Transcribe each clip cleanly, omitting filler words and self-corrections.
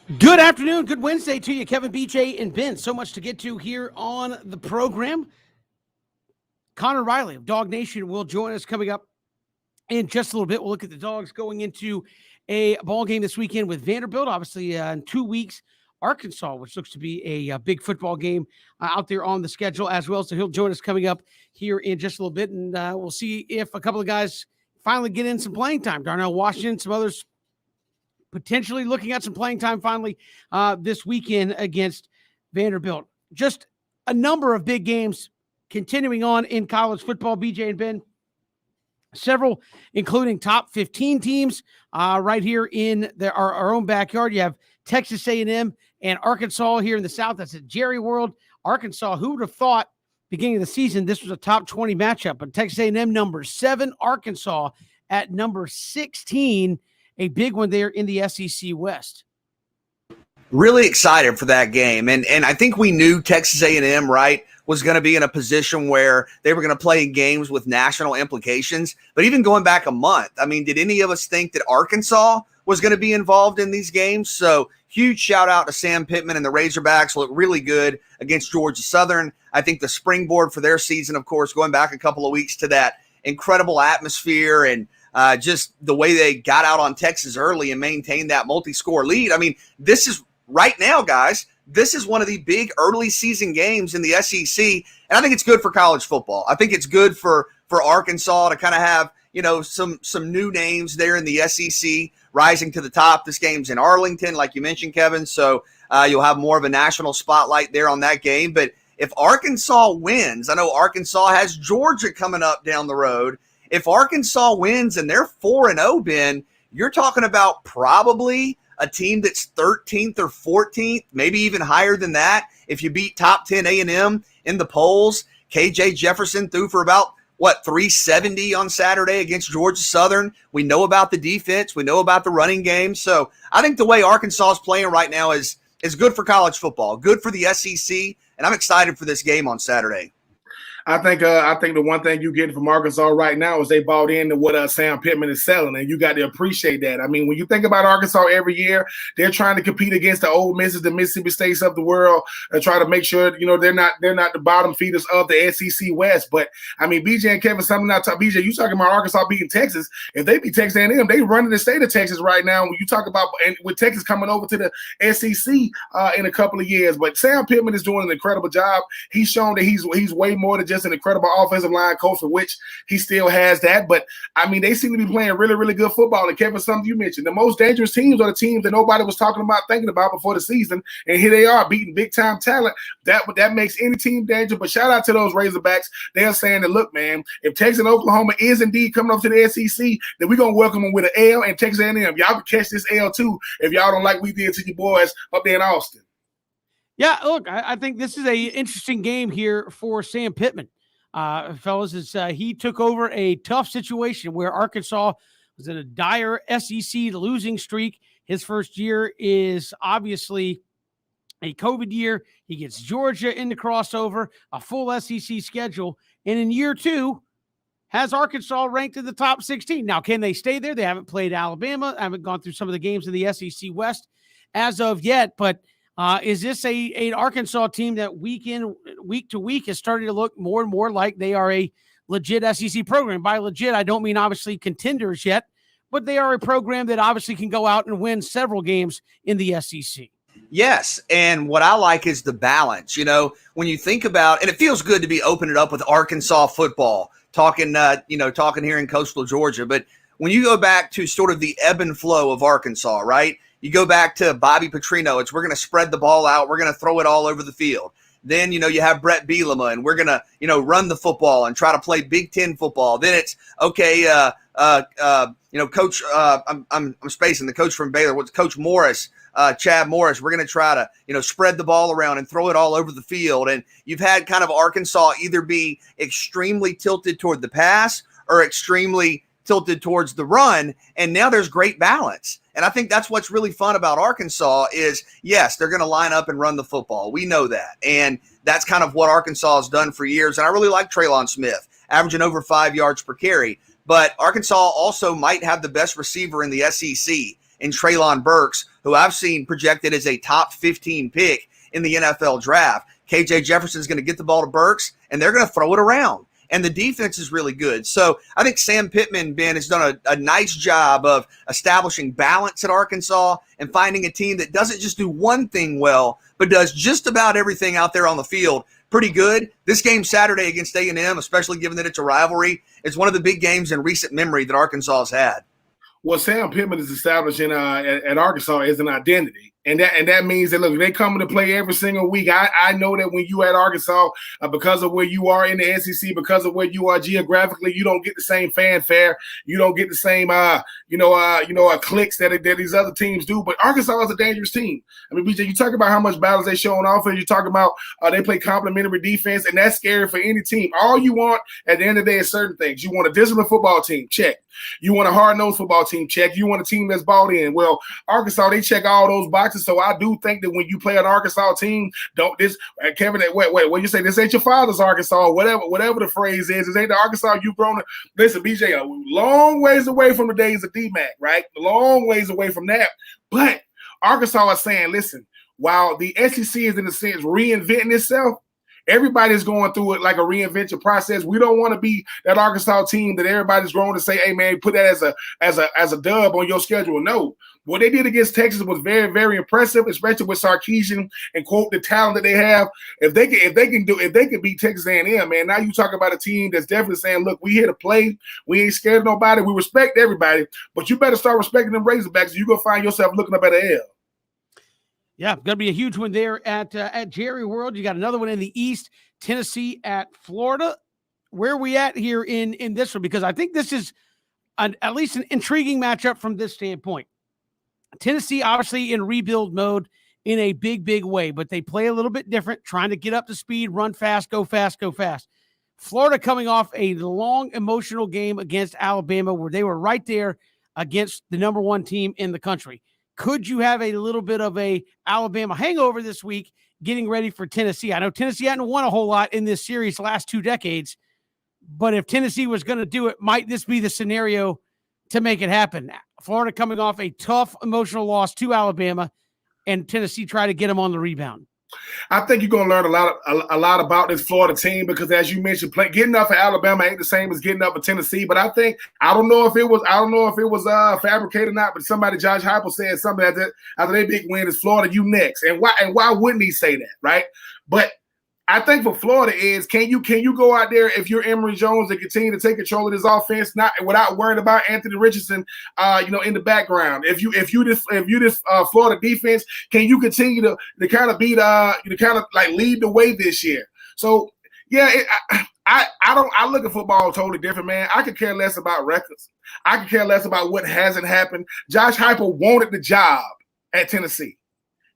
Good afternoon, good Wednesday to you, Kevin, BJ, and Ben. So much to get to here on the program. Connor Riley of Dog Nation will join us coming up in just a little bit. We'll look at the Dogs going into a ball game this weekend with Vanderbilt. Obviously, in 2 weeks, Arkansas, which looks to be a big football game out there on the schedule as well. So he'll join us coming up here in just a little bit, and we'll see if a couple of guys finally get in some playing time. Darnell Washington, some others potentially looking at some playing time finally this weekend against Vanderbilt. Just a number of big games continuing on in college football, BJ and Ben. Several, including top 15 teams right here in our own backyard. You have Texas A&M and Arkansas here in the South. That's at Jerry World. Arkansas, who would have thought beginning of the season this was a top 20 matchup? But Texas A&M number 7, Arkansas at number 16. A big one there in the SEC West. Really excited for that game. And I think we knew Texas A&M, right, was going to be in a position where they were going to play games with national implications. But even going back a month, I mean, did any of us think that Arkansas was going to be involved in these games? So huge shout out to Sam Pittman and the Razorbacks. Look really good against Georgia Southern. I think the springboard for their season, of course, going back a couple of weeks to that incredible atmosphere and just the way they got out on Texas early and maintained that multi-score lead. I mean, this is right now, guys, this is one of the big early season games in the SEC, and I think it's good for college football. I think it's good for Arkansas to kind of have, you know, some new names there in the SEC rising to the top. This game's in Arlington, like you mentioned, Kevin, so you'll have more of a national spotlight there on that game. But if Arkansas wins, I know Arkansas has Georgia coming up down the road. If Arkansas wins and they're 4-0, Ben, you're talking about probably a team that's 13th or 14th, maybe even higher than that. If you beat top 10 A&M in the polls, KJ Jefferson threw for about, 370 on Saturday against Georgia Southern. We know about the defense. We know about the running game. So I think the way Arkansas is playing right now is good for college football, good for the SEC, and I'm excited for this game on Saturday. I think the one thing you get from Arkansas right now is they bought into what Sam Pittman is selling, and you got to appreciate that. I mean, when you think about Arkansas every year, they're trying to compete against the Ole Misses, the Mississippi States of the world, and try to make sure they're not the bottom feeders of the SEC West. But I mean, BJ and Kevin, BJ, you talking about Arkansas beating Texas? If they beat Texas A&M, they running the state of Texas right now. When you talk about and with Texas coming over to the SEC in a couple of years, but Sam Pittman is doing an incredible job. He's shown that he's way more than just an incredible offensive line coach, for which he still has that. But I mean, they seem to be playing really, really good football. And Kevin, something you mentioned, the most dangerous teams are the teams that nobody was thinking about before the season. And here they are beating big time talent. That makes any team dangerous. But shout out to those Razorbacks. They're saying that, look, man, if Texas and Oklahoma is indeed coming up to the SEC, then we're gonna welcome them with an L. And Texas A&M, y'all can catch this L too if y'all don't like we did to your boys up there in Austin. Yeah, look, I think this is a interesting game here for Sam Pittman. Fellas, he took over a tough situation where Arkansas was in a dire SEC losing streak. His first year is obviously a COVID year. He gets Georgia in the crossover, a full SEC schedule, and in year 2 has Arkansas ranked in the top 16. Now, can they stay there? They haven't played Alabama, haven't gone through some of the games in the SEC West as of yet, but is this an Arkansas team that week to week is starting to look more and more like they are a legit SEC program? By legit, I don't mean obviously contenders yet, but they are a program that obviously can go out and win several games in the SEC. Yes, and what I like is the balance. When you think about, and it feels good to be opening it up with Arkansas football, talking here in coastal Georgia, but when you go back to sort of the ebb and flow of Arkansas, right? You go back to Bobby Petrino. We're going to spread the ball out. We're going to throw it all over the field. Then, you have Brett Bielema, and we're going to, run the football and try to play Big Ten football. Then it's, okay, Coach, I'm spacing the coach from Baylor. What's Coach Morris, Chad Morris? We're going to try to, spread the ball around and throw it all over the field. And you've had kind of Arkansas either be extremely tilted toward the pass or extremely tilted towards the run, and now there's great balance. And I think that's what's really fun about Arkansas is, yes, they're going to line up and run the football. We know that. And that's kind of what Arkansas has done for years. And I really like Traylon Smith, averaging over 5 yards per carry. But Arkansas also might have the best receiver in the SEC. in Treylon Burks, who I've seen projected as a top 15 pick in the NFL draft. KJ Jefferson's going to get the ball to Burks, and they're going to throw it around. And the defense is really good. So I think Sam Pittman, Ben, has done a nice job of establishing balance at Arkansas and finding a team that doesn't just do one thing well, but does just about everything out there on the field pretty good. This game Saturday against A&M, especially given that it's a rivalry, is one of the big games in recent memory that Arkansas has had. What Sam Pittman is establishing at Arkansas is an identity. And that means that, look, they come to play every single week. I know that when you at Arkansas, because of where you are in the SEC, because of where you are geographically, you don't get the same fanfare. You don't get the same, clicks that these other teams do. But Arkansas is a dangerous team. I mean, BJ, you talk about how much battles they show on offense. You talk about they play complementary defense, and that's scary for any team. All you want at the end of the day is certain things. You want a disciplined football team, check. You want a hard-nosed football team, check. You want a team that's bought in. Well, Arkansas, they check all those boxes. So I do think that when you play an Arkansas team, Kevin, wait, when you say this ain't your father's Arkansas, whatever the phrase is, this ain't the Arkansas you've grown up. Listen, BJ, a long ways away from the days of D-Mac, right? A long ways away from that. But Arkansas is saying, listen, while the SEC is in a sense reinventing itself, everybody's going through it like a reinvention process. We don't want to be that Arkansas team that everybody's growing to say, hey, man, put that as a dub on your schedule. No. What they did against Texas was very, very impressive, especially with Sarkisian and quote the talent that they have. If they can beat Texas A&M, man, now you talk about a team that's definitely saying, look, we here to play. We ain't scared of nobody. We respect everybody, but you better start respecting them Razorbacks, or you're gonna find yourself looking up at an L. Yeah, going to be a huge one there at Jerry World. You got another one in the East, Tennessee at Florida. Where are we at here in this one? Because I think this is at least an intriguing matchup from this standpoint. Tennessee obviously in rebuild mode in a big, big way, but they play a little bit different, trying to get up to speed, run fast, go fast, go fast. Florida coming off a long emotional game against Alabama where they were right there against the number one team in the country. Could you have a little bit of a Alabama hangover this week getting ready for Tennessee? I know Tennessee hadn't won a whole lot in this series the last 2 decades, but if Tennessee was going to do it, might this be the scenario to make it happen? Florida coming off a tough emotional loss to Alabama, and Tennessee try to get them on the rebound. I think you're going to learn a lot about this Florida team because, as you mentioned, getting up for Alabama ain't the same as getting up for Tennessee. But I don't know if it was fabricated or not. But Josh Heupel said something after their big win is Florida, you next. And why wouldn't he say that, right? But I think for Florida is can you go out there if you're Emory Jones and continue to take control of this offense, not without worrying about Anthony Richardson, in the background. If you this Florida defense, can you continue to kind of lead the way this year? So yeah, I look at football totally different, man. I could care less about records. I could care less about what hasn't happened. Josh Heupel wanted the job at Tennessee.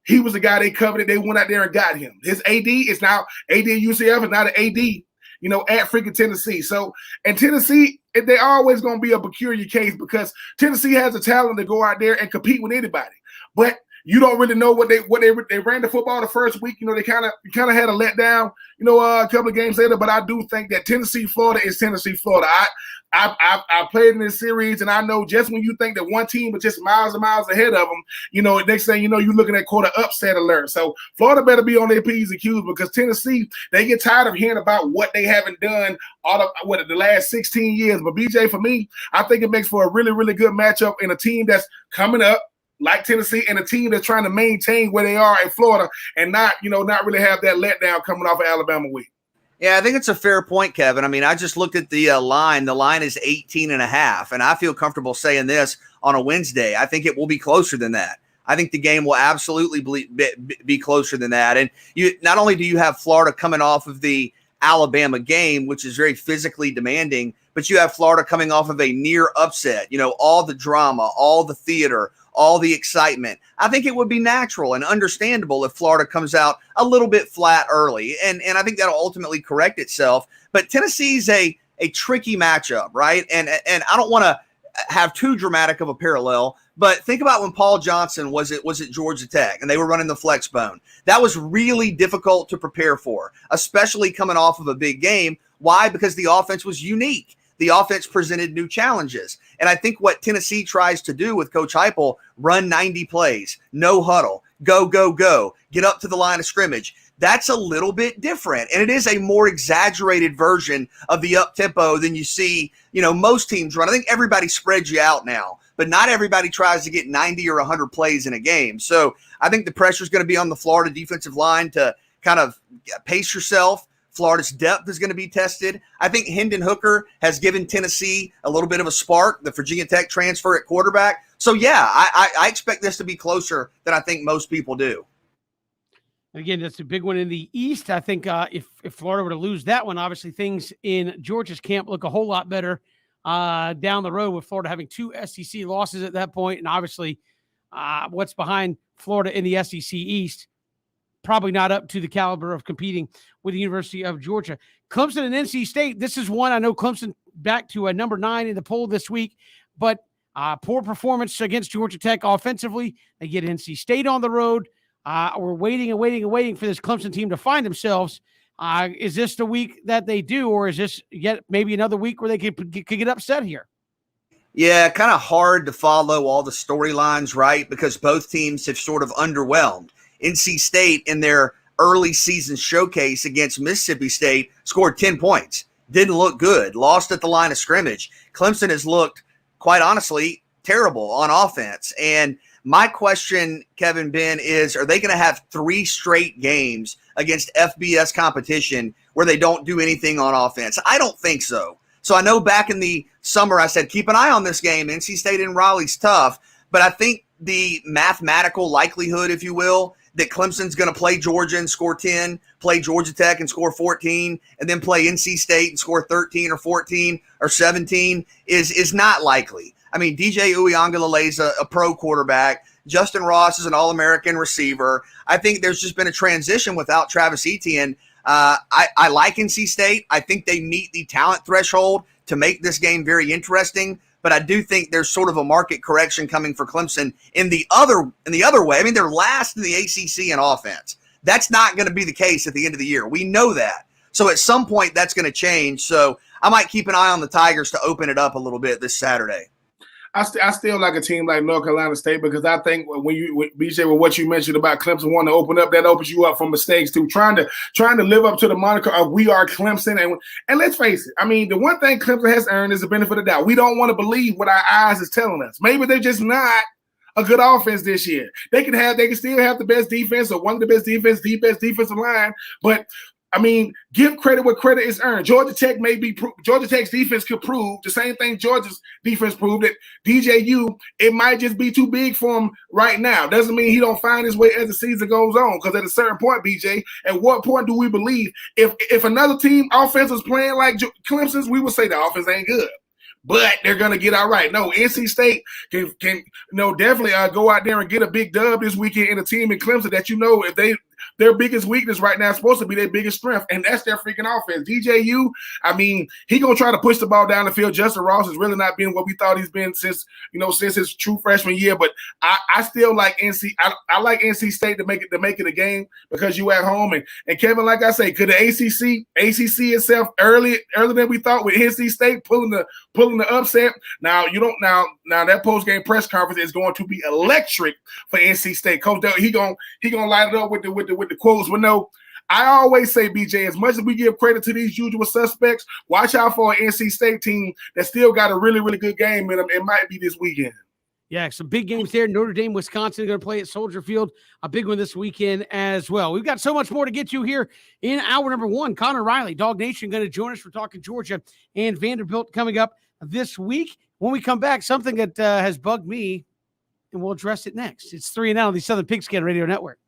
He was the guy they coveted. They went out there and got him. His AD is now AD at UCF is not an AD, at freaking Tennessee. So, and Tennessee, they're always going to be a peculiar case because Tennessee has the talent to go out there and compete with anybody. But you don't really know what they ran the football the first week. They kind of had a letdown, a couple of games later. But I do think that Tennessee, Florida is Tennessee, Florida. I played in this series, and I know just when you think that one team is just miles and miles ahead of them, next thing you know, you're looking at quarter upset alert. So Florida better be on their P's and Q's because Tennessee, they get tired of hearing about what they haven't done the last 16 years. But BJ, for me, I think it makes for a really, really good matchup in a team that's coming up like Tennessee and a team that's trying to maintain where they are in Florida and not really have that letdown coming off of Alabama week. Yeah, I think it's a fair point, Kevin. I mean, I just looked at the line. The line is 18.5, and I feel comfortable saying this on a Wednesday. I think it will be closer than that. I think the game will absolutely be closer than that. And not only do you have Florida coming off of the Alabama game, which is very physically demanding, but you have Florida coming off of a near upset, all the drama, all the theater, all the excitement. I think it would be natural and understandable if Florida comes out a little bit flat early. And I think that'll ultimately correct itself. But Tennessee's a tricky matchup, right? And I don't want to have too dramatic of a parallel, but think about when Paul Johnson was at Georgia Tech and they were running the flex bone. That was really difficult to prepare for, especially coming off of a big game. Why? Because the offense was unique. the offense presented new challenges. And I think what Tennessee tries to do with Coach Heupel, run 90 plays, no huddle, go, go, go, get up to the line of scrimmage. That's a little bit different. And it is a more exaggerated version of the up tempo than you see, most teams run. I think everybody spreads you out now, but not everybody tries to get 90 or 100 plays in a game. So I think the pressure is going to be on the Florida defensive line to kind of pace yourself. Florida's depth is going to be tested. I think Hendon Hooker has given Tennessee a little bit of a spark, the Virginia Tech transfer at quarterback. So, yeah, I expect this to be closer than I think most people do. Again, that's a big one in the East. I think if Florida were to lose that one, obviously things in Georgia's camp look a whole lot better down the road with Florida having 2 SEC losses at that point. And obviously what's behind Florida in the SEC East, probably not up to the caliber of competing with the University of Georgia. Clemson and NC State, this is one. I know Clemson back to a number 9 in the poll this week, but poor performance against Georgia Tech offensively. They get NC State on the road. We're waiting for this Clemson team to find themselves. Is this the week that they do, or is this yet maybe another week where they could get upset here? Yeah, kind of hard to follow all the storylines, right? Because both teams have sort of underwhelmed. NC State in their early season showcase against Mississippi State scored 10 points. Didn't look good. Lost at the line of scrimmage. Clemson has looked, quite honestly, terrible on offense. And my question, Kevin, Ben, is are they going to have 3 straight games against FBS competition where they don't do anything on offense? I don't think so. So I know back in the summer I said, keep an eye on this game. NC State and Raleigh's tough. But I think the mathematical likelihood, if you will, that Clemson's going to play Georgia and score 10, play Georgia Tech and score 14, and then play NC State and score 13 or 14 or 17 is not likely. I mean, DJ Uiagalelei is a pro quarterback. Justin Ross is an All-American receiver. I think there's just been a transition without Travis Etienne. I like NC State. I think they meet the talent threshold to make this game very interesting. But I do think there's sort of a market correction coming for Clemson in the other way. I mean, they're last in the ACC in offense. That's not going to be the case at the end of the year. We know that. So at some point, that's going to change. So I might keep an eye on the Tigers to open it up a little bit this Saturday. I still like a team like North Carolina State because I think when BJ, with what you mentioned about Clemson wanting to open up, that opens you up for mistakes too. Trying to live up to the moniker of we are Clemson, and let's face it. I mean, the one thing Clemson has earned is the benefit of the doubt. We don't want to believe what our eyes is telling us. Maybe they're just not a good offense this year. They can still have the best defense or one of the best defense, the best defensive line, but I mean, give credit where credit is earned. Georgia Tech's defense could prove the same thing Georgia's defense proved, that DJU, it might just be too big for him right now. Doesn't mean he don't find his way as the season goes on. Because at a certain point, BJ, at what point do we believe if another team offense was playing like Clemson's, we would say the offense ain't good. But they're gonna get all right. No, NC State can definitely go out there and get a big dub this weekend in a team in Clemson that if their biggest weakness right now is supposed to be their biggest strength, and that's their freaking offense. DJU, I mean, he gonna try to push the ball down the field. Justin Ross has really not been what we thought he's been since his true freshman year. But I still like NC. I like NC State to make it a game because you at home. And Kevin, like I say, could the ACC itself earlier than we thought with NC State pulling the upset? Now that post game press conference is going to be electric for NC State. Coach Dell, he gonna light it up with the quotes. But no, I always say, BJ, as much as we give credit to these usual suspects, watch out for an NC State team that still got a really, really good game in them. It might be this weekend. Yeah, some big games there. Notre Dame, Wisconsin, going to play at Soldier Field. A big one this weekend as well. We've got so much more to get to here in hour number 1. Connor Riley, Dog Nation, going to join us for talking Georgia and Vanderbilt coming up this week. When we come back, something that has bugged me, and we'll address it next. It's 3 and Out on the Southern Pigskin Radio Network.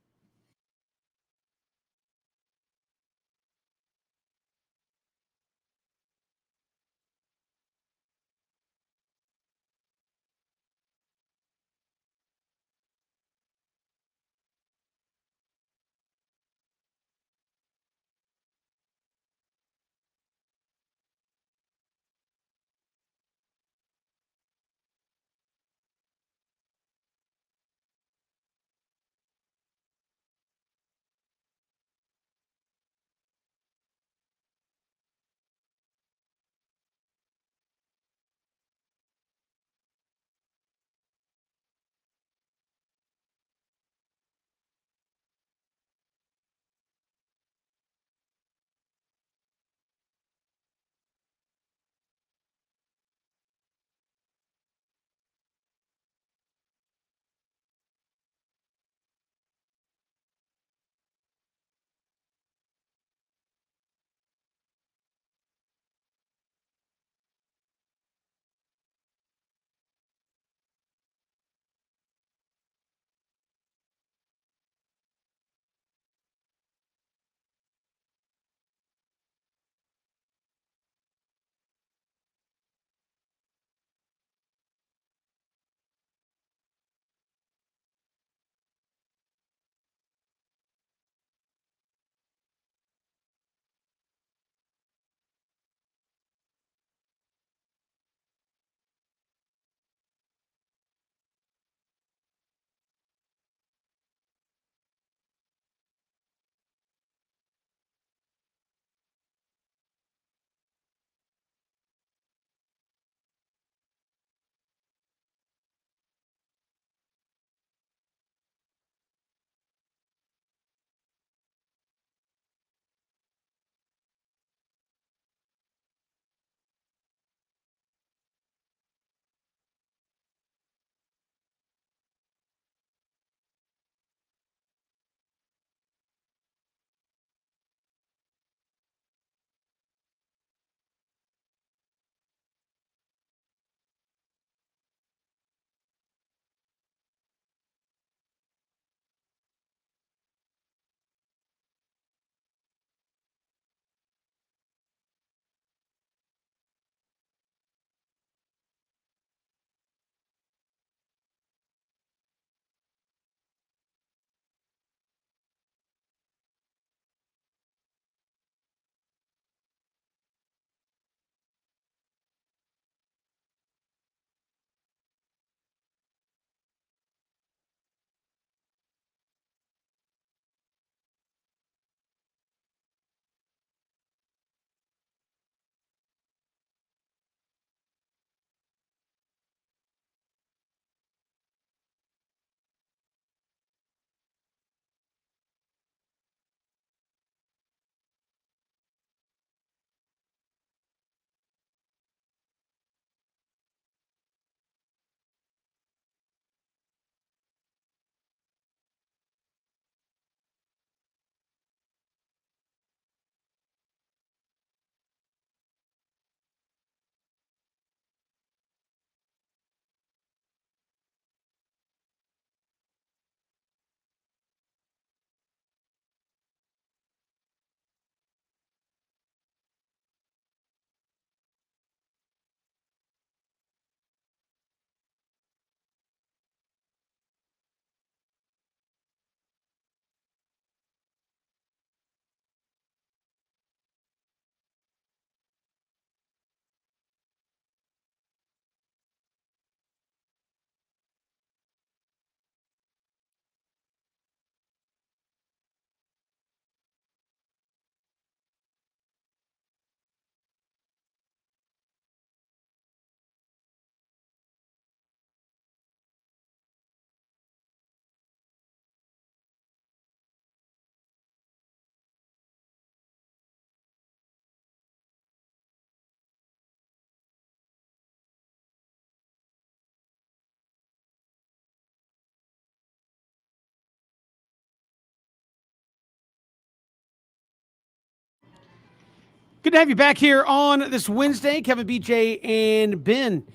Good to have you back here on this Wednesday, Kevin, BJ, and Ben.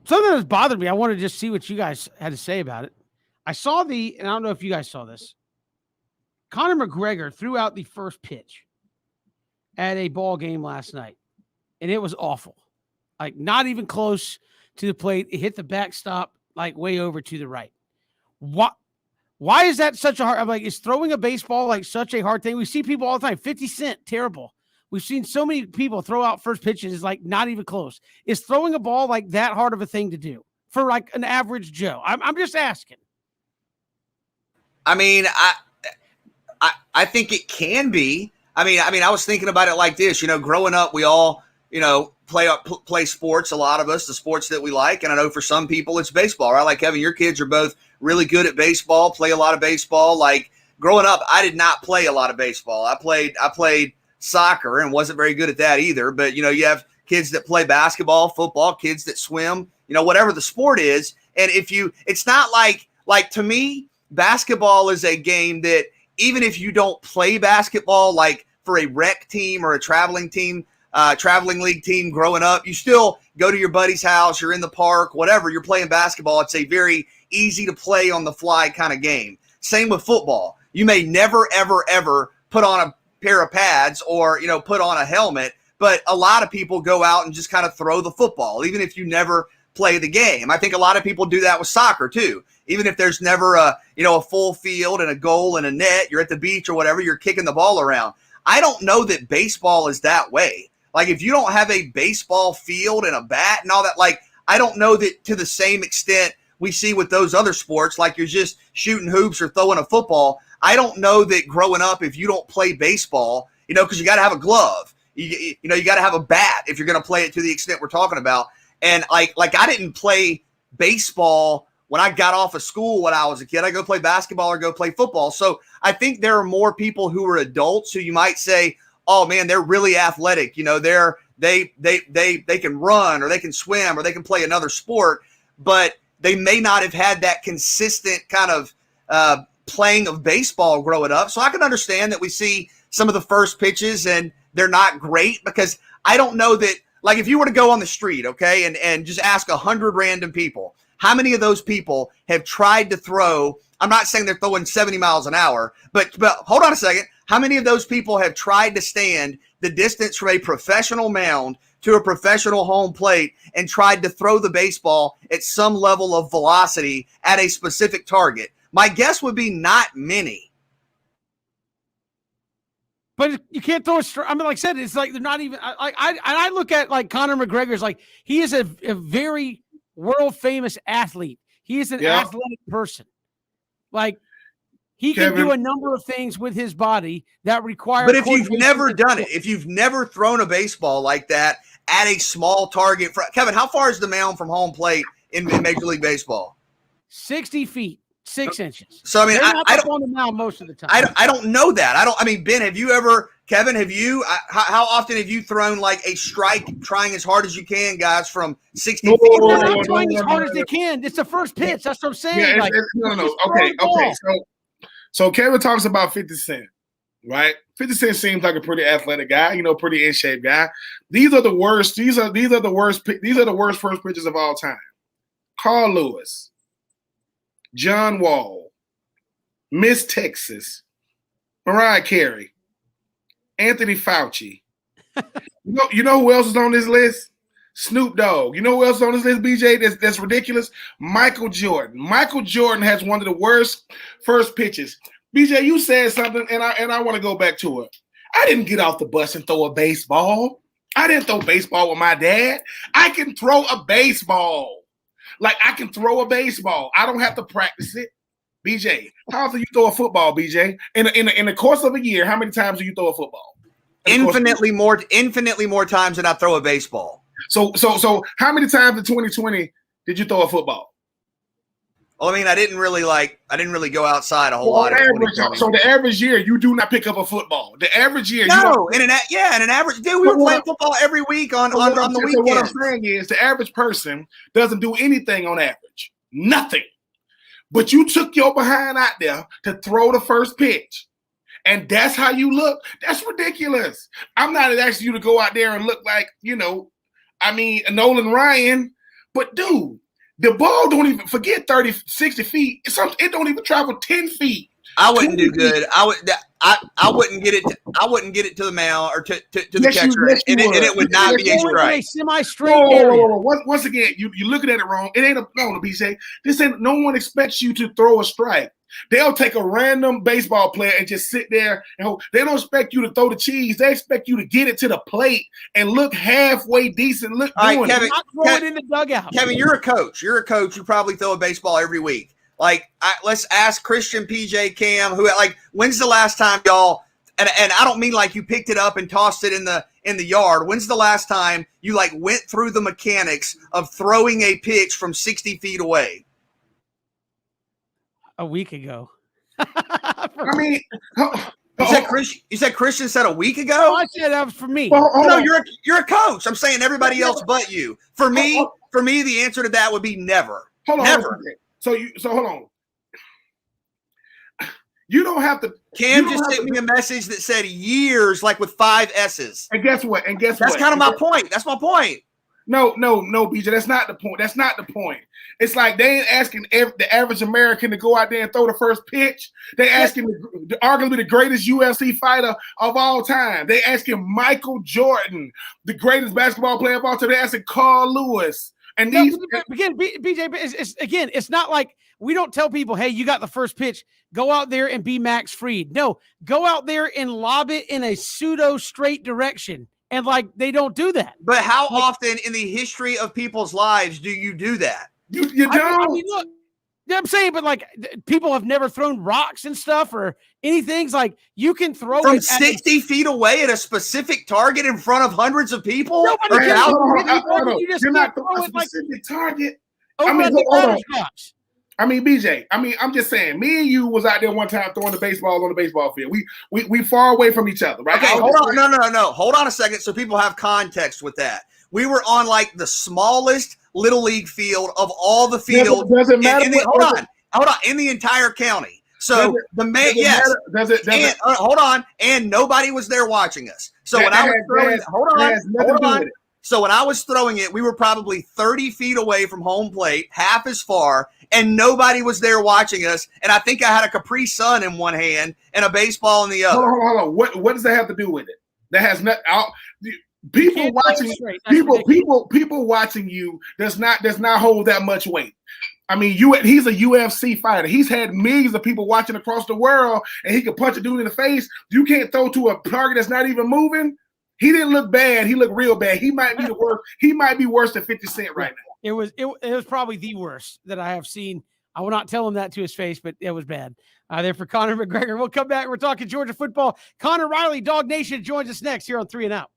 Something that's bothered me, I want to just see what you guys had to say about it. I saw and I don't know if you guys saw this, Conor McGregor threw out the first pitch at a ball game last night, and it was awful. Like, not even close to the plate. It hit the backstop, like, way over to the right. Why is that such a hard? I'm like, is throwing a baseball like such a hard thing? We see people all the time. 50 Cent, terrible. We've seen so many people throw out first pitches. It's like not even close. Is throwing a ball like that hard of a thing to do for like an average Joe? I'm just asking. I mean, I think it can be. I mean, I was thinking about it like this. You know, growing up, we all, you know, play sports. A lot of us, the sports that we like, and I know for some people it's baseball. Right? Like Kevin, your kids are both really good at baseball. Play a lot of baseball. Like growing up, I did not play a lot of baseball. I played soccer and wasn't very good at that either. But, you know, you have kids that play basketball, football, kids that swim, you know, whatever the sport is. And it's not like to me, basketball is a game that even if you don't play basketball, like for a rec team or a traveling league team growing up, you still go to your buddy's house, you're in the park, whatever, you're playing basketball. It's a very easy to play on the fly kind of game. Same with football. You may never, ever, ever put on a pair of pads or, you know, put on a helmet, but a lot of people go out and just kind of throw the football, even if you never play the game. I think a lot of people do that with soccer too. Even if there's never a full field and a goal and a net, you're at the beach or whatever, you're kicking the ball around. I don't know that baseball is that way. Like if you don't have a baseball field and a bat and all that, like I don't know that to the same extent we see with those other sports, like you're just shooting hoops or throwing a football. I don't know that growing up, if you don't play baseball, you know, because you got to have a glove, you got to have a bat if you're going to play it to the extent we're talking about. And like I didn't play baseball when I got off of school when I was a kid. I go play basketball or go play football. So I think there are more people who are adults who you might say, oh man, they're really athletic. You know, they can run or they can swim or they can play another sport, but they may not have had that consistent kind of playing of baseball growing up. So I can understand that we see some of the first pitches and they're not great, because I don't know that, like if you were to go on the street, okay, and just ask 100 random people, how many of those people have tried to throw, I'm not saying they're throwing 70 miles an hour, but hold on a second. How many of those people have tried to stand the distance from a professional mound to a professional home plate and tried to throw the baseball at some level of velocity at a specific target? My guess would be not many. But you can't throw a straight. I mean, like I said, it's like they're not even. I look at like Conor McGregor's like he is a very world famous athlete. He is an athletic person. Like he can do a number of things with his body that require. But if you've never done it, if you've never thrown a baseball like that at a small target, Kevin, how far is the mound from home plate in Major League Baseball? 60 feet. 6 inches. So I mean, I don't on the mound most of the time. I don't know that. I mean, Ben, have you ever? Kevin, have you? How often have you thrown like a strike, trying as hard as you can, guys, from 60 feet? They're not trying as hard as they can. It's the first pitch. That's what I'm saying. Yeah, no. Okay. So Kevin talks about 50 Cent, right? 50 Cent seems like a pretty athletic guy, you know, pretty in shape guy. These are the worst. These are the worst first pitches of all time. Carl Lewis, John Wall, Miss Texas, Mariah Carey, Anthony Fauci. You know who else is on this list? Snoop Dogg. You know who else is on this list, BJ? That's ridiculous. Michael Jordan. Michael Jordan has one of the worst first pitches. BJ, you said something, and I want to go back to it. I didn't get off the bus and throw a baseball. I didn't throw baseball with my dad. I can throw a baseball. Like, I can throw a baseball. I don't have to practice it. BJ, how often you throw a football, BJ? In the course of a year, how many times do you throw a football? Infinitely more times than I throw a baseball. So how many times in 2020 did you throw a football? Well, I mean, I didn't really go outside a whole lot. So the average year, you do not pick up a football. The average year, no, in an average, dude, we were playing football every week on the weekend. So what I'm saying is, the average person doesn't do anything on average, nothing. But you took your behind out there to throw the first pitch, and that's how you look. That's ridiculous. I'm not asking you to go out there and look like, Nolan Ryan, but dude, the ball don't even forget 30, 60 feet. It don't even travel 10 feet. I wouldn't do good. I wouldn't get it. I wouldn't get it to the mound or to the catcher, and it would not be a strike. Semi-straight area. Once again, you're looking at it wrong. It ain't BJ. This ain't. No one expects you to throw a strike. They'll take a random baseball player and just sit there and hope. They don't expect you to throw the cheese. They expect you to get it to the plate and look halfway decent. Look, all right, Kevin, not throw it in the dugout. Kevin, you're a coach. You're a coach. You probably throw a baseball every week. Like, let's ask Christian, PJ, Cam, when's the last time y'all, and I don't mean like you picked it up and tossed it in the yard. When's the last time you went through the mechanics of throwing a pitch from 60 feet away? A week ago. You said Christian said a week ago? I said that was for me. No, you're a coach. I'm saying everybody else but you. For me, the answer to that would be never. Never. So hold on. You don't have to. Cam just sent me a message that said years, with 5 S's. And guess what? That's kind of my point. That's my point. No, BJ. That's not the point. That's not the point. It's like they ain't asking the average American to go out there and throw the first pitch. They asking arguably the greatest UFC fighter of all time. They asking Michael Jordan, the greatest basketball player of all time. They asking Carl Lewis. And these again, BJ, it's not like we don't tell people, hey, you got the first pitch. Go out there and be Max Fried. No, go out there and lob it in a pseudo straight direction. And they don't do that. But how often in the history of people's lives do you do that? You don't. I mean, look, I'm saying, but people have never thrown rocks and stuff or anything. You can throw from it 60 feet away at a specific target in front of hundreds of people. You're not throwing a specific target. BJ. I'm just saying. Me and you was out there one time throwing the baseball on the baseball field. We far away from each other, right? Okay, hold on. No. Hold on a second, so people have context with that. We were on the smallest little league field of all the fields. Doesn't matter. Hold on. In the entire county. So hold on, and nobody was there watching us. So when I was throwing it, we were probably 30 feet away from home plate, half as far, and nobody was there watching us. And I think I had a Capri Sun in one hand and a baseball in the other. Hold on. What does that have to do with it? That has not. People watching you does not hold that much weight. I mean, he's a UFC fighter. He's had millions of people watching across the world, and he can punch a dude in the face. You can't throw to a target that's not even moving. He didn't look bad. He looked real bad. He might be the worst. He might be worse than 50 Cent right now. It was probably the worst that I have seen. I will not tell him that to his face, but it was bad. There for Conor McGregor. We'll come back. We're talking Georgia football. Connor Riley, Dog Nation, joins us next here on 3 and Out.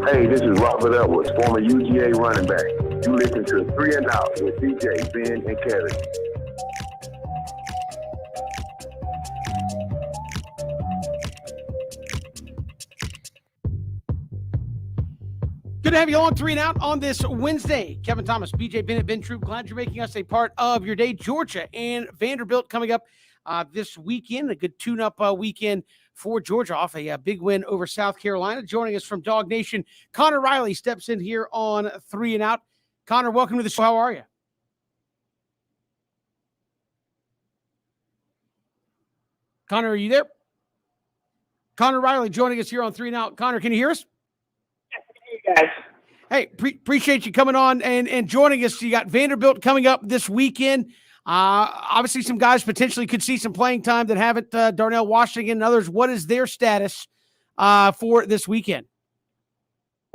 Hey, this is Robert Edwards, former UGA running back. You listen to 3 and Out with DJ, Ben, and Kevin. Good to have you on 3 and Out on this Wednesday. Kevin Thomas, BJ Bennett, Ben Troop, glad you're making us a part of your day. Georgia and Vanderbilt coming up this weekend, a good tune-up weekend for Georgia off a big win over South Carolina. Joining us from Dog Nation, Connor Riley steps in here on 3 and Out. Connor, welcome to the show. How are you? Connor, are you there? Connor Riley joining us here on 3 and Out. Connor, can you hear us? Hey, guys. Hey, appreciate you coming on and joining us. You got Vanderbilt coming up this weekend. Obviously, some guys potentially could see some playing time that haven't. Darnell Washington and others. What is their status for this weekend?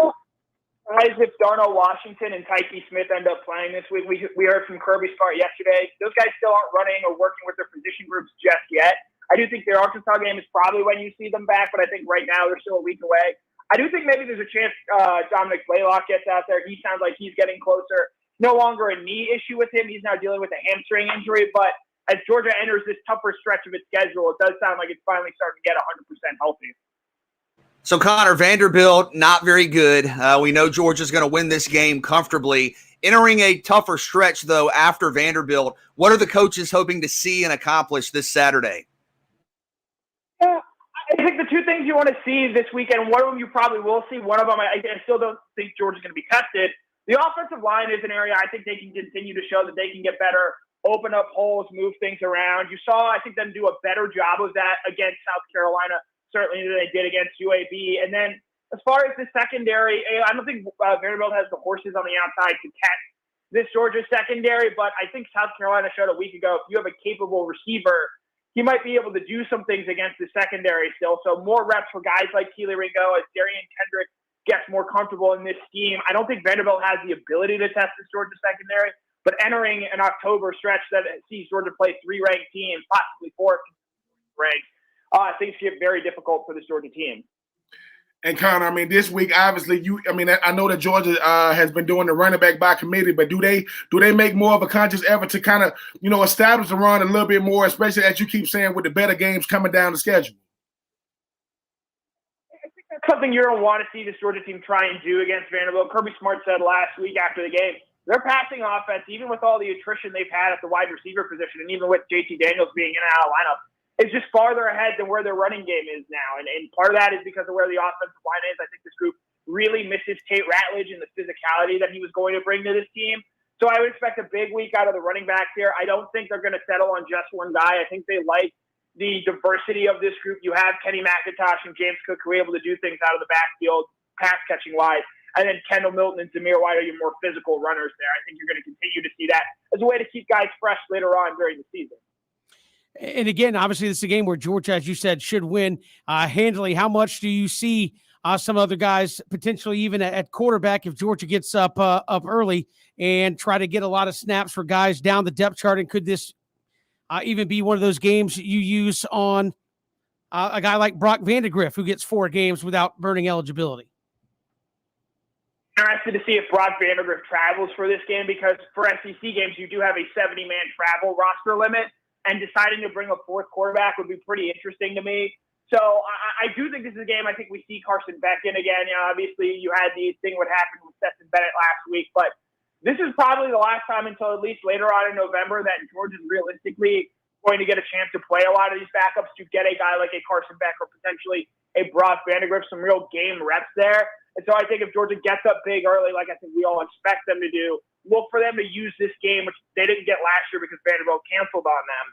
Guys, if Darnell Washington and Tyke Smith end up playing this week, we heard from Kirby Smart yesterday. Those guys still aren't running or working with their position groups just yet. I do think their Arkansas game is probably when you see them back, but I think right now they're still a week away. I do think maybe there's a chance Dominic Blaylock gets out there. He sounds like he's getting closer. No longer a knee issue with him. He's now dealing with a hamstring injury. But as Georgia enters this tougher stretch of its schedule, it does sound like it's finally starting to get 100% healthy. So, Connor, Vanderbilt, not very good. We know Georgia's going to win this game comfortably. Entering a tougher stretch, though, after Vanderbilt, what are the coaches hoping to see and accomplish this Saturday? Yeah, I think the two things you want to see this weekend, one of them you probably will see. One of them, I still don't think Georgia's going to be tested. The offensive line is an area I think they can continue to show that they can get better, open up holes, move things around. You saw, I think, them do a better job of that against South Carolina, certainly than they did against UAB. And then as far as the secondary, I don't think Vanderbilt has the horses on the outside to catch this Georgia secondary, but I think South Carolina showed a week ago, if you have a capable receiver, he might be able to do some things against the secondary still. So more reps for guys like Keely Ringo as Darian Kendrick gets more comfortable in this scheme. I don't think Vanderbilt has the ability to test this Georgia secondary, but entering an October stretch that sees Georgia play 3 ranked teams, possibly 4 ranked, things get very difficult for this Georgia team. And Connor, I mean, this week, obviously, I know that Georgia has been doing the running back by committee, but do they make more of a conscious effort to kind of, establish the run a little bit more, especially as you keep saying with the better games coming down the schedule? That's something you're going to want to see this Georgia team try and do against Vanderbilt. Kirby Smart said last week after the game, their passing offense, even with all the attrition they've had at the wide receiver position, and even with JT Daniels being in and out of lineup, is just farther ahead than where their running game is now. And part of that is because of where the offensive line is. I think this group really misses Tate Ratledge and the physicality that he was going to bring to this team. So I would expect a big week out of the running backs here. I don't think they're going to settle on just one guy. I think they like the diversity of this group. You have Kenny McIntosh and James Cook who are able to do things out of the backfield, pass catching wise. And then Kendall Milton and Zamir White are your more physical runners there. I think you're going to continue to see that as a way to keep guys fresh later on during the season. And again, obviously, this is a game where Georgia, as you said, should win handily. How much do you see some other guys potentially even at quarterback if Georgia gets up early and try to get a lot of snaps for guys down the depth chart? And could this even be one of those games you use on a guy like Brock Vandagriff, who gets 4 games without burning eligibility? Interested to see if Brock Vandagriff travels for this game, because for SEC games, you do have a 70-man travel roster limit, and deciding to bring a 4th quarterback would be pretty interesting to me. So I do think this is a game I think we see Carson Beck in again. Obviously you had the thing what happened with Stetson Bennett last week, but this is probably the last time until at least later on in November that Georgia's realistically going to get a chance to play a lot of these backups, to get a guy like a Carson Beck or potentially a Brock Vandagriff, some real game reps there. And so I think if Georgia gets up big early, like I think we all expect them to do, look for them to use this game, which they didn't get last year because Vanderbilt canceled on them,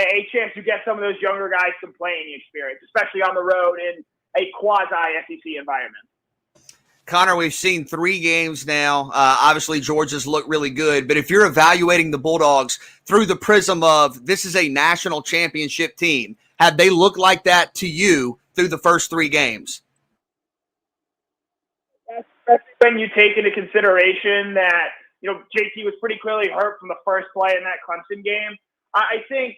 a chance to get some of those younger guys some playing experience, especially on the road in a quasi-SEC environment. Connor, we've seen 3 games now. Obviously, Georgia's looked really good. But if you're evaluating the Bulldogs through the prism of this is a national championship team, have they looked like that to you through the first 3 games? That's when you take into consideration that, JT was pretty clearly hurt from the first play in that Clemson game. I think,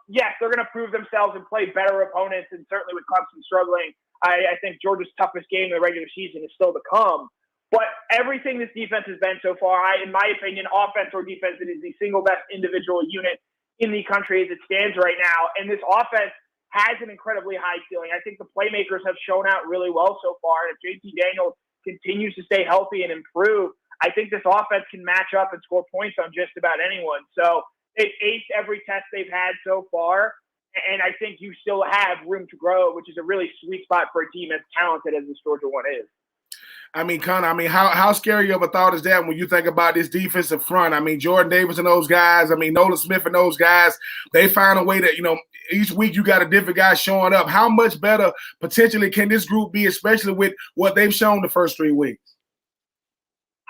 yes, they're going to prove themselves and play better opponents, and certainly with Clemson struggling, I think Georgia's toughest game in the regular season is still to come. But everything this defense has been so far, in my opinion, offense or defense, it is the single best individual unit in the country as it stands right now. And this offense has an incredibly high ceiling. I think the playmakers have shown out really well so far. And if JT Daniels continues to stay healthy and improve, I think this offense can match up and score points on just about anyone. So they've aced every test they've had so far. And I think you still have room to grow, which is a really sweet spot for a team as talented as this Georgia one is. I mean, Connor, how scary of a thought is that when you think about this defensive front? I mean, Jordan Davis and those guys, Nolan Smith and those guys, they find a way that, each week you got a different guy showing up. How much better potentially can this group be, especially with what they've shown the first 3 weeks?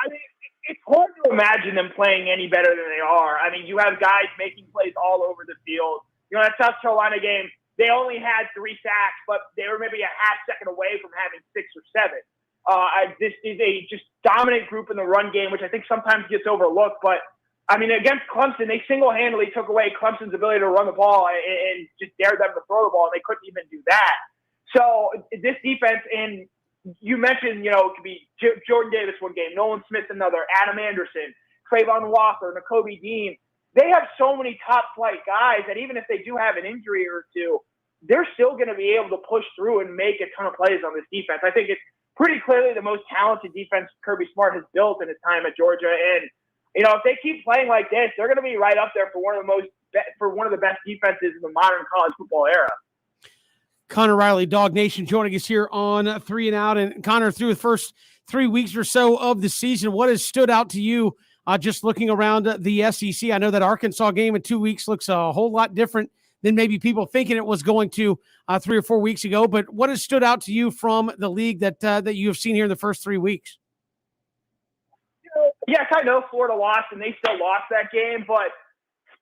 I mean, it's hard to imagine them playing any better than they are. I mean, you have guys making plays all over the field. That South Carolina game, they only had 3 sacks, but they were maybe a half second away from having 6 or 7. This is a just dominant group in the run game, which I think sometimes gets overlooked. But, I mean, against Clemson, they single-handedly took away Clemson's ability to run the ball and just dared them to throw the ball, and they couldn't even do that. So this defense, and you mentioned, it could be Jordan Davis one game, Nolan Smith another, Adam Anderson, Trayvon Walker, Nakobe Dean. They have so many top-flight guys that even if they do have an injury or two, they're still going to be able to push through and make a ton of plays on this defense. I think it's pretty clearly the most talented defense Kirby Smart has built in his time at Georgia. And, if they keep playing like this, they're going to be right up there for one of the best defenses in the modern college football era. Connor Riley, Dog Nation, joining us here on 3 and Out. And Connor, through the first 3 weeks or so of the season, what has stood out to you just looking around the SEC? I know that Arkansas game in 2 weeks looks a whole lot different than maybe people thinking it was going to 3 or 4 weeks ago. But what has stood out to you from the league that you have seen here in the first 3 weeks? Yes, I know Florida lost, and they still lost that game. But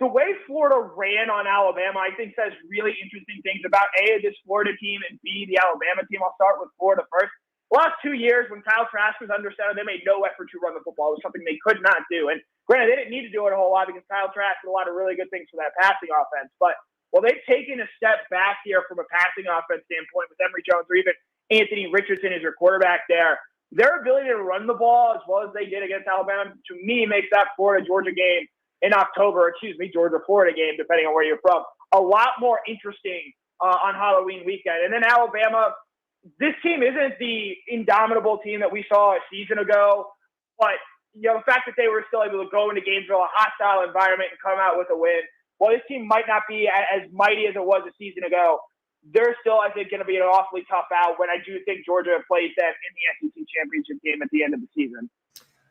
the way Florida ran on Alabama, I think, says really interesting things about, A, this Florida team, and B, the Alabama team. I'll start with Florida first. The last 2 years, when Kyle Trask was under center, they made no effort to run the football. It was something they could not do. And granted, they didn't need to do it a whole lot because Kyle Trask did a lot of really good things for that passing offense. But they've taken a step back here from a passing offense standpoint with Emory Jones or even Anthony Richardson as your quarterback there. Their ability to run the ball as well as they did against Alabama, to me, makes that Florida-Georgia game in October, Georgia-Florida game, depending on where you're from, a lot more interesting on Halloween weekend. And then Alabama, this team isn't the indomitable team that we saw a season ago, but the fact that they were still able to go into Gainesville, a hostile environment, and come out with a win. While this team might not be as mighty as it was a season ago, they're still, I think, going to be an awfully tough out when I do think Georgia plays them in the SEC championship game at the end of the season.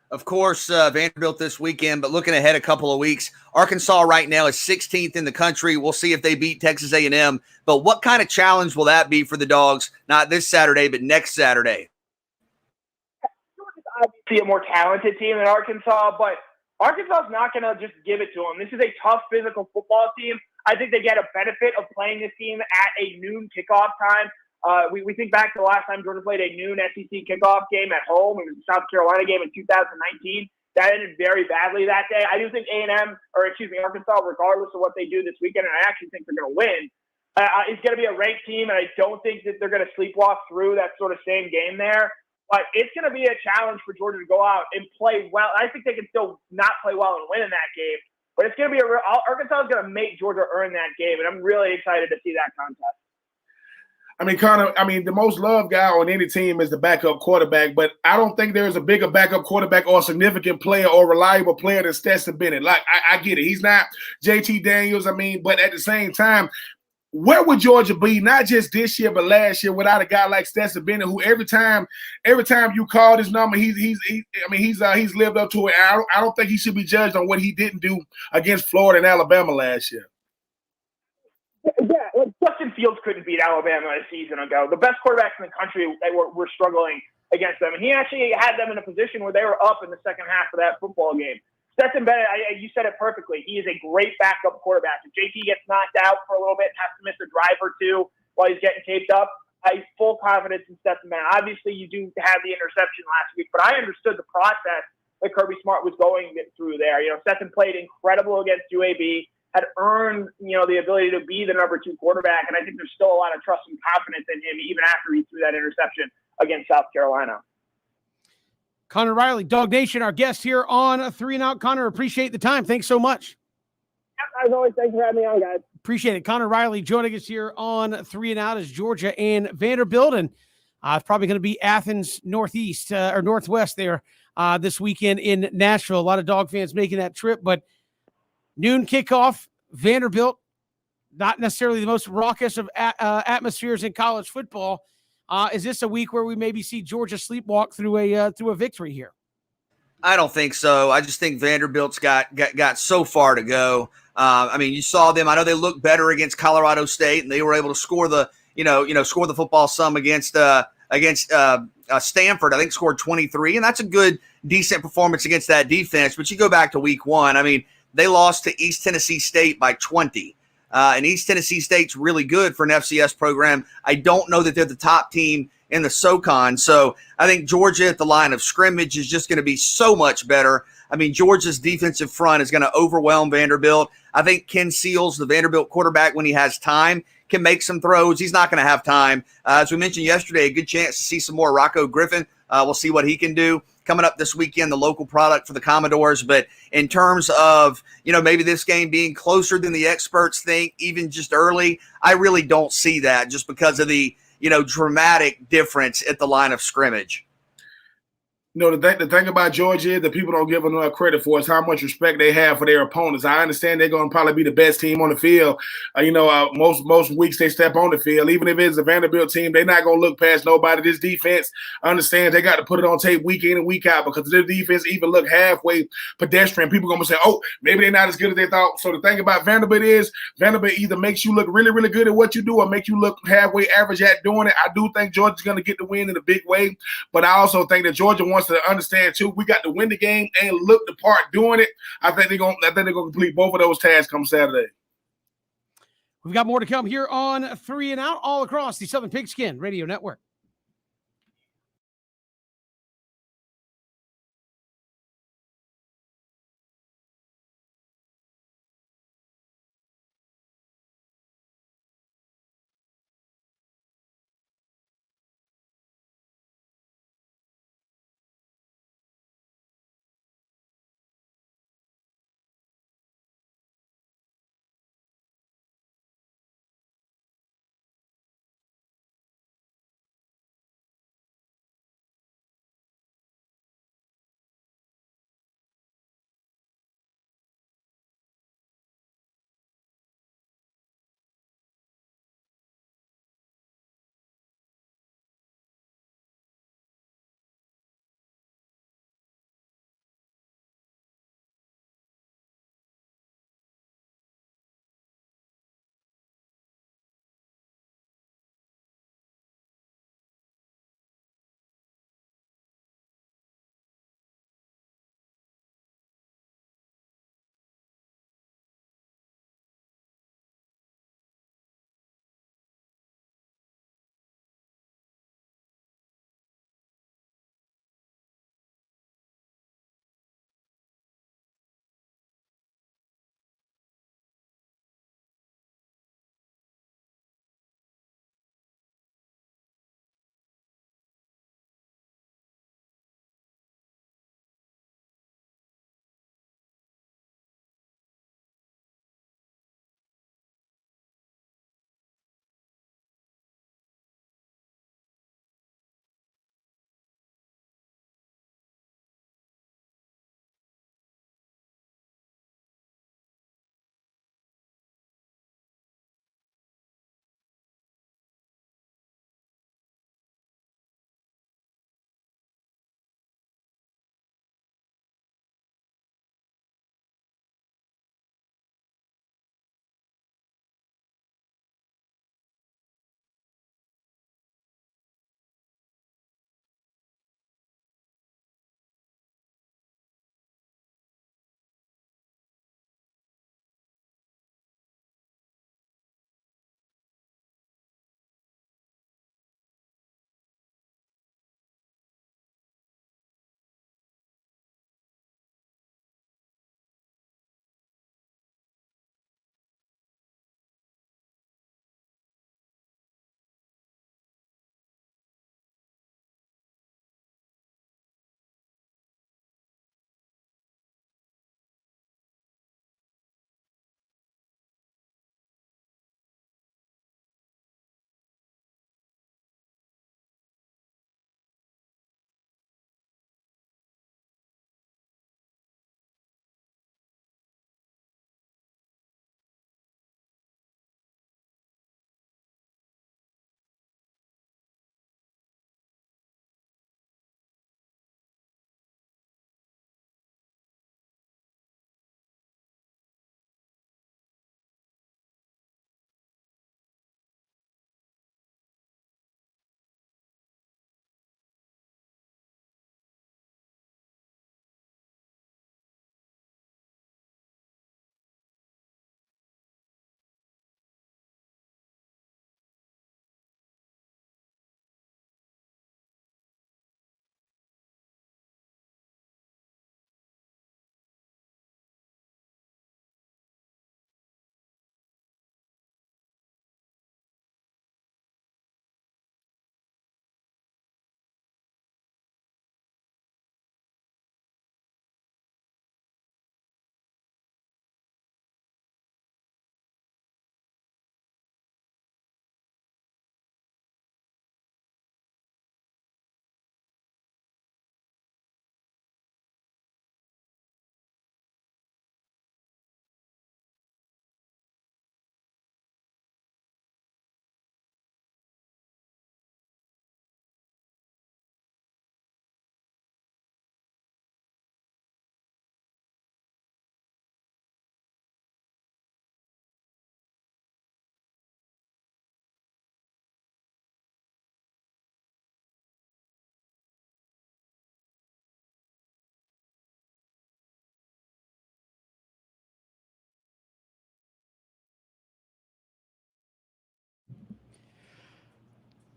Of course, Vanderbilt this weekend, but looking ahead a couple of weeks, Arkansas right now is 16th in the country. We'll see if they beat Texas A&M. But what kind of challenge will that be for the Dogs, not this Saturday, but next Saturday? Georgia's obviously a more talented team than Arkansas, but Arkansas is not going to just give it to them. This is a tough physical football team. I think they get a benefit of playing this team at a noon kickoff time. We think back to the last time Georgia played a noon SEC kickoff game at home. It was the South Carolina game in 2019. That ended very badly that day. I do think Arkansas, regardless of what they do this weekend, and I actually think they're going to win, is going to be a ranked team, and I don't think that they're going to sleepwalk through that sort of same game there. But it's going to be a challenge for Georgia to go out and play well. I think they can still not play well and win in that game. But it's going to be Arkansas is going to make Georgia earn that game, and I'm really excited to see that contest. Connor, the most loved guy on any team is the backup quarterback, but I don't think there's a bigger backup quarterback or significant player or reliable player than Stetson Bennett. Like, I get it. He's not JT Daniels, but at the same time, where would Georgia be, not just this year, but last year, without a guy like Stetson Bennett, who every time you call his number, he's lived up to it. I don't think he should be judged on what he didn't do against Florida and Alabama last year. Yeah, Justin Fields couldn't beat Alabama a season ago. The best quarterbacks in the country were struggling against them, and he actually had them in a position where they were up in the second half of that football game. Stetson Bennett, you said it perfectly. He is a great backup quarterback. If JT gets knocked out for a little bit and has to miss a drive or two while he's getting taped up, I have full confidence in Stetson Bennett. Obviously, you do have the interception last week, but I understood the process that Kirby Smart was going through there. Stetson played incredible against UAB, had earned, the ability to be the number 2 quarterback. And I think there's still a lot of trust and confidence in him, even after he threw that interception against South Carolina. Connor Riley, Dog Nation, our guest here on 3 and Out. Connor, appreciate the time. Thanks so much. As always, thanks for having me on, guys. Appreciate it. Connor Riley joining us here on 3 and Out as Georgia and Vanderbilt. And it's probably going to be Athens Northeast or Northwest there this weekend in Nashville. A lot of Dog fans making that trip, but noon kickoff, Vanderbilt, not necessarily the most raucous of atmospheres in college football. Is this a week where we maybe see Georgia sleepwalk through a victory here? I don't think so. I just think Vanderbilt's got so far to go. You saw them. I know they looked better against Colorado State, and they were able to score the football some against Stanford. I think scored 23, and that's a good, decent performance against that defense. But you go back to week 1. They lost to East Tennessee State by 20. And East Tennessee State's really good for an FCS program. I don't know that they're the top team in the SoCon. So I think Georgia at the line of scrimmage is just going to be so much better. Georgia's defensive front is going to overwhelm Vanderbilt. I think Ken Seals, the Vanderbilt quarterback, when he has time, can make some throws. He's not going to have time. As we mentioned yesterday, a good chance to see some more Rocco Griffin. We'll see what he can do. Coming up this weekend, the local product for the Commodores. But in terms of, maybe this game being closer than the experts think, even just early, I really don't see that just because of the, dramatic difference at the line of scrimmage. The thing about Georgia is that people don't give enough credit for is how much respect they have for their opponents. I understand they're going to probably be the best team on the field. Most weeks they step on the field. Even if it's a Vanderbilt team, they're not going to look past nobody. This defense understands they got to put it on tape week in and week out because their defense even look halfway pedestrian. People are going to say, oh, maybe they're not as good as they thought. So the thing about Vanderbilt is Vanderbilt either makes you look really, really good at what you do or make you look halfway average at doing it. I do think Georgia's going to get the win in a big way, but I also think that Georgia wants to understand too. We got to win the game and look the part doing it. I think they're gonna complete both of those tasks come Saturday. We've got more to come here on 3 and Out all across the Southern Pigskin Radio Network.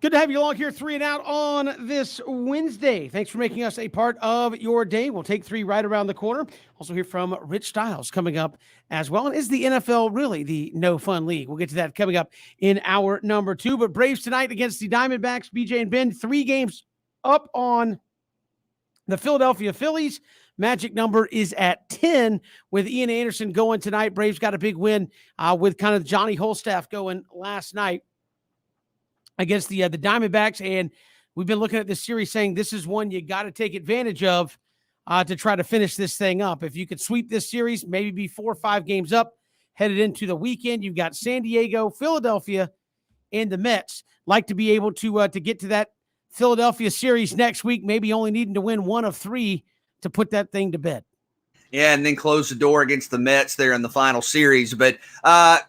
Good to have you along here, 3 and Out on this Wednesday. Thanks for making us a part of your day. We'll take 3 right around the corner. Also hear from Rich Stiles coming up as well. And is the NFL really the no fun league? We'll get to that coming up in hour number 2. But Braves tonight against the Diamondbacks. BJ and Ben, 3 games up on the Philadelphia Phillies. Magic number is at 10 with Ian Anderson going tonight. Braves got a big win with kind of Johnny Holstaff going last night against the Diamondbacks, and we've been looking at this series saying this is one you got to take advantage of to try to finish this thing up. If you could sweep this series, maybe be 4 or 5 games up, headed into the weekend. You've got San Diego, Philadelphia, and the Mets. Like to be able to get to that Philadelphia series next week, maybe only needing to win 1 of 3 to put that thing to bed. Yeah, and then close the door against the Mets there in the final series. But I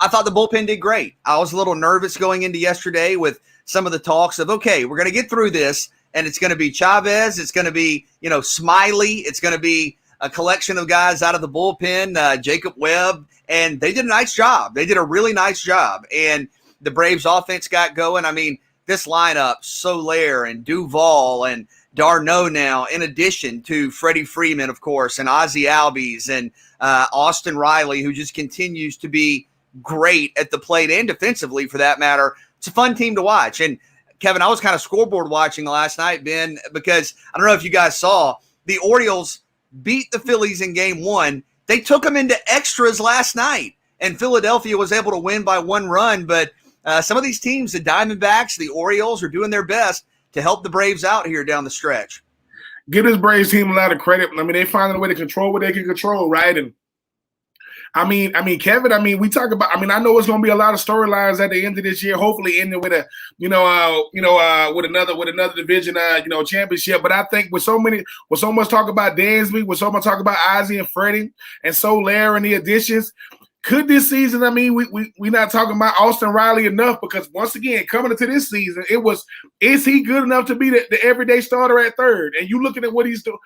thought the bullpen did great. I was a little nervous going into yesterday with some of the talks of, okay, we're going to get through this, and it's going to be Chavez, it's going to be, Smiley, it's going to be a collection of guys out of the bullpen, Jacob Webb, and they did a nice job. They did a really nice job, and the Braves offense got going. I mean, this lineup, Soler and Duvall and d'Arnaud now, in addition to Freddie Freeman, of course, and Ozzie Albies and Austin Riley, who just continues to be great at the plate and defensively, for that matter. It's a fun team to watch. And, Kevin, I was kind of scoreboard watching last night, Ben, because I don't know if you guys saw, the Orioles beat the Phillies in Game 1. They took them into extras last night, and Philadelphia was able to win by 1 run. But some of these teams, the Diamondbacks, the Orioles, are doing their best to help the Braves out here down the stretch. Give this Braves team a lot of credit. I mean, they finding a way to control what they can control, right? And I mean, Kevin, we talk about, I know it's going to be a lot of storylines at the end of this year, hopefully ending with a, with another division, championship. But I think with so much talk about Dansby, with so much talk about Ozzie and Freddie and Soler and the additions, could this season, we're not talking about Austin Riley enough, because once again, coming into this season, is he good enough to be the everyday starter at third? And you looking at what he's doing,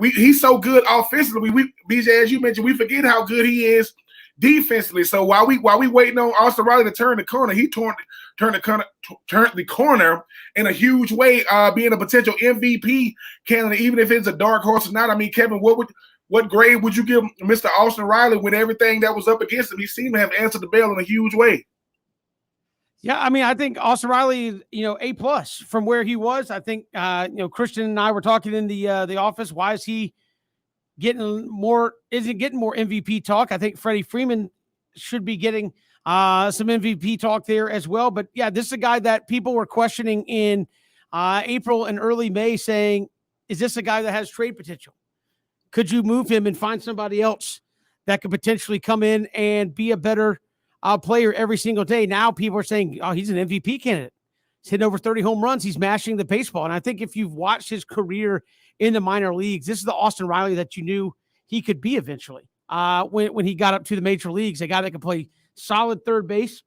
he's so good offensively. BJ, as you mentioned, we forget how good he is defensively. So while we waiting on Austin Riley to turn the corner, he turned the corner in a huge way, being a potential MVP candidate, even if it's a dark horse or not. Kevin, what grade would you give Mr. Austin Riley with everything that was up against him? He seemed to have answered the bell in a huge way. Yeah, I think Austin Riley, A+ from where he was. I think, Christian and I were talking in the office. Why is he getting more? Isn't getting more MVP talk? I think Freddie Freeman should be getting some MVP talk there as well. But yeah, this is a guy that people were questioning in April and early May, saying, is this a guy that has trade potential? Could you move him and find somebody else that could potentially come in and be a better player every single day? Now people are saying, oh, he's an MVP candidate. He's hitting over 30 home runs. He's mashing the baseball. And I think if you've watched his career in the minor leagues, this is the Austin Riley that you knew he could be eventually. When he got up to the major leagues, a guy that could play solid third base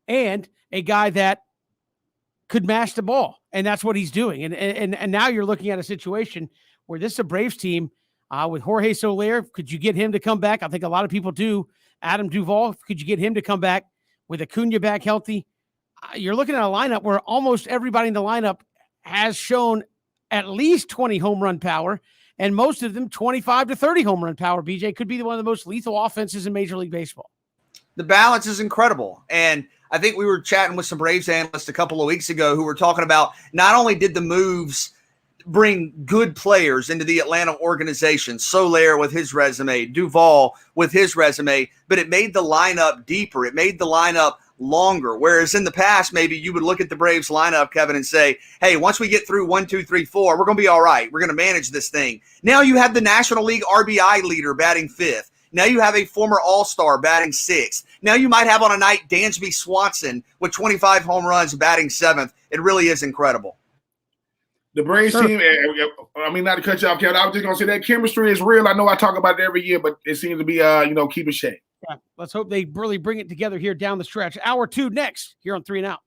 and a guy that could mash the ball. And that's what he's doing. And now you're looking at a situation where this is a Braves team with Jorge Soler. Could you get him to come back? I think a lot of people do. Adam Duvall, could you get him to come back with Acuna back healthy? You're looking at a lineup where almost everybody in the lineup has shown at least 20 home run power, and most of them 25 to 30 home run power. BJ could be one of the most lethal offenses in Major League Baseball. The balance is incredible. And I think we were chatting with some Braves analysts a couple of weeks ago who were talking about not only did the moves bring good players into the Atlanta organization, Soler with his resume, Duvall with his resume, but it made the lineup deeper. It made the lineup longer. Whereas in the past, maybe you would look at the Braves lineup, Kevin, and say, hey, once we get through 1, 2, 3, 4, we're going to be all right. We're going to manage this thing. Now you have the National League RBI leader batting 5th. Now you have a former All-Star batting 6th. Now you might have on a night Dansby Swanson with 25 home runs batting 7th. It really is incredible. The Braves team, not to cut you off, Kevin, I was just going to say that chemistry is real. I know I talk about it every year, but it seems to be, keeping shape. Yeah, let's hope they really bring it together here down the stretch. Hour 2 next here on 3 and Out.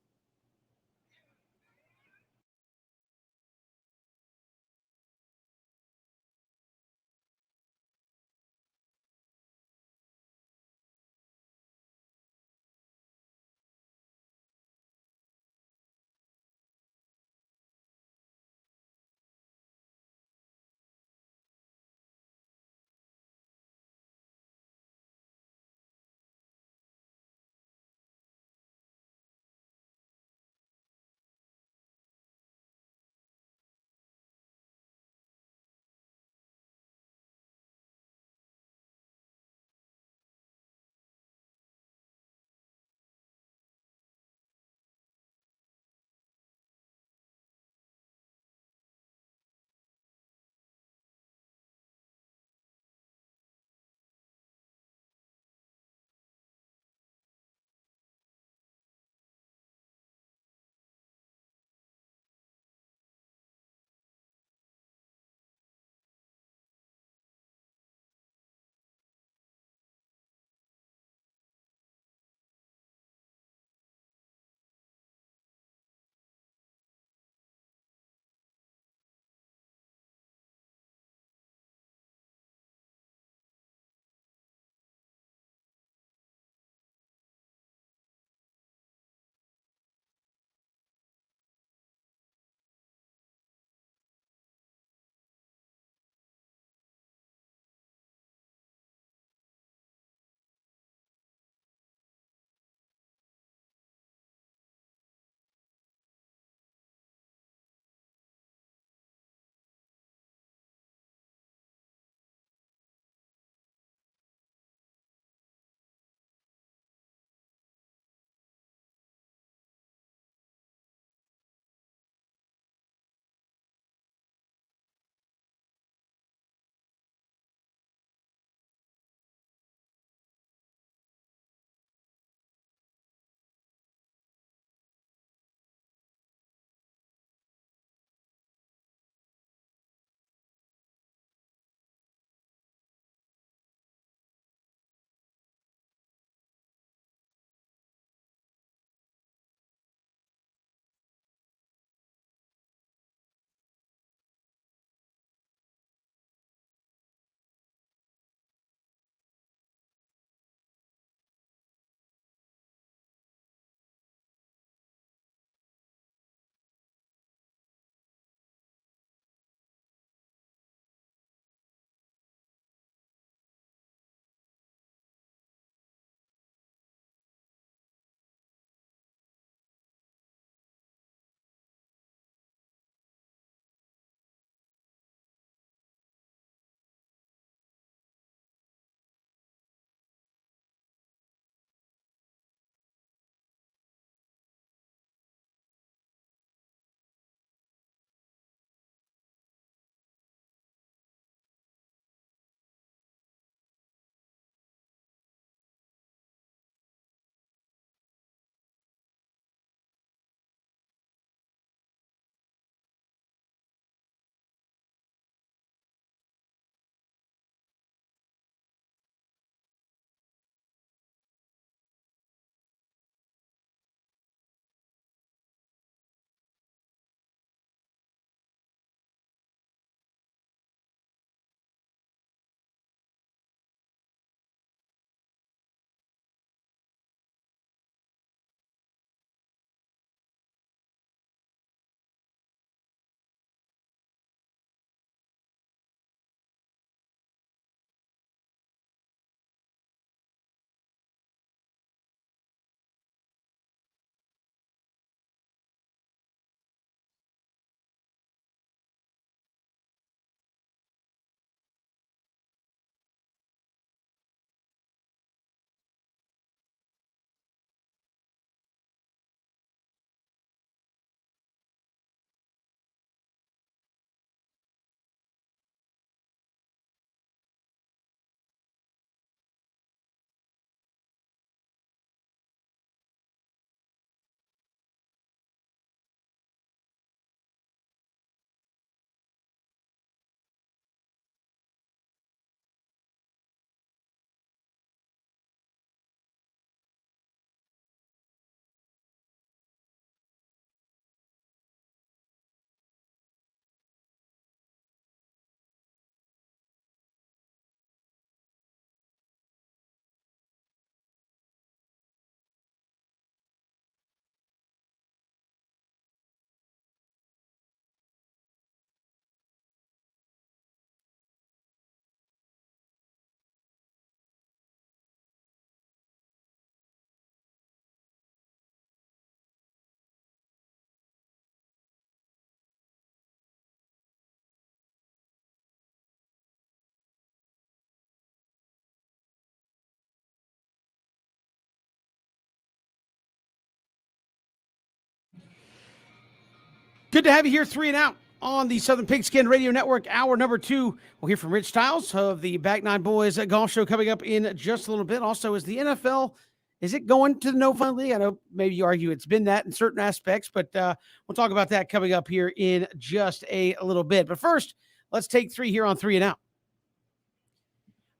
Good to have you here, 3 and Out on the Southern Pigskin Radio Network. Hour number 2. We'll hear from Rich Stiles of the Back Nine Boys Golf Show coming up in just a little bit. Also, is the NFL, is it going to the No Fun League? I know maybe you argue it's been that in certain aspects, but we'll talk about that coming up here in just a little bit. But first, let's take 3 here on 3 and Out.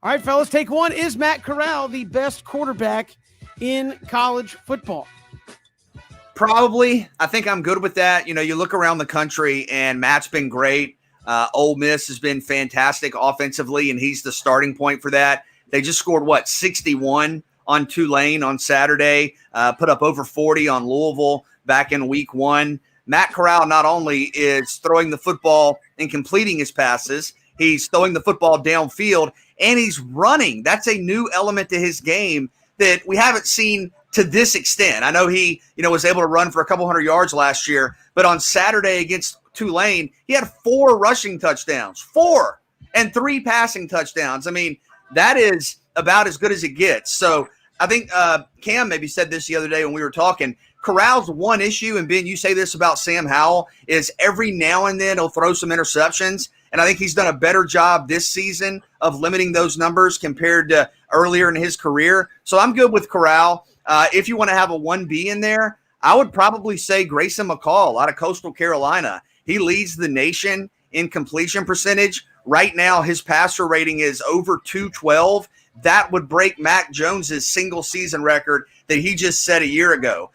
All right, fellas, take 1. Is Matt Corral the best quarterback in college football? Probably. I think I'm good with that. You know, you look around the country and Matt's been great. Ole Miss has been fantastic offensively, and he's the starting point for that. They just scored, 61 on Tulane on Saturday, put up over 40 on Louisville back in week 1. Matt Corral not only is throwing the football and completing his passes, he's throwing the football downfield, and he's running. That's a new element to his game that we haven't seen to this extent. I know he, was able to run for a couple hundred yards last year, but on Saturday against Tulane, he had 4 rushing touchdowns, 4, and 3 passing touchdowns. I mean, that is about as good as it gets. So I think Cam maybe said this the other day when we were talking. Corral's one issue, and Ben, you say this about Sam Howell, is every now and then he'll throw some interceptions, and I think he's done a better job this season of limiting those numbers compared to earlier in his career. So I'm good with Corral. If you want to have a 1B in there, I would probably say Grayson McCall out of Coastal Carolina. He leads the nation in completion percentage. Right now, his passer rating is over 212. That would break Mac Jones's single season record that he just set a year ago.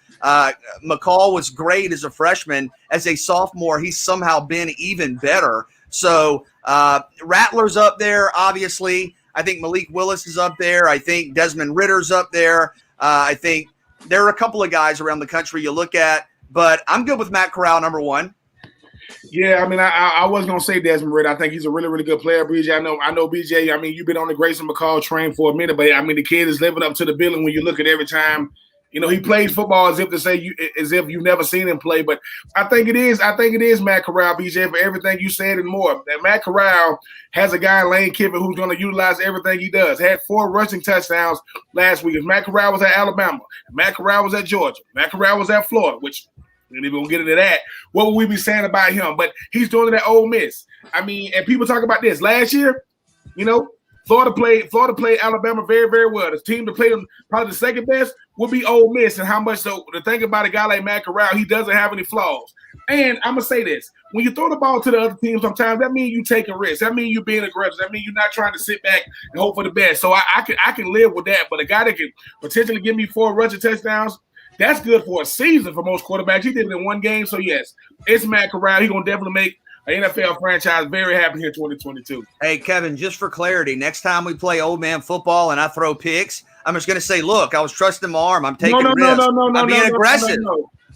McCall was great as a freshman. As a sophomore, he's somehow been even better. So Rattler's up there, obviously. I think Malik Willis is up there. I think Desmond Ritter's up there. I think there are a couple of guys around the country you look at, but I'm good with Matt Corral, number 1. Yeah, I mean, I was gonna say Desmond Ridder. I think he's a really, really good player, BJ. I know, BJ. I mean, you've been on the Grayson McCall train for a minute, but I mean, the kid is living up to the billing when you look at every time. He plays football as if you've never seen him play. But I think it is Matt Corral, BJ, for everything you said and more. That Matt Corral has a guy, Lane Kiffin, who's going to utilize everything he does. Had 4 rushing touchdowns last week. If Matt Corral was at Alabama, Matt Corral was at Georgia, Matt Corral was at Florida, which and if we're gonna get into that, what would we be saying about him? But he's doing it at Ole Miss. I mean, and people talk about this. Last year, Florida played Alabama very, very well. The team that played them probably the second best would be Ole Miss. And how much so to think about a guy like Matt Corral, he doesn't have any flaws. And I'm gonna say this: when you throw the ball to the other team, sometimes that means you taking risks. That means you being aggressive. That means you're not trying to sit back and hope for the best. So I can live with that. But a guy that can potentially give me 4 rushing touchdowns, that's good for a season for most quarterbacks. He did it in 1 game. So yes, it's Matt Corral. He's gonna definitely make an NFL franchise very happy here 2022. Hey, Kevin, just for clarity, next time we play old man football and I throw picks, I'm just going to say, look, I was trusting my arm. I'm taking risks. I'm being aggressive.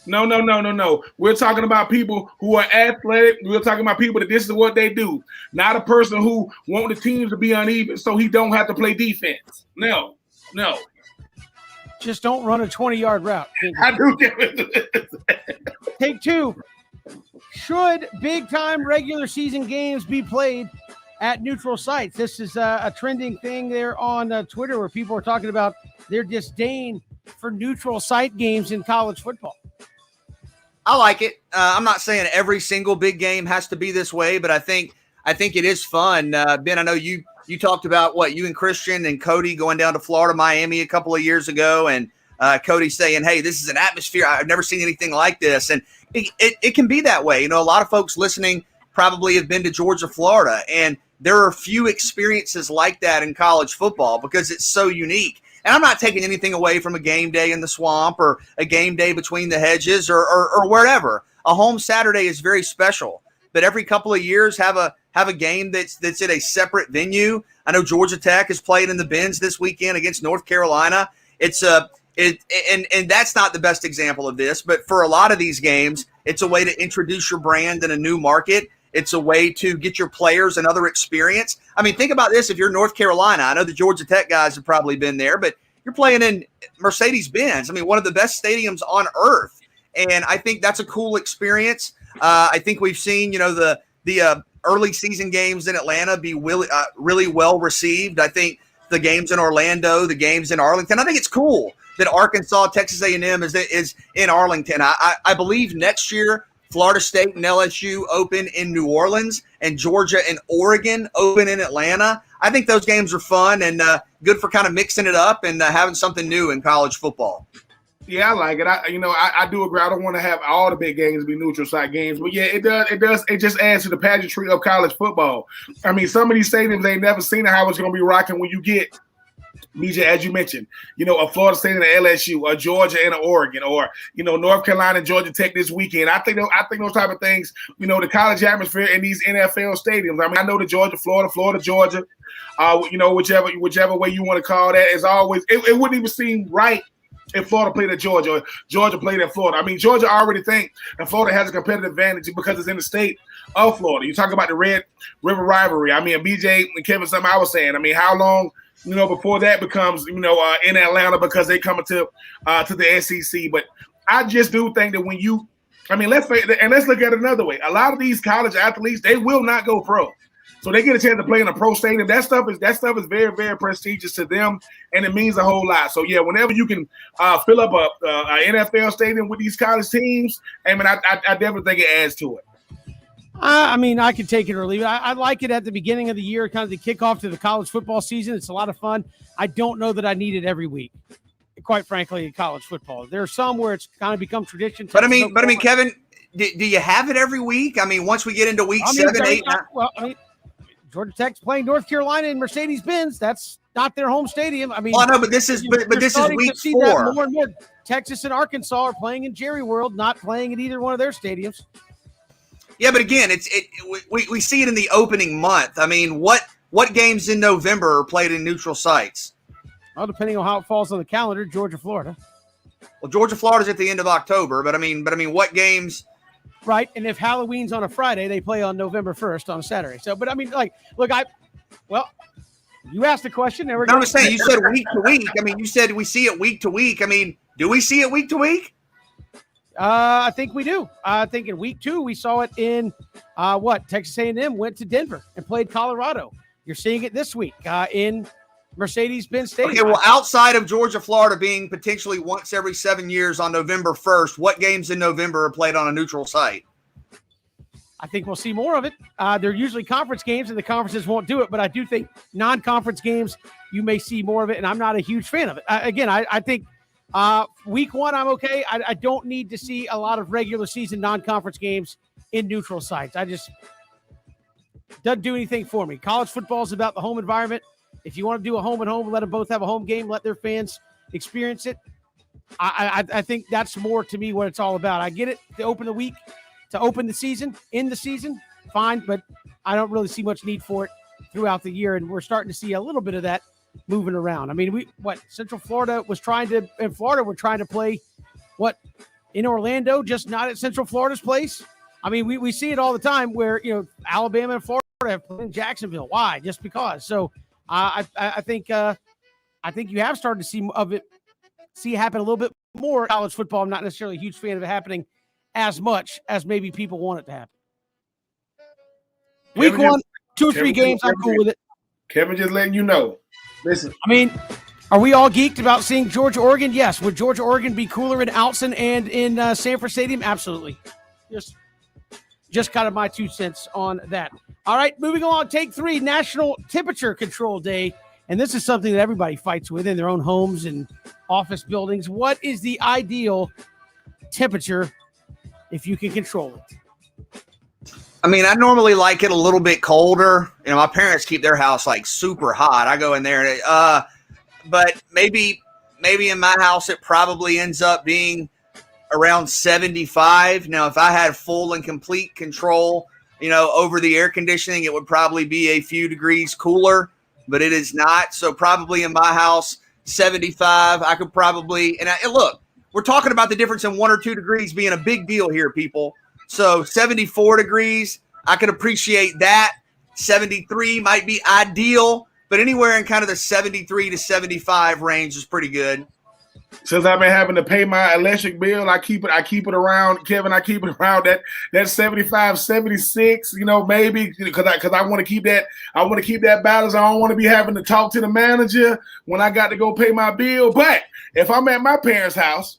No. We're talking about people who are athletic. We're talking about people that this is what they do. Not a person who want the teams to be uneven so he don't have to play defense. No. Just don't run a 20-yard route. I do. Take 2. Should big-time regular season games be played at neutral sites? This is a trending thing there on Twitter where people are talking about their disdain for neutral site games in college football. I like it. I'm not saying every single big game has to be this way, but I think it is fun. Ben, I know you talked about you and Christian and Cody going down to Florida, Miami a couple of years ago, and Cody saying, hey, this is an atmosphere. I've never seen anything like this. And it can be that way. A lot of folks listening probably have been to Georgia, Florida, and there are few experiences like that in college football because it's so unique. And I'm not taking anything away from a game day in the swamp or a game day between the hedges or wherever. A home Saturday is very special, but every couple of years have a game that's at a separate venue. I know Georgia Tech is playing in the Benz this weekend against North Carolina. And that's not the best example of this, but for a lot of these games, it's a way to introduce your brand in a new market. It's a way to get your players another experience. I mean, think about this. If you're North Carolina, I know the Georgia Tech guys have probably been there, but you're playing in Mercedes-Benz. I mean, one of the best stadiums on earth. And I think that's a cool experience. I think we've seen, the early season games in Atlanta be really well received. I think the games in Orlando, the games in Arlington, I think it's cool that Arkansas, Texas A&M is in Arlington. I believe next year Florida State and LSU open in New Orleans, and Georgia and Oregon open in Atlanta. I think those games are fun and good for kind of mixing it up and having something new in college football. Yeah, I like it. I do agree. I don't want to have all the big games be neutral site games, but yeah, it does. It just adds to the pageantry of college football. I mean, some of these stadiums ain't never seen how it's going to be rocking when you get, BJ, as you mentioned, a Florida State and an LSU, or Georgia and an Oregon, or North Carolina and Georgia Tech this weekend. I think those type of things. The college atmosphere in these NFL stadiums. I mean, I know the Georgia, Florida, Georgia. Whichever way you want to call that, is always. It wouldn't even seem right if Florida played at Georgia or Georgia played at Florida. I mean, Georgia already think that Florida has a competitive advantage because it's in the state of Florida. You talk about the Red River rivalry. I mean, BJ and Kevin, something I was saying. I mean, how long, before that becomes, in Atlanta because they come to the SEC. But I just do think that when let's look at it another way. A lot of these college athletes, they will not go pro. So they get a chance to play in a pro stadium. That stuff is very, very prestigious to them, and it means a whole lot. So yeah, whenever you can fill up a NFL stadium with these college teams, I definitely think it adds to it. I mean, I can take it or leave it. I like it at the beginning of the year, kind of the kickoff to the college football season. It's a lot of fun. I don't know that I need it every week, quite frankly, in college football. There are some where it's kind of become tradition. But I mean, Kevin, do you have it every week? I mean, once we get into week 7, 8, 9. Well, I mean, Georgia Tech's playing North Carolina in Mercedes-Benz. That's not their home stadium. I mean, no, but this is week 4. More and more. Texas and Arkansas are playing in Jerry World, not playing at either one of their stadiums. Yeah, but again, we see it in the opening month. I mean, what games in November are played in neutral sites? Well, depending on how it falls on the calendar, Georgia, Florida. Well, Georgia, Florida's at the end of October, but I mean, what games? Right, and if Halloween's on a Friday, they play on November 1st on a Saturday. So, but I mean, you asked the question. And I'm just saying, you said week to week. I mean, you said we see it week to week. I mean, do we see it week to week? I think we do. I think in week 2, we saw it in Texas A&M went to Denver and played Colorado. You're seeing it this week in Mercedes-Benz Stadium. Okay, well, outside of Georgia, Florida being potentially once every 7 years on November 1st, what games in November are played on a neutral site? I think we'll see more of it. They're usually conference games, and the conferences won't do it. But I do think non-conference games, you may see more of it, and I'm not a huge fan of it. I think week 1, I'm okay. I don't need to see a lot of regular season non-conference games in neutral sites. Doesn't do anything for me. College football is about the home environment. If you want to do a home and home, let them both have a home game, let their fans experience it. I think that's more to me what it's all about. I get it to open the week, to open the season, in the season, fine, but I don't really see much need for it throughout the year, and we're starting to see a little bit of that moving around. I mean, Central Florida was trying to, and Florida were trying to play in Orlando, just not at Central Florida's place. I mean, we see it all the time where, Alabama and Florida have played in Jacksonville. Why? Just because. So I think you have started to see it happen a little bit more. College football, I'm not necessarily a huge fan of it happening as much as maybe people want it to happen. Week 1, 2 or 3 games, I'm cool with it. Kevin just letting you know. Listen. I mean, are we all geeked about seeing Georgia, Oregon? Yes. Would Georgia, Oregon be cooler in Alton and in Sanford Stadium? Absolutely. Just kind of my 2 cents on that. All right, moving along. Take 3, National Temperature Control Day. And this is something that everybody fights with in their own homes and office buildings. What is the ideal temperature if you can control it? I mean, I normally like it a little bit colder. My parents keep their house like super hot. I go in there, but maybe in my house it probably ends up being around 75. Now, if I had full and complete control, over the air conditioning, it would probably be a few degrees cooler, but it is not. So probably in my house, 75. I could probably, and look, we're talking about the difference in 1 or 2 degrees being a big deal here, people. So 74 degrees, I could appreciate that. 73 might be ideal, but anywhere in kind of the 73 to 75 range is pretty good. Since I've been having to pay my electric bill, I keep it around, Kevin. I keep it around that 75, 76, maybe because I want to keep that. I want to keep that balance. I don't want to be having to talk to the manager when I got to go pay my bill. But if I'm at my parents' house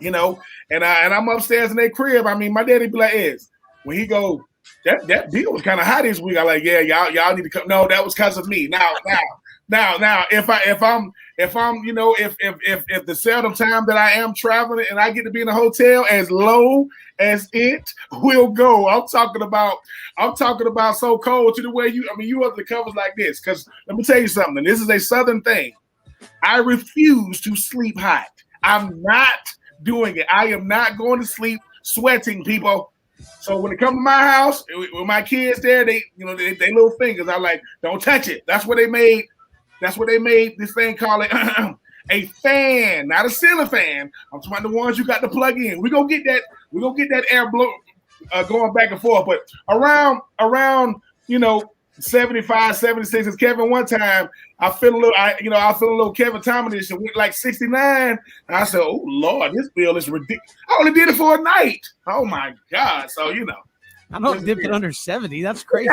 you know, and I'm upstairs in their crib. I mean, my daddy be like, "Is when he go, that deal was kind of high this week." I like, yeah, y'all need to come. No, that was because of me. Now, if I'm, you know, if the seldom time that I am traveling and I get to be in a hotel as low as it will go, I'm talking about so cold to the way you have the covers like this. Because let me tell you something. This is a Southern thing. I refuse to sleep hot. I'm not doing it. I am not going to sleep sweating, people. So when it comes to my house, with my kids there, they little fingers. I like, don't touch it. That's what they made this thing called a fan, not a ceiling fan. I'm talking about the ones you got to plug in. We're gonna get that air blow going back and forth. But around 75, 76. As Kevin one time, I feel a little Kevin Thomas and went like 69. And I said, oh Lord, this bill is ridiculous. I only did it for a night. Oh my God. So I'm not dipping under 70. That's crazy.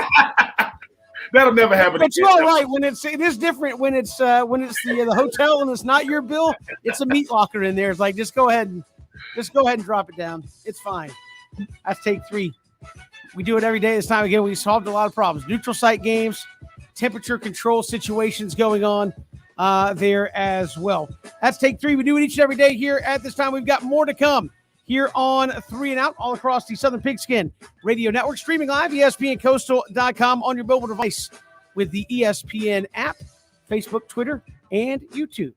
That'll never happen. But you're all right. It is different when it's the hotel and it's not your bill. It's a meat locker in there. It's like just go ahead and drop it down. It's fine. That's take 3. We do it every day. This time again, we solved a lot of problems. Neutral site games, temperature control situations going on there as well. That's take 3. We do it each and every day here at this time. We've got more to come here on 3 and Out all across the Southern Pigskin Radio Network. Streaming live, ESPNCoastal.com on your mobile device with the ESPN app, Facebook, Twitter, and YouTube.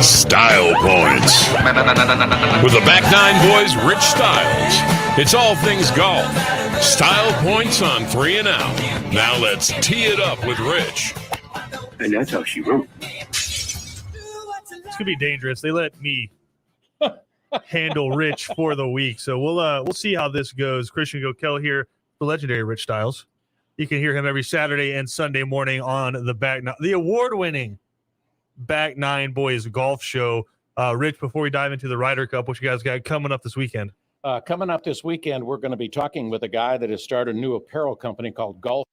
Style Points. With the Back Nine Boys, Rich Styles. It's all things golf. Style Points on 3 and Out. Now let's tee it up with Rich. And that's how she wrote. It's going to be dangerous. They let me handle Rich for the week. So we'll see how this goes. Christian Gokel here, the legendary Rich Styles. You can hear him every Saturday and Sunday morning on the award-winning Back Nine Boys Golf Show. Rich, before we dive into the Ryder Cup, what you guys got coming up this weekend? Coming up this weekend, we're going to be talking with a guy that has started a new apparel company called Golf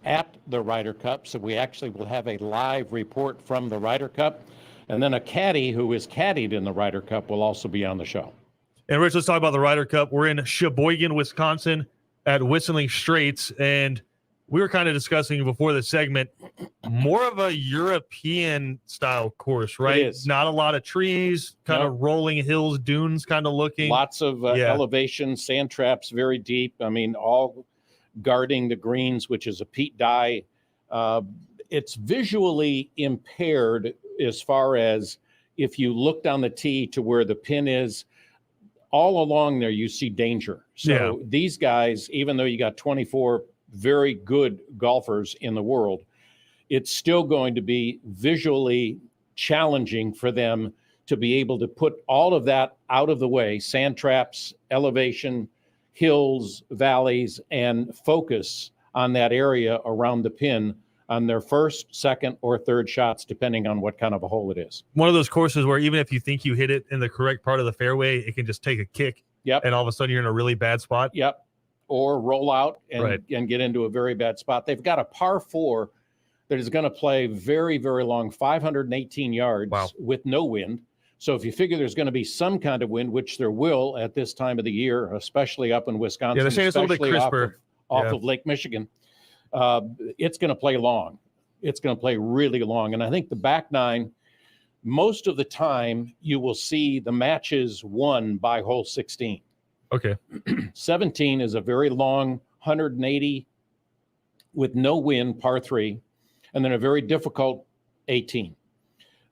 at the Ryder Cup. So we actually will have a live report from the Ryder Cup. And then a caddy who is caddied in the Ryder Cup will also be on the show. And Rich, let's talk about the Ryder Cup. We're in Sheboygan, Wisconsin at Whistling Straits. And we were kind of discussing before the segment, more of a European style course, right? It is. Not a lot of trees, kind of rolling hills, dunes kind of looking. Lots of elevation, sand traps, very deep. I mean, all guarding the greens, which is a peat dye. It's visually impaired as far as if you look down the tee to where the pin is, all along there you see danger. So these guys, even though you got 24 very good golfers in the world, it's still going to be visually challenging for them to be able to put all of that out of the way, sand traps, elevation, hills, valleys, and focus on that area around the pin on their first, second, or third shots, depending on what kind of a hole it is. One of those courses where even if you think you hit it in the correct part of the fairway, it can just take a kick. Yep. And all of a sudden you're in a really bad spot. Yep. Or roll out and get into a very bad spot. They've got a par 4 that is going to play very, very long, 518 yards with no wind. So if you figure there's going to be some kind of wind, which there will at this time of the year, especially up in Wisconsin, they're saying it's a little bit crisper off of Lake Michigan, it's going to play long. It's going to play really long. And I think the back nine, most of the time, you will see the matches won by hole 16. Okay. 17 is a very long 180 with no wind, par 3, and then a very difficult 18.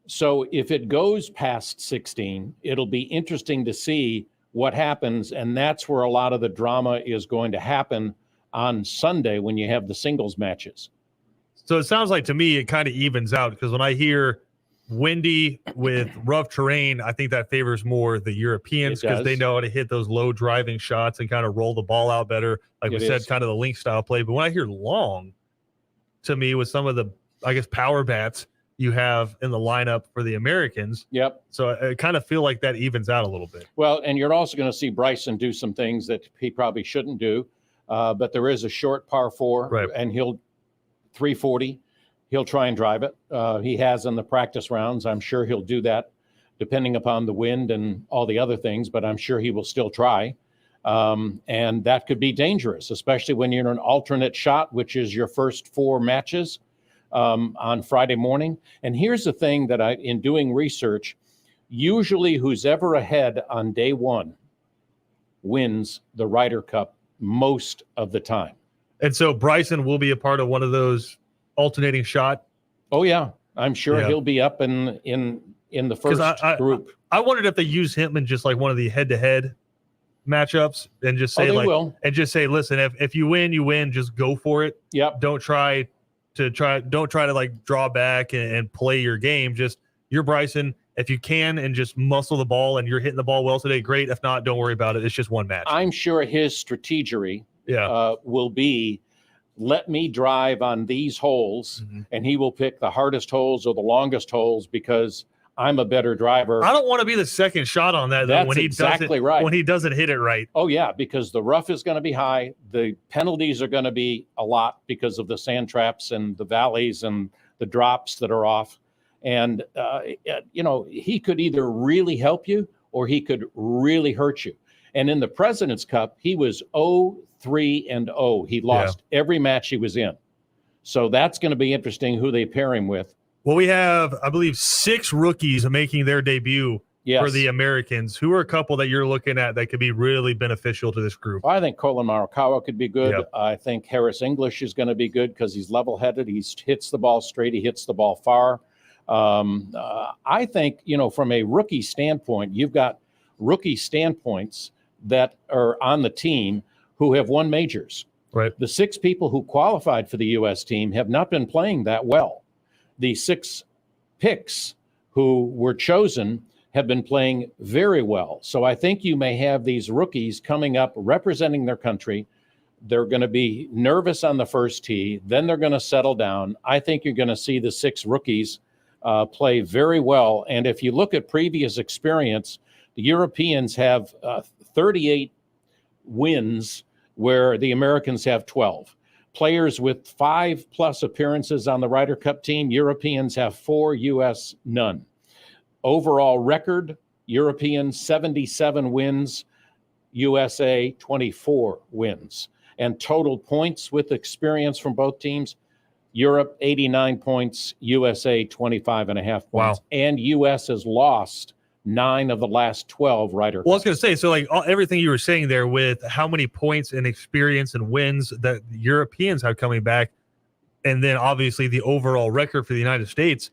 So if it goes past 16, it'll be interesting to see what happens, and that's where a lot of the drama is going to happen on Sunday when you have the singles matches. So it sounds like to me it kind of evens out, because when I hear windy with rough terrain, I think that favors more the Europeans because they know how to hit those low driving shots and kind of roll the ball out better. Like we said, kind of the link style play. But when I hear long, to me, with some of the, I guess, power bats you have in the lineup for the Americans. Yep. So I kind of feel like that evens out a little bit. Well, and you're also going to see Bryson do some things that he probably shouldn't do. But there is a short par 4, and he'll 340. He'll try and drive it. He has in the practice rounds. I'm sure he'll do that depending upon the wind and all the other things, but I'm sure he will still try. And that could be dangerous, especially when you're in an alternate shot, which is your first 4 matches on Friday morning. And here's the thing that in doing research, usually who's ever ahead on day 1 wins the Ryder Cup most of the time. And so Bryson will be a part of one of those alternating shot. Oh yeah, I'm sure he'll be up in the first group. I wondered if they use him in just like one of the head-to-head matchups and just say listen, if you win, you win. Just go for it. Yep. Don't try to like draw back and play your game. Just you're Bryson. If you can and just muscle the ball and you're hitting the ball well today, great. If not, don't worry about it. It's just one match. I'm sure his strategery will be, let me drive on these holes, and he will pick the hardest holes or the longest holes because I'm a better driver. I don't want to be the second shot on that, though, when he doesn't hit it right. Oh, yeah, because the rough is going to be high. The penalties are going to be a lot because of the sand traps and the valleys and the drops that are off. And, he could either really help you or he could really hurt you. And in the President's Cup, he was 0-3-0. He lost every match he was in. So that's going to be interesting who they pair him with. Well, we have, I believe, 6 rookies making their debut for Yes. the Americans? Who are a couple that you're looking at that could be really beneficial to this group? I think Colin Morikawa could be good. Yep. I think Harris English is going to be good because he's level-headed. He hits the ball straight. He hits the ball far. I think, from a rookie standpoint, you've got rookie standpoints that are on the team who have won majors. Right. The 6 people who qualified for the U.S. team have not been playing that well. The 6 picks who were chosen have been playing very well. So I think you may have these rookies coming up representing their country. They're going to be nervous on the first tee. Then they're going to settle down. I think you're going to see the 6 rookies play very well. And if you look at previous experience, the Europeans have 38 wins where the Americans have 12. Players with 5+ appearances on the Ryder Cup team, Europeans have 4, U.S. none. Overall record, Europeans 77 wins, USA 24 wins. And total points with experience from both teams, Europe 89 points, USA 25.5 points. Wow. And U.S. has lost 9 of the last 12 Ryder Cups. Well, I was going to say, so everything you were saying there with how many points and experience and wins that the Europeans have coming back, and then obviously the overall record for the United States,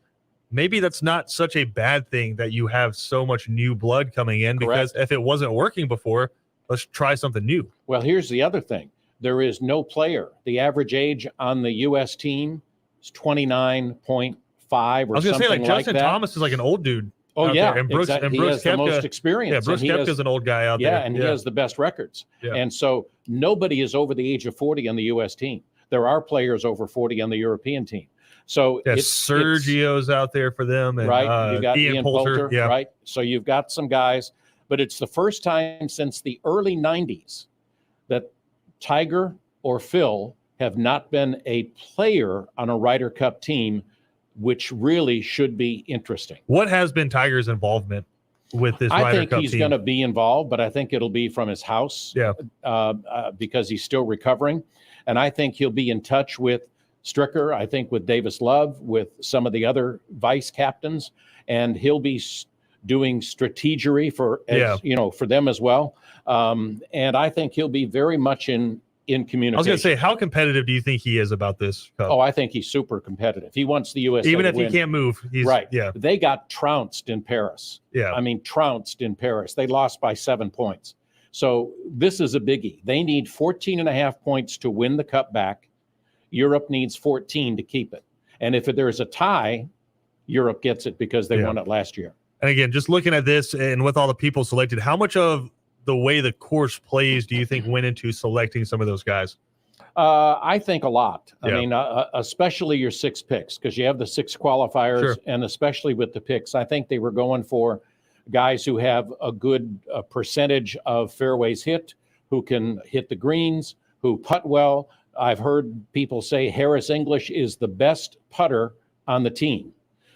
maybe that's not such a bad thing that you have so much new blood coming in. Correct. Because if it wasn't working before, let's try something new. Well, here's the other thing. There is no player. The average age on the U.S. team is 29.5 or I was going to say, something Justin that. Thomas is like an old dude. Oh, out yeah. there. And Brooks, exactly. and He Brooks has the Koepka, most experience. yeah, Brooks and he Koepka's has- an old guy out there. Yeah, and he has the best records. Yeah. And so nobody is over the age of 40 on the U.S. team. There are players over 40 on the European team. So Yeah, it's Sergio's out there for them. And, right. You got Ian Poulter, yeah. right? So you've got some guys, but it's the first time since the early 90s that Tiger or Phil have not been a player on a Ryder Cup team, which really should be interesting. What has been Tiger's involvement with this I Ryder think Cup he's team? going to be involved, but I think it'll be from his house Yeah. because he's still recovering. And I think he'll be in touch with Stricker, I think with Davis Love, with some of the other vice captains, and he'll be doing strategery for them as well. And I think he'll be very much in communication. I was going to say, how competitive do you think he is about this cup? Oh, I think he's super competitive. He wants the USA even to if he win. can't move, he's Right. Yeah, They got trounced in Paris. yeah. I mean, trounced in Paris. They lost by 7 points. So this is a biggie. They need 14.5 points to win the cup back. Europe needs 14 to keep it. And if there's a tie, Europe gets it because they won it last year. And again, just looking at this and with all the people selected, how much of the way the course plays do you think went into selecting some of those guys? I think a lot. I Yeah. mean, especially your 6 picks, because you have the 6 qualifiers, Sure. and especially with the picks, I think they were going for guys who have a good percentage of fairways hit, who can hit the greens, who putt well. I've heard people say Harris English is the best putter on the team.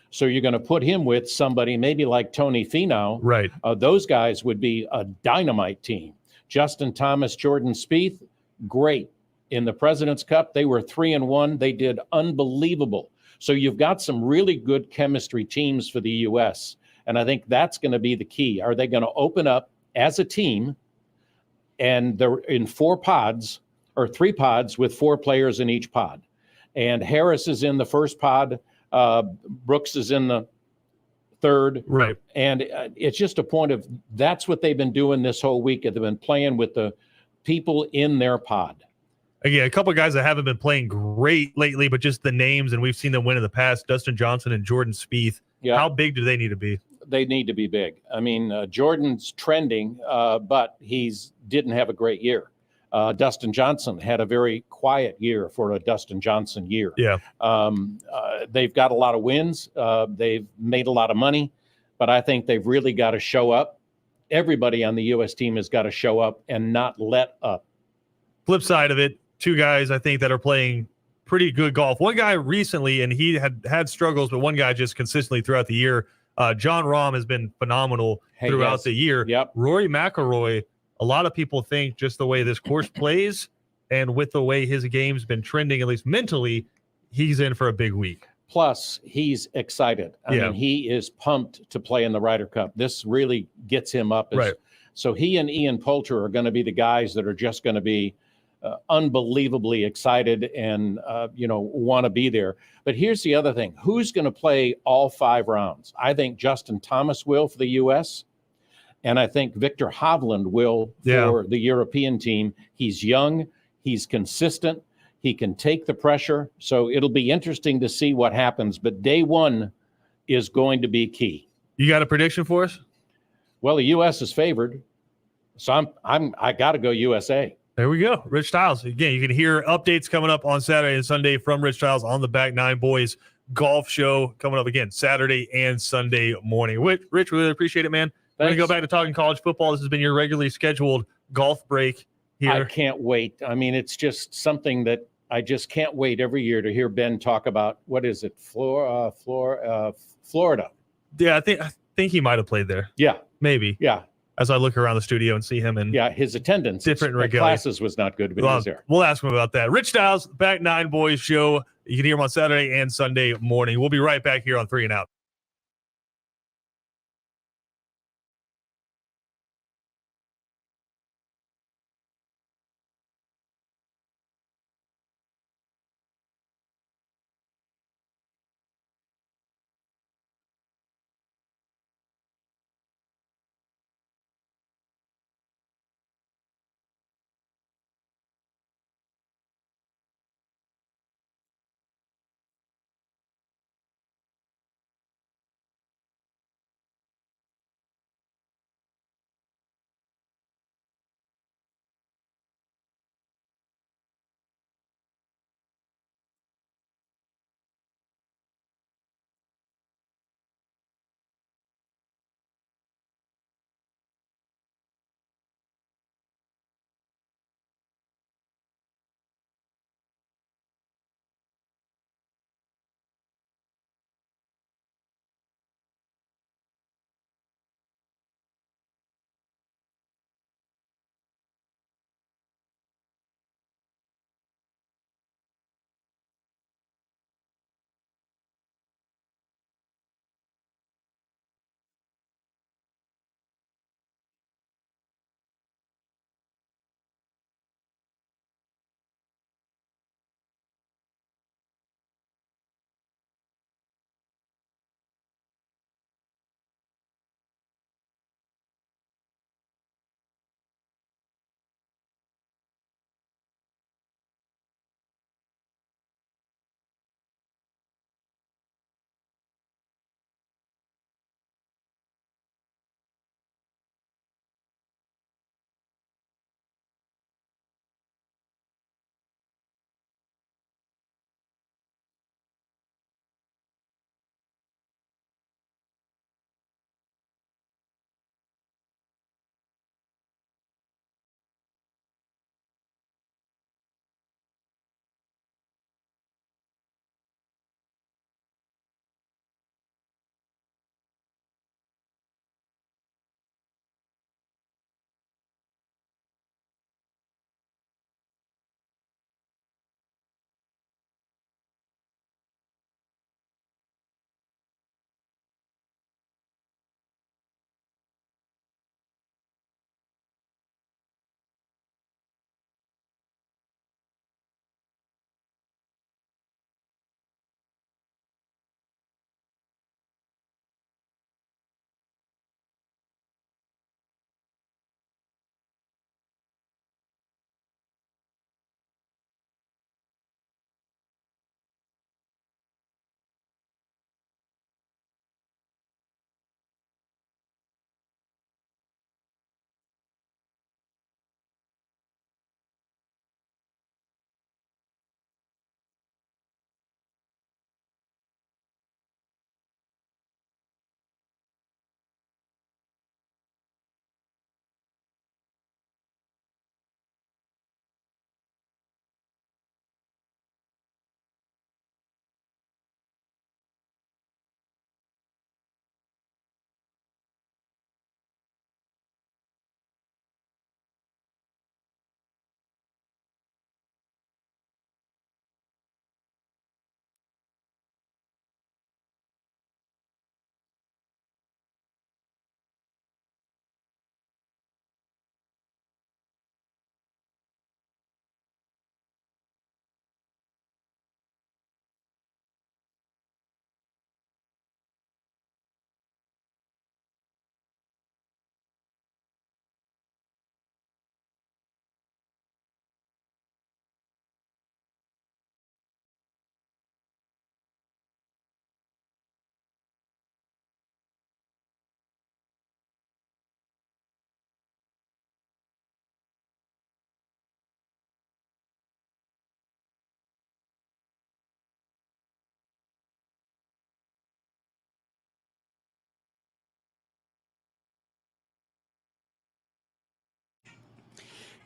So you're going to put him with somebody maybe like Tony Finau. Right. Those guys would be a dynamite team. Justin Thomas, Jordan Spieth, great. In the President's Cup, they were 3-1. They did unbelievable. So you've got some really good chemistry teams for the U.S., and I think that's going to be the key. Are they going to open up as a team, and they're in 4 pods or 3 pods with 4 players in each pod? And Harris is in the first pod. Brooks is in the third. Right. And it's just a point of that's what they've been doing this whole week. They've been playing with the people in their pod. Again, a couple of guys that haven't been playing great lately, but just the names, and we've seen them win in the past, Dustin Johnson and Jordan Spieth. Yeah. How big do they need to be? They need to be big. I mean, Jordan's trending, but he's didn't have a great year. Dustin Johnson had a very quiet year for a Dustin Johnson year. Yeah. They've got a lot of wins. They've made a lot of money, but I think they've really got to show up. Everybody on the U.S. team has got to show up and not let up. Flip side of it, 2 guys I think that are playing pretty good golf. One guy recently, and he had struggles, but one guy just consistently throughout the year. John Rahm has been phenomenal throughout yes. the year. Yep. Rory McIlroy, a lot of people think just the way this course plays and with the way his game's been trending, at least mentally, he's in for a big week. Plus, he's excited. I Yeah. mean, he is pumped to play in the Ryder Cup. This really gets him up. Right. So he and Ian Poulter are going to be the guys that are just going to be unbelievably excited and, want to be there. But here's the other thing. Who's going to play all 5 rounds? I think Justin Thomas will for the U.S., and I think Victor Hovland will for the European team. He's young. He's consistent. He can take the pressure. So it'll be interesting to see what happens. But day one is going to be key. You got a prediction for us? Well, the U.S. is favored. So I got to go USA. There we go. Rich Stiles. Again, you can hear updates coming up on Saturday and Sunday from Rich Stiles on the Back Nine Boys golf show coming up again Saturday and Sunday morning. Rich, really appreciate it, man. We're going to go back to talking college football. This has been your regularly scheduled golf break here. I can't wait. I mean, it's just something that I just can't wait every year to hear Ben talk about. What is it? Florida. Yeah, I think he might have played there. Yeah. Maybe. Yeah. As I look around the studio and see him in his attendance different at regalia. classes was not good, but he was there. We'll ask him about that. Rich Stiles, Back Nine Boys show. You can hear him on Saturday and Sunday morning. We'll be right back here on 3 and Out.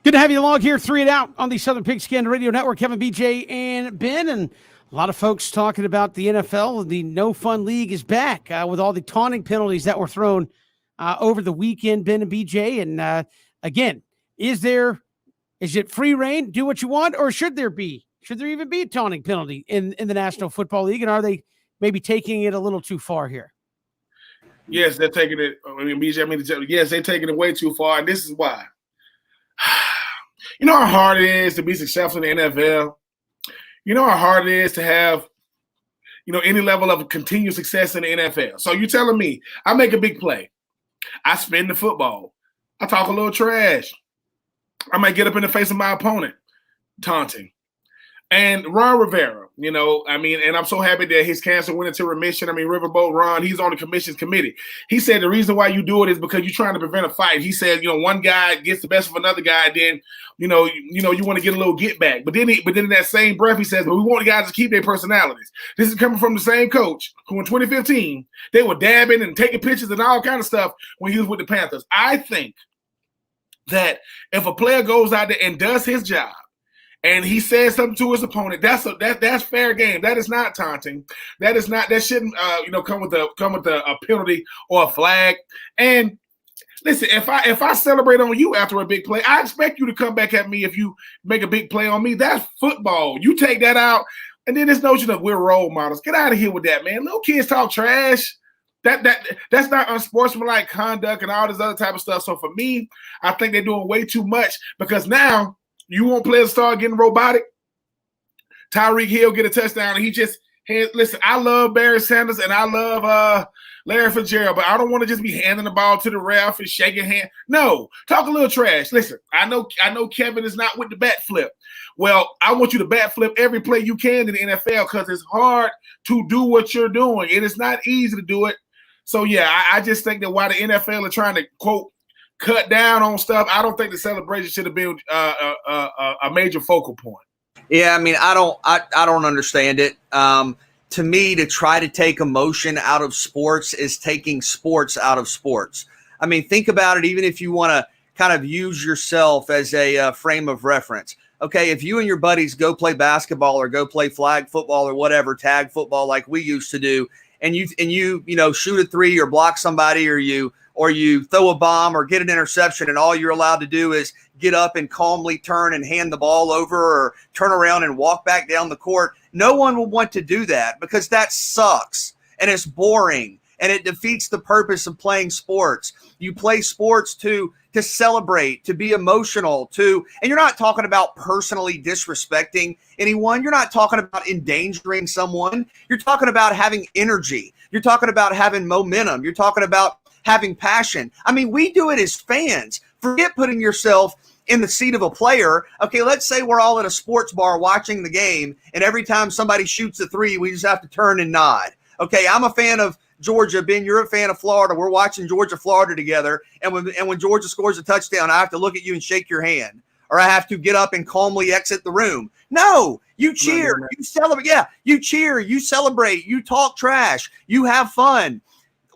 Good to have you along here, 3 and Out on the Southern Pigskin Radio Network. Kevin, BJ, and Ben, and a lot of folks talking about the NFL. The No Fun League is back with all the taunting penalties that were thrown over the weekend, Ben and BJ. And again, is it free reign, do what you want, or should there even be a taunting penalty in the National Football League? And are they maybe taking it a little too far here? Yes, they're taking it. BJ, yes, they're taking it way too far, and this is why. You know how hard it is to be successful in the NFL? You know how hard it is to have, any level of continued success in the NFL? So you're telling me I make a big play. I spin the football. I talk a little trash. I might get up in the face of my opponent, taunting. And Ron Rivera, and I'm so happy that his cancer went into remission. Riverboat Ron, he's on the commission's committee. He said the reason why you do it is because you're trying to prevent a fight. He said, one guy gets the best of another guy, then, you want to get a little get back. But then in that same breath, he says, but we want the guys to keep their personalities. This is coming from the same coach who in 2015, they were dabbing and taking pictures and all kind of stuff when he was with the Panthers. I think that if a player goes out there and does his job, and he says something to his opponent, that's fair game. That is not taunting. That shouldn't come with a penalty or a flag. And listen, if I celebrate on you after a big play, I expect you to come back at me if you make a big play on me. That's football. You take that out, and then this notion of we're role models. Get out of here with that, man. Little kids talk trash. That's not unsportsmanlike conduct and all this other type of stuff. So for me, I think they're doing way too much because now you want players to start getting robotic. Tyreek Hill get a touchdown, and he just listen. I love Barry Sanders and I love Larry Fitzgerald, but I don't want to just be handing the ball to the ref and shaking hand. No, talk a little trash. Listen, I know Kevin is not with the bat flip. Well, I want you to bat flip every play you can in the NFL because it's hard to do what you're doing. It is not easy to do it. So yeah, I just think that while the NFL are trying to quote cut down on stuff, I don't think the celebration should have been a major focal point. Yeah, I don't understand it. To me, to try to take emotion out of sports is taking sports out of sports. Think about it. Even if you want to kind of use yourself as a frame of reference. Okay, if you and your buddies go play basketball or go play flag football or whatever, tag football like we used to do, and you shoot a three or block somebody or you throw a bomb or get an interception, and all you're allowed to do is get up and calmly turn and hand the ball over or turn around and walk back down the court. No one will want to do that because that sucks and it's boring and it defeats the purpose of playing sports. You play sports to celebrate, to be emotional, and you're not talking about personally disrespecting anyone. You're not talking about endangering someone. You're talking about having energy. You're talking about having momentum. You're talking about having passion. We do it as fans. Forget putting yourself in the seat of a player. Okay, let's say we're all at a sports bar watching the game, and every time somebody shoots a three, we just have to turn and nod. Okay, I'm a fan of Georgia. Ben, you're a fan of Florida. We're watching Georgia-Florida together, and when Georgia scores a touchdown, I have to look at you and shake your hand, or I have to get up and calmly exit the room. No, you cheer, you celebrate. Yeah, you cheer, you celebrate, you talk trash, you have fun.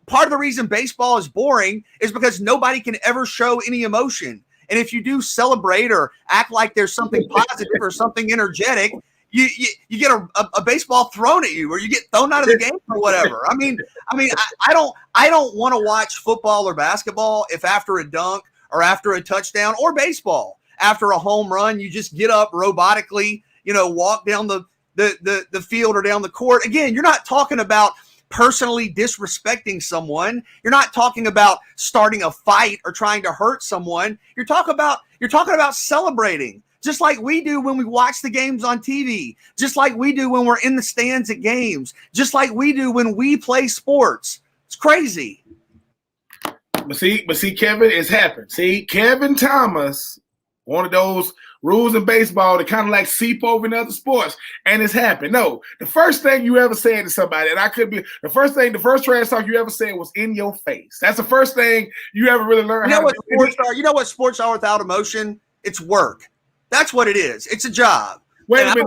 Part of the reason baseball is boring is because nobody can ever show any emotion. And if you do celebrate or act like there's something positive or something energetic, you get a baseball thrown at you or you get thrown out of the game or whatever. I don't want to watch football or basketball if after a dunk or after a touchdown, or baseball after a home run, you just get up robotically, walk down the field or down the court. Again, you're not talking about personally disrespecting someone. You're not talking about starting a fight or trying to hurt someone. You're talking about celebrating, just like we do when we watch the games on TV, just like we do when we're in the stands at games, just like we do when we play sports. It's crazy. But see, Kevin, it's happened. See, Kevin Thomas, one of those rules in baseball that kind of like seep over in other sports, and it's happened. No, the first thing you ever said to somebody, and the first trash talk you ever said was in your face. That's the first thing you ever really learned. You know what sports are without emotion? It's work. That's what it is. It's a job. Wait a minute.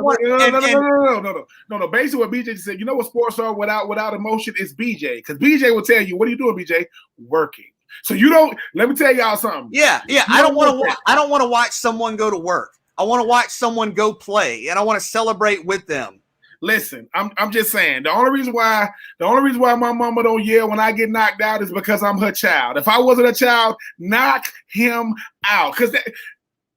No. Basically what BJ said, you know what sports are without emotion is BJ. Because BJ will tell you, what are you doing, BJ? Working. So you don't. Let me tell y'all something. Yeah. You I don't want want to. that. I don't want to watch someone go to work. I want to watch someone go play, and I want to celebrate with them. Listen, I'm just saying. The only reason why my mama don't yell when I get knocked out is because I'm her child. If I wasn't a child, knock him out, because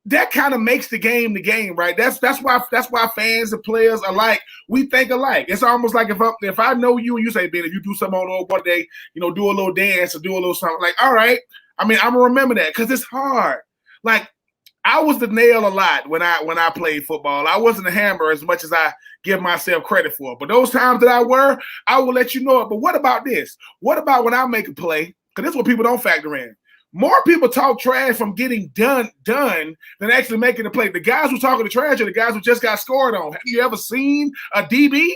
that kind of makes the game, right? That's why fans and players alike, we think alike. It's almost like if I know you and you say, Ben, if you do something on old one day, do a little dance or do a little something, like, all right. I mean, I'm gonna remember that because it's hard. Like, I was the nail a lot when I played football. I wasn't a hammer as much as I give myself credit for. But those times that I will let you know it. But what about this? What about when I make a play? Because this is what people don't factor in. More people talk trash from getting done than actually making the play. The guys who talking the trash are the guys who just got scored on. Have you ever seen a DB?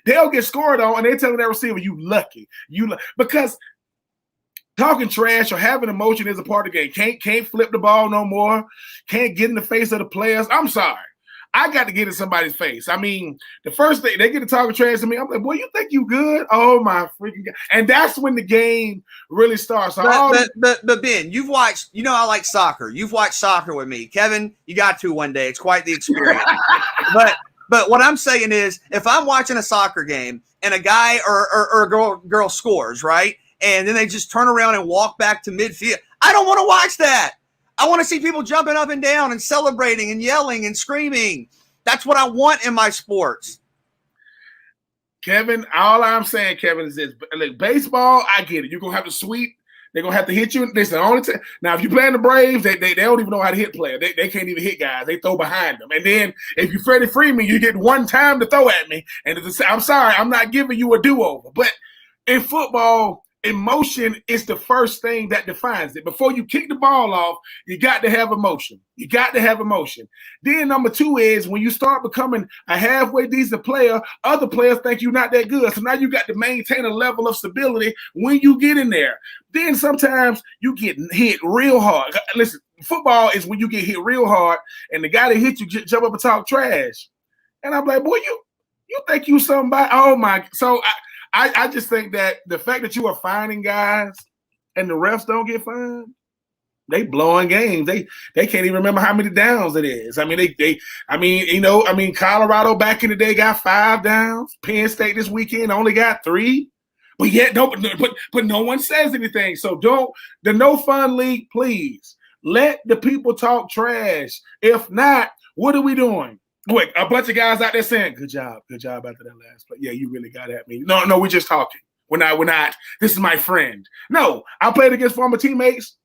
They'll get scored on, and they telling their receiver, "You lucky, because." Talking trash or having emotion is a part of the game. Can't flip the ball no more. Can't get in the face of the players. I'm sorry. I got to get in somebody's face. I mean, the first thing they get to talking trash to me, I'm like, boy, you think you good? Oh my freaking God. And that's when the game really starts. So but Ben, you've watched, I like soccer. You've watched soccer with me. Kevin, you got to one day. It's quite the experience. But what I'm saying is, if I'm watching a soccer game and a guy or a girl scores, right? And then they just turn around and walk back to midfield. I don't want to watch that. I want to see people jumping up and down and celebrating and yelling and screaming. That's what I want in my sports. Kevin, all I'm saying, Kevin, is this. Like, baseball, I get it. You're going to have to sweep. They're going to have to hit you. Listen, now, if you're playing the Braves, they don't even know how to hit players. They can't even hit guys. They throw behind them. And then if you're Freddie Freeman, you get one time to throw at me. And I'm sorry, I'm not giving you a do-over. But in football, emotion is the first thing that defines it. Before you kick the ball off, you got to have emotion. You got to have emotion. Then number two is when you start becoming a halfway decent player, other players think you're not that good. So now you got to maintain a level of stability when you get in there. Then sometimes you get hit real hard. Listen, football is when you get hit real hard and the guy that hit you jump up and talk trash. And I'm like, boy, you think you somebody? Oh my! So I just think that the fact that you are finding guys and the refs don't get fined, they blowing games. They can't even remember how many downs it is. I mean, Colorado back in the day got 5 downs. Penn State this weekend only got 3. But yet but no one says anything. So the no fun league, please let the people talk trash. If not, what are we doing? Wait, a bunch of guys out there saying, good job after that last play. Yeah, you really got at me. No, we're just talking. We're not. This is my friend. No, I played against former teammates,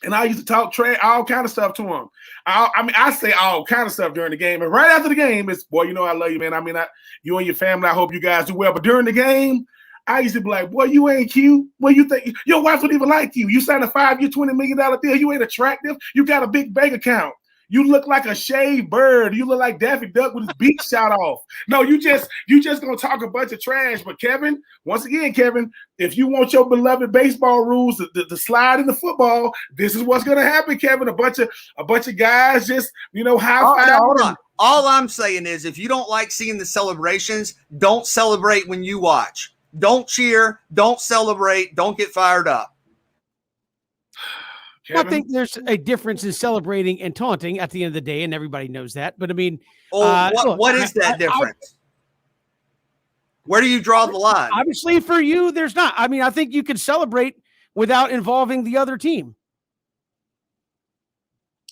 and I used to talk trash, all kind of stuff to them. I say all kind of stuff during the game. And right after the game, it's, boy, I love you, man. I mean, you and your family, I hope you guys do well. But during the game, I used to be like, boy, you ain't cute. Boy, you think your wife would even like you. You signed a 5-year, $20 million deal. You ain't attractive. You got a big bank account. You look like a shaved bird. You look like Daffy Duck with his beak shot off. No, you just gonna talk a bunch of trash. But Kevin, once again, if you want your beloved baseball rules to slide into football, this is what's gonna happen, Kevin. A bunch of guys just high five. Hold on. All I'm saying is, if you don't like seeing the celebrations, don't celebrate when you watch. Don't cheer. Don't celebrate. Don't get fired up. Well, I think there's a difference in celebrating and taunting at the end of the day, and everybody knows that. But I mean, what is that difference? Where do you draw the line? Obviously, for you, there's not. I mean, I think you can celebrate without involving the other team.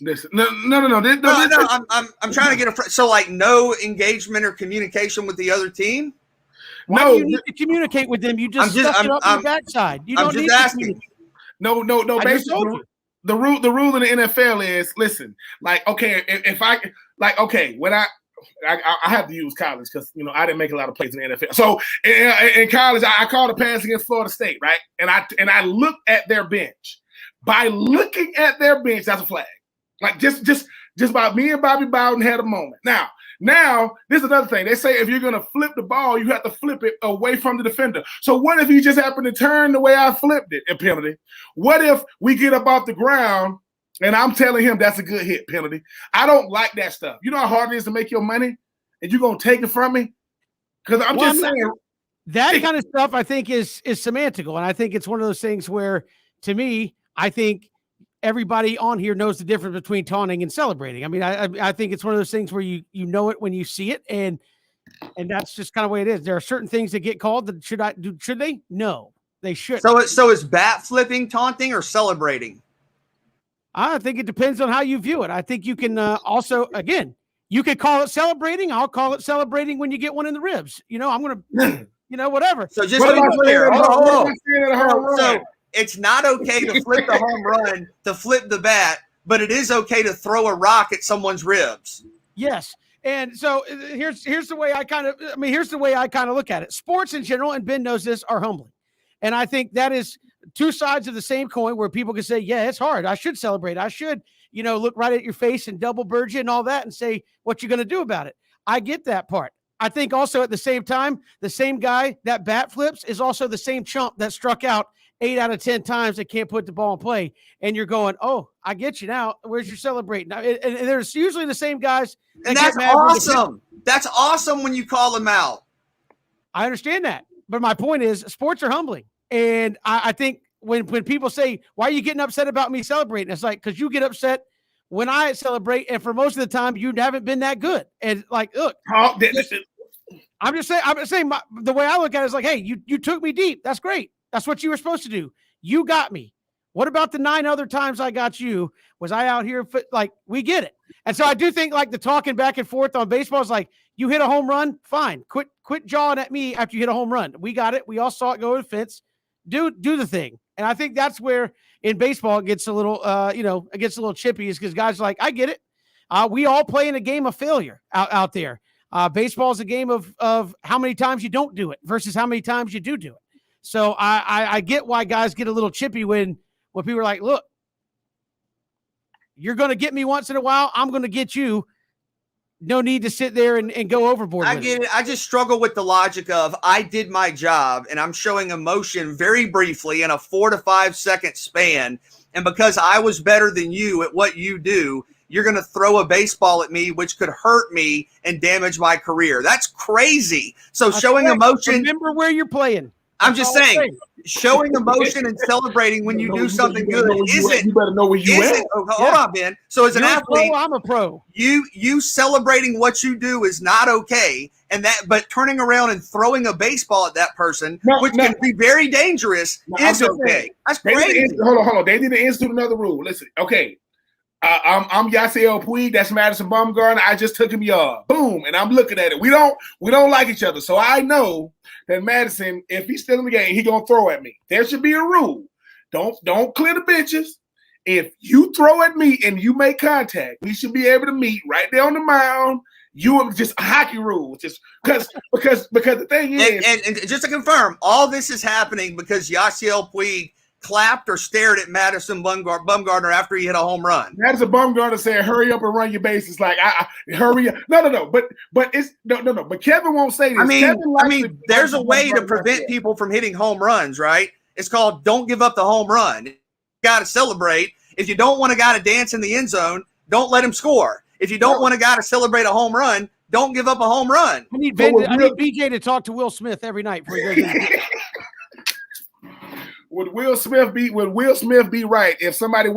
Listen, no. I'm trying to get so like no engagement or communication with the other team. Why do you need to communicate with them? You just stuff it up your backside. You don't need to communicate. No. Basically, the rule in the NFL is, listen, like, okay, when I have to use college because I didn't make a lot of plays in the NFL. So in college, I called a pass against Florida State, right? And I looked at their bench. By looking at their bench, that's a flag. Like just by me and Bobby Bowden had a moment. Now, this is another thing. They say if you're going to flip the ball, you have to flip it away from the defender. So what if you just happen to turn the way I flipped it, a penalty? What if we get up off the ground and I'm telling him that's a good hit, penalty? I don't like that stuff. You know how hard it is to make your money and you're going to take it from me? Because saying. That kind of stuff I think is semantical. And I think it's one of those things where to me, I think everybody on here knows the difference between taunting and celebrating. I mean, I think it's one of those things where you know it when you see it, and that's just kind of the way it is. There are certain things that get called that should they? No, they shouldn't. So is bat flipping taunting or celebrating? I think it depends on how you view it. I think you can also, again, you could call it celebrating. I'll call it celebrating when you get one in the ribs. You know, I'm going to, whatever. So just What to about be clear, saying hold on. that a home run? So it's not okay to flip the home run, to flip the bat, but it is okay to throw a rock at someone's ribs. Yes. And so here's the way I kind of look at it. Sports in general, and Ben knows this, are humbling. And I think that is two sides of the same coin where people can say, yeah, it's hard. I should celebrate. I should, look right at your face and double bird you and all that and say what you're going to do about it. I get that part. I think also at the same time, the same guy that bat flips is also the same chump that struck out 8 out of 10 times that can't put the ball in play. And you're going, oh, I get you now. Where's your celebrating? Now, and there's usually the same guys. And that's awesome. That's awesome when you call them out. I understand that. But my point is sports are humbling. And I think when people say, why are you getting upset about me celebrating? It's like, because you get upset when I celebrate. And for most of the time, you haven't been that good. And like, look, I'm just saying the way I look at it is like, hey, you took me deep. That's great. That's what you were supposed to do. You got me. What about the 9 other times I got you? Was I out here? Like, we get it. And so I do think like the talking back and forth on baseball is like, you hit a home run, fine. Quit jawing at me after you hit a home run. We got it. We all saw it go to the fence. Do the thing. And I think that's where in baseball it gets a little, it gets a little chippy, is because guys are like, I get it. We all play in a game of failure out there. Baseball is a game of how many times you don't do it versus how many times you do it. So I get why guys get a little chippy when people are like, look, you're going to get me once in a while. I'm going to get you. No need to sit there and go overboard. I get it. I just struggle with the logic of I did my job and I'm showing emotion very briefly in a 4 to 5 second span. And because I was better than you at what you do, you're going to throw a baseball at me, which could hurt me and damage my career. That's crazy. So showing emotion. Remember where you're playing. I'm just saying, showing emotion and celebrating when you do something good isn't. You better know where you at. Hold on, Ben. So as an athlete, I'm a pro. You celebrating what you do is not okay, but turning around and throwing a baseball at that person, which can be very dangerous, is okay. That's crazy. Hold on. They didn't institute another rule. Listen, okay. I'm Yasiel Puig. That's Madison Bumgarner. I just took him yard. Boom, and I'm looking at it. We don't like each other, so I know that Madison, if he's still in the game, he gonna throw at me. There should be a rule. Don't clear the benches. If you throw at me and you make contact, we should be able to meet right there on the mound. You just hockey rules, just because the thing is, and just to confirm, all this is happening because Yasiel Puig clapped or stared at Madison Bumgarner after he hit a home run. Madison Bumgarner said, "Hurry up and run your bases." Like, hurry up. No. But it's no. But Kevin won't say this. I mean, there's a way to prevent people from hitting home runs, right? It's called don't give up the home run. You got to celebrate. If you don't want a guy to dance in the end zone, don't let him score. If you don't want a guy to celebrate a home run, don't give up a home run. I need BJ to talk to Will Smith every night before he goes in. Would Will Smith be right if somebody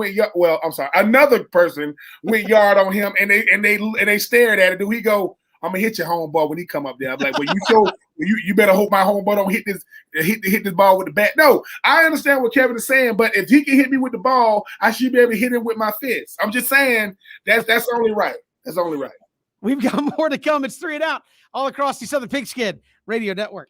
another person went yard on him and they stared at it? Do he go, I'm gonna hit your home ball when he come up there? I'm like, well, you better hope my home ball don't hit this ball with the bat. No, I understand what Kevin is saying, but if he can hit me with the ball, I should be able to hit him with my fist. I'm just saying that's only right. That's only right. We've got more to come. It's 3 and Out all across the Southern Pigskin Radio Network.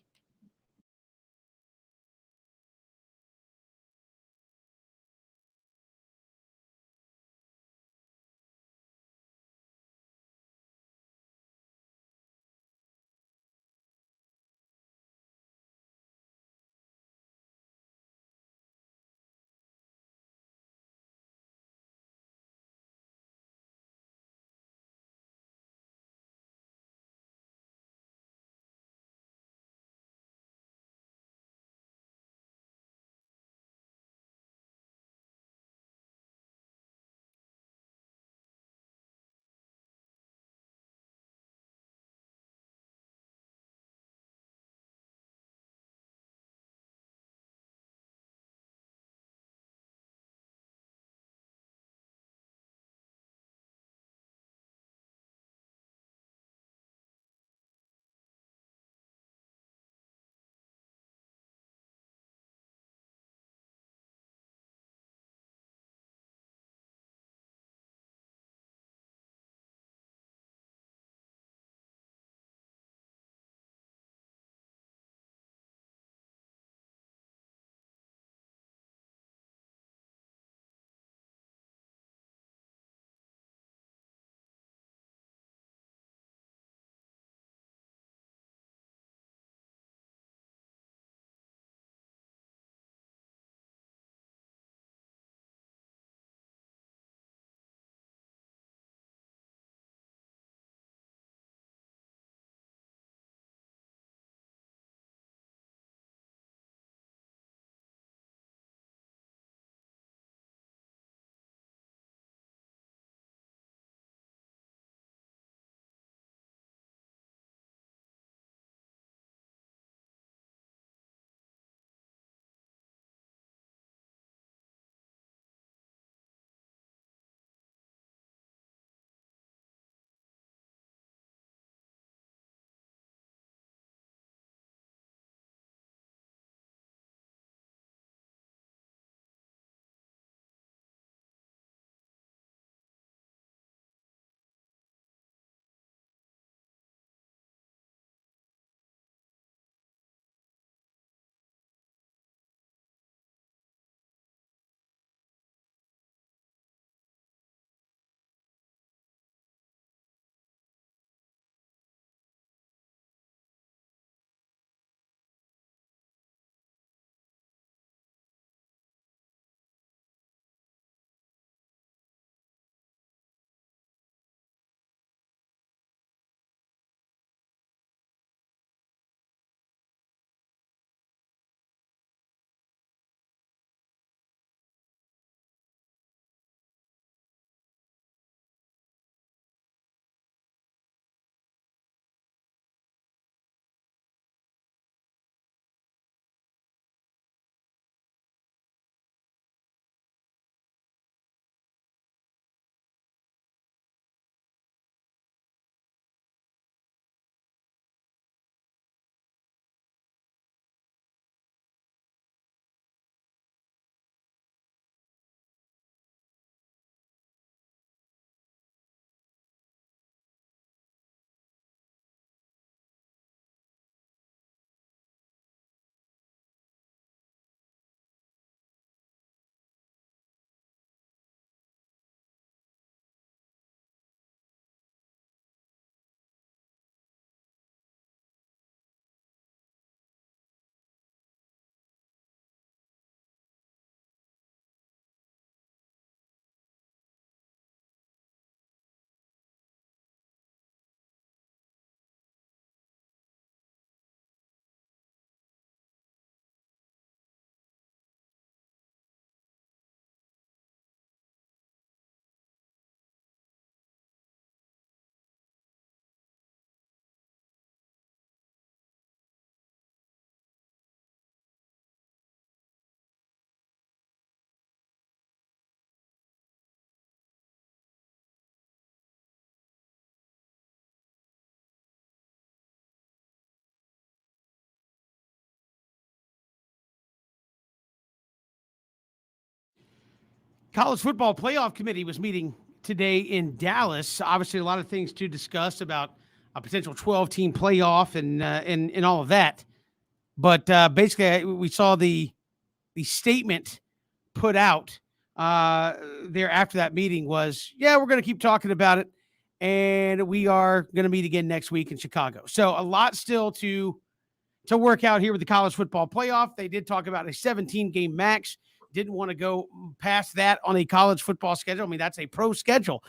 College Football Playoff Committee was meeting today in Dallas. Obviously, a lot of things to discuss about a potential 12-team playoff and all of that. But basically, we saw the statement put out there after that meeting was, yeah, we're going to keep talking about it, and we are going to meet again next week in Chicago. So a lot still to work out here with the college football playoff. They did talk about a 17-game max. Didn't want to go past that on a college football schedule. I mean, that's a pro schedule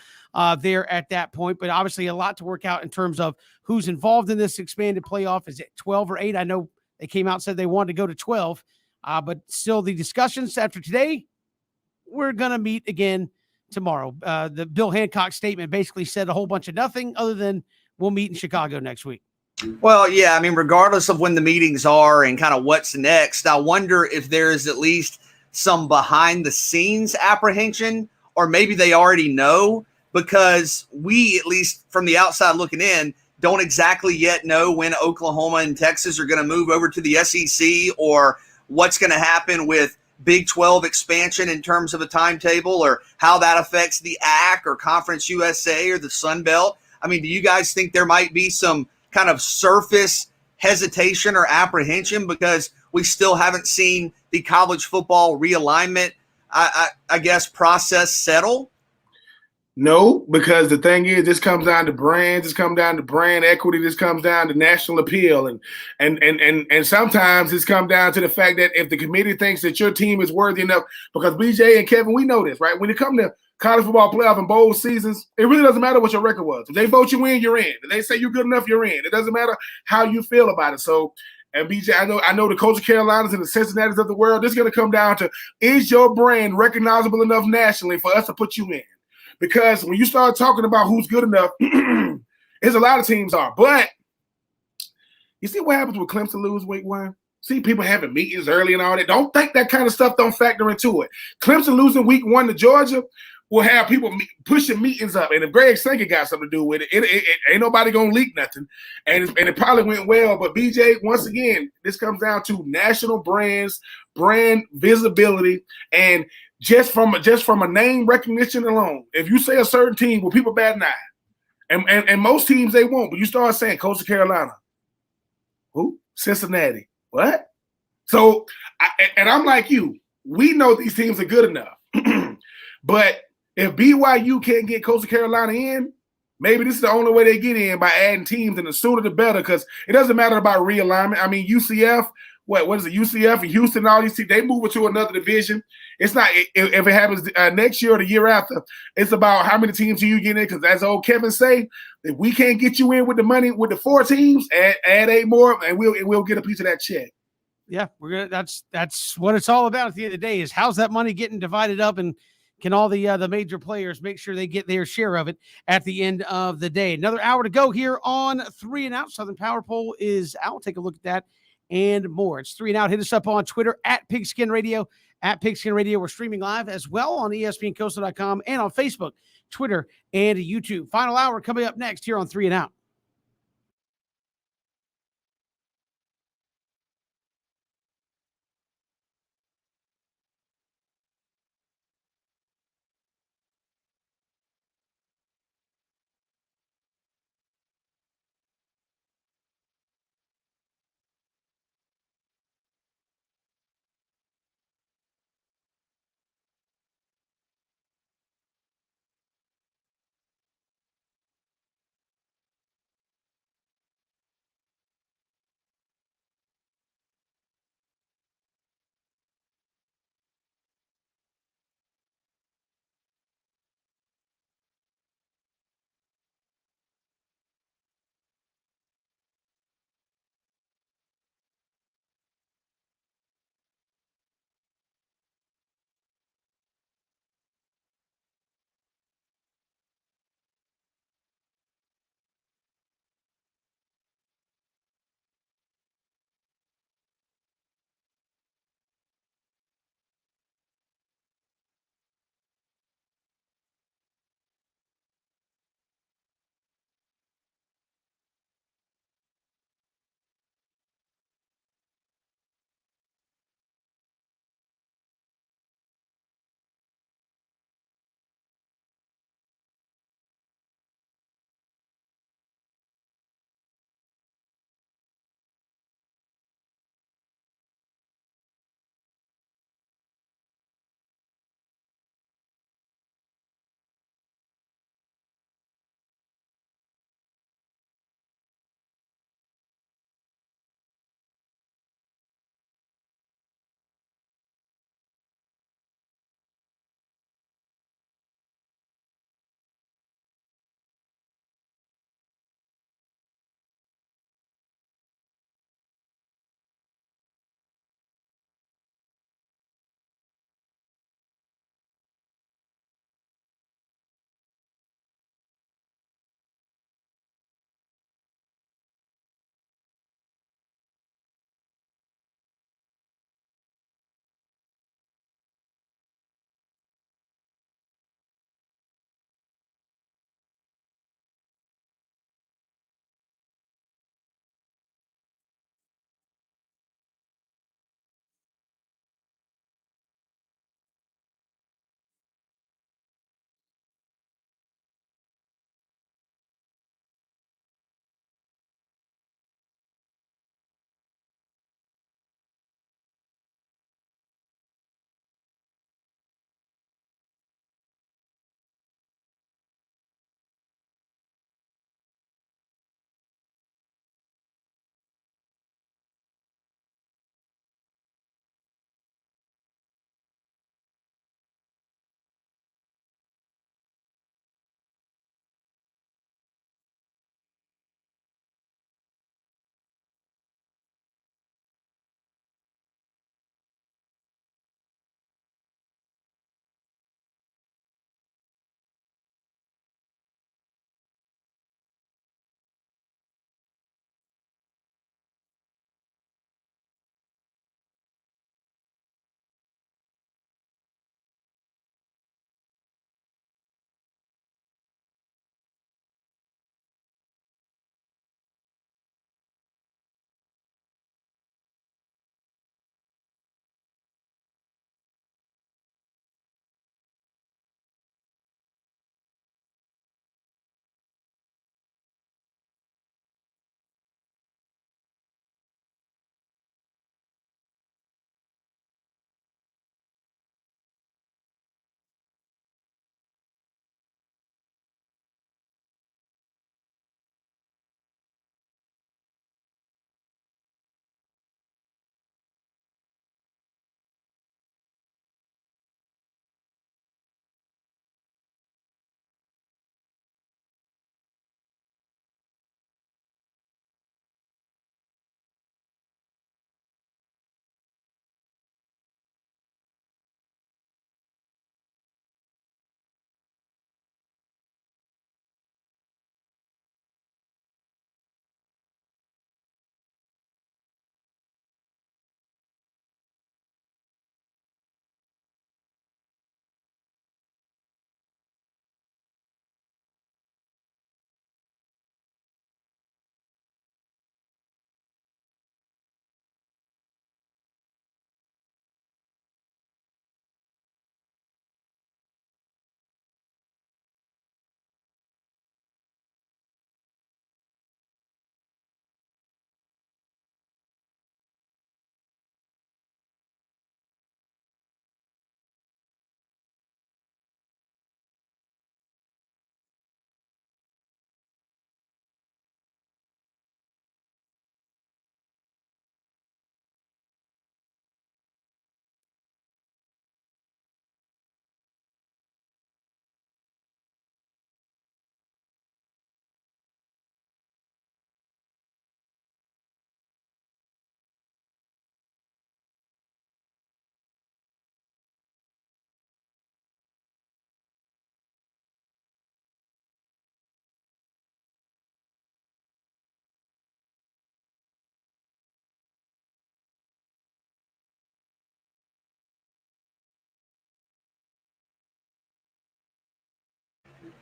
there at that point, but obviously a lot to work out in terms of who's involved in this expanded playoff. Is it 12 or 8? I know they came out and said they wanted to go to 12, but still the discussions after today, we're going to meet again tomorrow. The Bill Hancock statement basically said a whole bunch of nothing other than we'll meet in Chicago next week. Well, yeah, I mean, regardless of when the meetings are and kind of what's next, I wonder if there is at least some behind the scenes apprehension, or maybe they already know, because we, at least from the outside looking in, don't exactly yet know when Oklahoma and Texas are going to move over to the SEC, or what's going to happen with Big 12 expansion in terms of a timetable, or how that affects the AC or Conference USA or the Sun Belt. I mean, do you guys think there might be some kind of surface hesitation or apprehension because we still haven't seen the college football realignment, I guess, process settle? No, because the thing is, this comes down to brands. This comes down to brand equity. This comes down to national appeal, and sometimes it's come down to the fact that if the committee thinks that your team is worthy enough, because BJ and Kevin, we know this, right? When it comes to college football playoff and bowl seasons, it really doesn't matter what your record was. If they vote you in, you're in. If they say you're good enough, you're in. It doesn't matter how you feel about it. So, and BJ, I know the Coastal Carolinas and the Cincinnatis of the world. This is going to come down to, is your brand recognizable enough nationally for us to put you in? Because when you start talking about who's good enough, there's a lot of teams are. But you see what happens when Clemson lose week 1? See people having meetings early and all that. Don't think that kind of stuff don't factor into it. Clemson losing week 1 to Georgia will have people pushing meetings up. And if Greg Sankey got something to do with it, it ain't nobody going to leak nothing. And it probably went well. But, BJ, once again, this comes down to national brands, brand visibility, and just from a name recognition alone. If you say a certain team, will people bat an eye? And most teams, they won't. But you start saying Coastal Carolina. Who? Cincinnati. What? So, I'm like you. We know these teams are good enough. But if BYU can't get Coastal Carolina in, maybe this is the only way they get in, by adding teams, and the sooner the better, because it doesn't matter about realignment. I mean, UCF, what is it? UCF and Houston, all these teams, they move it to another division. It's not, if it happens next year or the year after, it's about how many teams do you get in, because as old Kevin say, if we can't get you in with the money, with the 4 teams, add 8 more, and we'll get a piece of that check. Yeah, we're gonna. That's what it's all about at the end of the day, is how's that money getting divided up, and can all the major players make sure they get their share of it at the end of the day? Another hour to go here on 3 and Out. Southern Power Poll is out. Take a look at that and more. It's 3 and Out. Hit us up on Twitter at Pigskin Radio. At Pigskin Radio, we're streaming live as well on ESPNCoastal.com and on Facebook, Twitter, and YouTube. Final hour coming up next here on 3 and Out.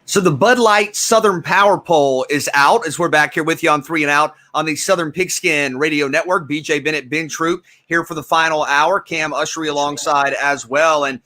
So the Bud Light Southern Power Poll is out as we're back here with you on 3 and Out on the Southern Pigskin Radio Network. BJ Bennett, Ben Troop here for the final hour. Cam Ushery alongside as well. And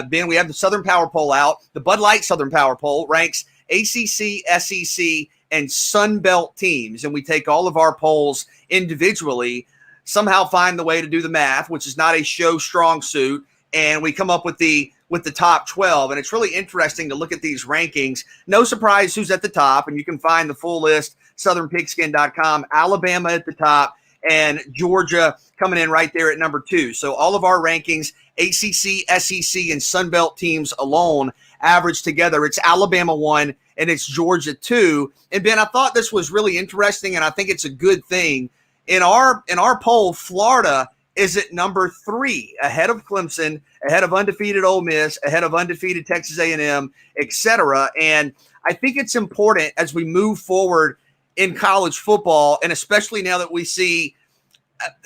Ben, we have the Southern Power Poll out. The Bud Light Southern Power Poll ranks ACC, SEC, and Sun Belt teams. And we take all of our polls individually, somehow find the way to do the math, which is not a show strong suit. And we come up with the top 12. And it's really interesting to look at these rankings. No surprise who's at the top. And you can find the full list, southernpigskin.com. Alabama at the top and Georgia coming in right there at number 2. So all of our rankings, ACC, SEC, and Sun Belt teams alone average together. It's Alabama 1 and it's Georgia 2. And Ben, I thought this was really interesting, and I think it's a good thing. In our poll, Florida is at number 3, ahead of Clemson, ahead of undefeated Ole Miss, ahead of undefeated Texas A&M, etc. And I think it's important as we move forward in college football, and especially now that we see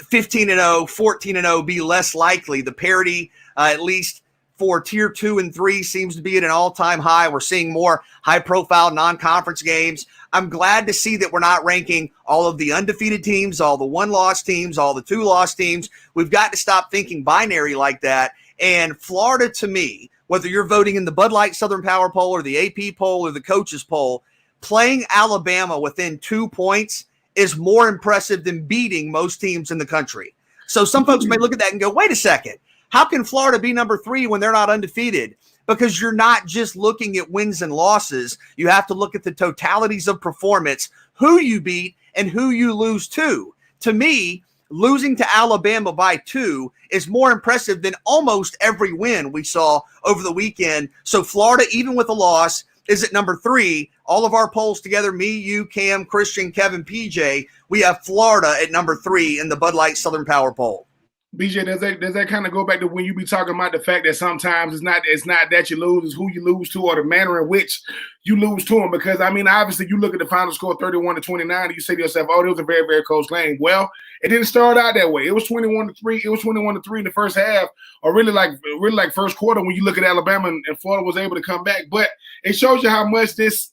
15-0, 14-0 be less likely. The parity, at least for tier 2 and 3, seems to be at an all-time high. We're seeing more high-profile non-conference games. I'm glad to see that we're not ranking all of the undefeated teams, all the one-loss teams, all the two-loss teams. We've got to stop thinking binary like that. And Florida, to me, whether you're voting in the Bud Light Southern Power Poll or the AP poll or the coaches poll, playing Alabama within 2 points is more impressive than beating most teams in the country. So some folks may look at that and go, wait a second, how can Florida be number 3 when they're not undefeated? Because you're not just looking at wins and losses. You have to look at the totalities of performance, who you beat and who you lose to. To me, losing to Alabama by 2 is more impressive than almost every win we saw over the weekend. So Florida, even with a loss, is at number 3. All of our polls together, me, you, Cam, Christian, Kevin, PJ, we have Florida at number 3 in the Bud Light Southern Power Poll. BJ, does that kind of go back to when you be talking about the fact that sometimes it's not that you lose, it's who you lose to or the manner in which you lose to them? Because, I mean, obviously you look at the final score 31-29 and you say to yourself, oh, it was a very, very close game. Well, it didn't start out that way. It was 21-3. It was 21-3 in the first half, or really like first quarter when you look at Alabama and Florida was able to come back. But it shows you how much this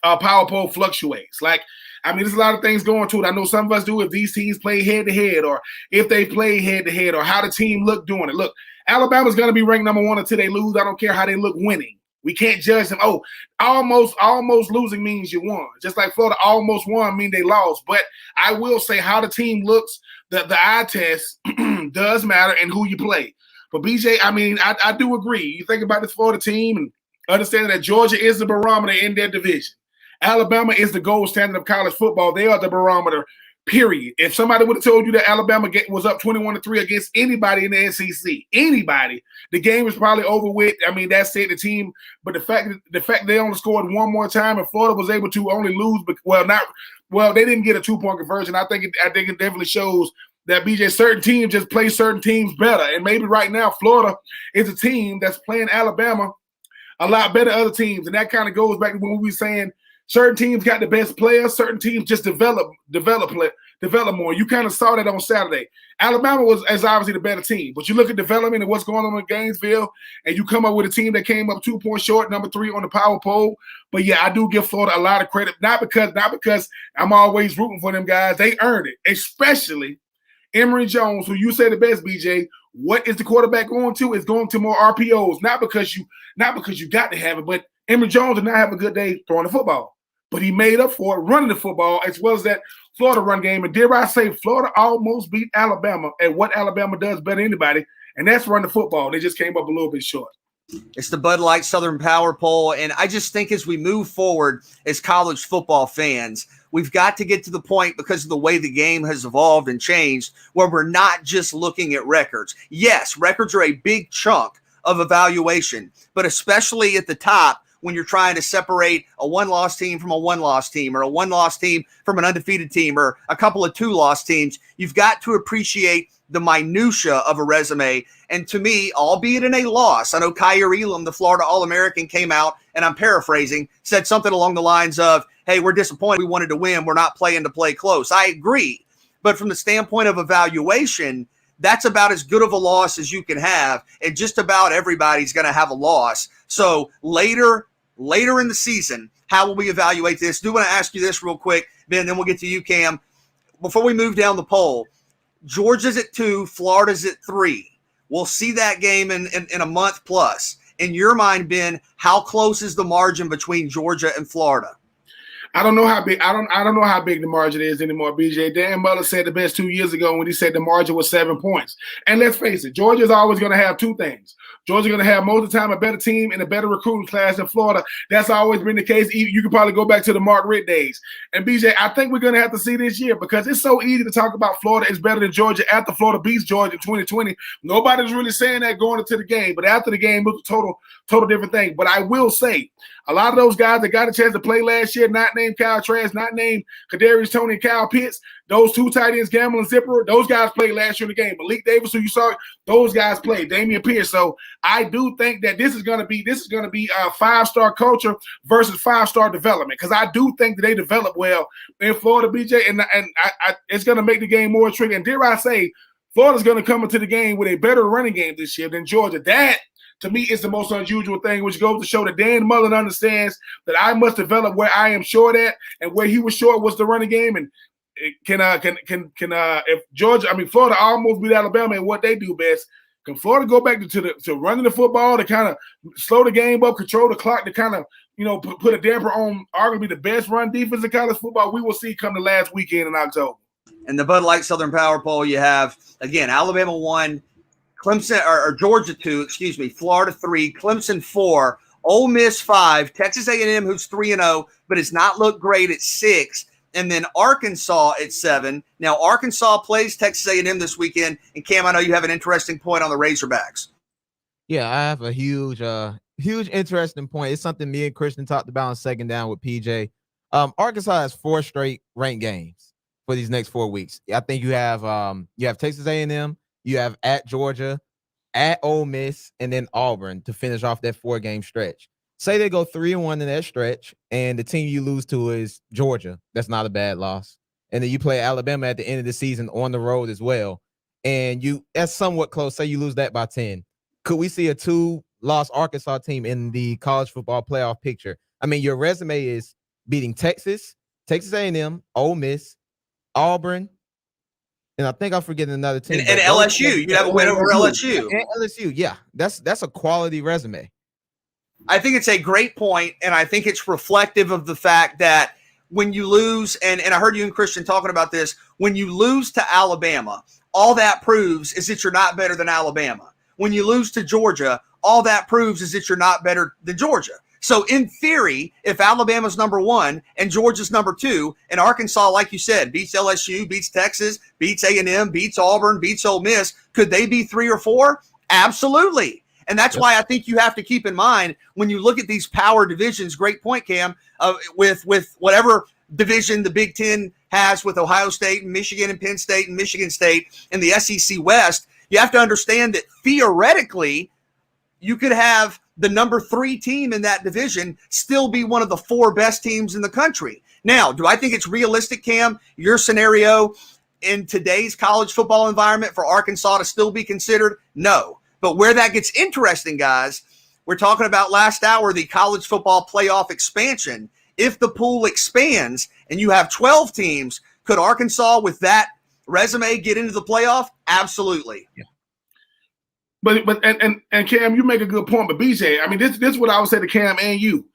power poll fluctuates. Like, I mean, there's a lot of things going to it. I know some of us do if these teams play head-to-head or if they play head-to-head or how the team look doing it. Look, Alabama's going to be ranked number 1 until they lose. I don't care how they look winning. We can't judge them. Oh, almost losing means you won. Just like Florida almost won mean they lost. But I will say how the team looks, the eye test does matter and who you play. But, BJ, I mean, I do agree. You think about this Florida team and understanding that Georgia is the barometer in their division. Alabama is the gold standard of college football. They are the barometer, period. If somebody would have told you that Alabama was up 21-3 against anybody in the SEC, anybody, the game is probably over with. I mean, that's it, the team. But the fact they only scored one more time and Florida was able to only lose, they didn't get a 2-point conversion. I think it definitely shows that, BJ, certain teams just play certain teams better. And maybe right now Florida is a team that's playing Alabama a lot better than other teams. And that kind of goes back to when we were saying certain teams got the best players. Certain teams just develop more. You kind of saw that on Saturday. Alabama is obviously the better team, but you look at development and what's going on in Gainesville, and you come up with a team that came up 2 points short, number 3 on the power poll. But yeah, I do give Florida a lot of credit, not because I'm always rooting for them guys. They earned it, especially Emory Jones, who you say the best, BJ. What is the quarterback going to? It's going to more RPOs, not because you got to have it, but Emory Jones did not have a good day throwing the football. But he made up for it running the football as well as that Florida run game. And dare I say, Florida almost beat Alabama at what Alabama does better than anybody, and that's run the football. They just came up a little bit short. It's the Bud Light Southern Power Poll, and I just think as we move forward as college football fans, we've got to get to the point, because of the way the game has evolved and changed, where we're not just looking at records. Yes, records are a big chunk of evaluation, but especially at the top, when you're trying to separate a one-loss team from a one-loss team, or a one-loss team from an undefeated team, or a couple of two-loss teams, you've got to appreciate the minutia of a resume. And to me, albeit in a loss, I know Kyer Elam, the Florida All-American, came out, and I'm paraphrasing, said something along the lines of, hey, we're disappointed. We wanted to win. We're not playing to play close. I agree. But from the standpoint of evaluation, that's about as good of a loss as you can have. And just about everybody's going to have a loss. So later later in the season, how will we evaluate this? Do want to ask you this real quick, Ben, then we'll get to you, Cam. Before we move down the poll, Georgia's at 2, Florida's at 3. We'll see that game in a month plus. In your mind, Ben, how close is the margin between Georgia and Florida? I don't know how big. I don't know how big the margin is anymore. BJ Dan Muller said the best 2 years ago when he said the margin was 7 points. And let's face it, Georgia's always going to have two things. Georgia's going to have most of the time a better team and a better recruiting class than Florida. That's always been the case. You can probably go back to the Mark Richt days. And BJ, I think we're going to have to see this year because it's so easy to talk about Florida is better than Georgia after Florida beats Georgia in 2020. Nobody's really saying that going into the game, but after the game, it was a total different thing. But I will say, a lot of those guys that got a chance to play last year, not named Kyle Trask, not named Kadarius Toney and Kyle Pitts, those two tight ends, Gamble and Zipper, those guys played last year in the game. Malik Davis, who you saw, those guys played. Damian Pierce. So I do think that this is going to be a 5-star culture versus 5-star development because I do think that they develop well in Florida, BJ, and it's going to make the game more intriguing. And dare I say, Florida's going to come into the game with a better running game this year than Georgia. That, to me, is the most unusual thing, which goes to show that Dan Mullen understands that I must develop where I am short at, and where he was short was the running game. And if Florida almost beat Alabama in what they do best, can Florida go back to running the football to kind of slow the game up, control the clock, to kind of put a damper on arguably the best run defense in college football? We will see come the last weekend in October. And the Bud Light Southern Power Poll, you have again Alabama 1. Clemson or Georgia 2, Florida 3, Clemson 4, Ole Miss 5, Texas A&M, who's 3-0, but has not looked great at 6, and then Arkansas at 7. Now Arkansas plays Texas A&M this weekend, and Cam, I know you have an interesting point on the Razorbacks. Yeah, I have a huge interesting point. It's something me and Christian talked about on Second Down with PJ. Arkansas has 4 straight ranked games for these next 4 weeks. I think you have Texas A&M. You have at Georgia, at Ole Miss, and then Auburn to finish off that 4-game stretch. Say they go 3-1 in that stretch, and the team you lose to is Georgia. That's not a bad loss. And then you play Alabama at the end of the season on the road as well. And that's somewhat close. Say you lose that by 10. Could we see a 2-loss Arkansas team in the college football playoff picture? I mean, your resume is beating Texas A&M, Ole Miss, Auburn, and I think I'm forgetting another team. And LSU. You have a win over LSU. And LSU, yeah. That's a quality resume. I think it's a great point, and I think it's reflective of the fact that when you lose, and I heard you and Christian talking about this, when you lose to Alabama, all that proves is that you're not better than Alabama. When you lose to Georgia, all that proves is that you're not better than Georgia. So in theory, if Alabama's number 1 and Georgia's number 2, and Arkansas, like you said, beats LSU, beats Texas, beats A&M, beats Auburn, beats Ole Miss, could they be 3 or 4? Absolutely. And that's why I think you have to keep in mind when you look at these power divisions, great point, Cam, with whatever division the Big Ten has with Ohio State and Michigan and Penn State and Michigan State and the SEC West, you have to understand that theoretically you could have the number 3 team in that division still be one of the 4 best teams in the country. Now, do I think it's realistic, Cam, your scenario in today's college football environment for Arkansas to still be considered? No. But where that gets interesting, guys, we're talking about last hour, the college football playoff expansion. If the pool expands and you have 12 teams, could Arkansas with that resume get into the playoff? Absolutely. Yeah. But Cam, you make a good point. But BJ, I mean, this is what I would say to Cam and you.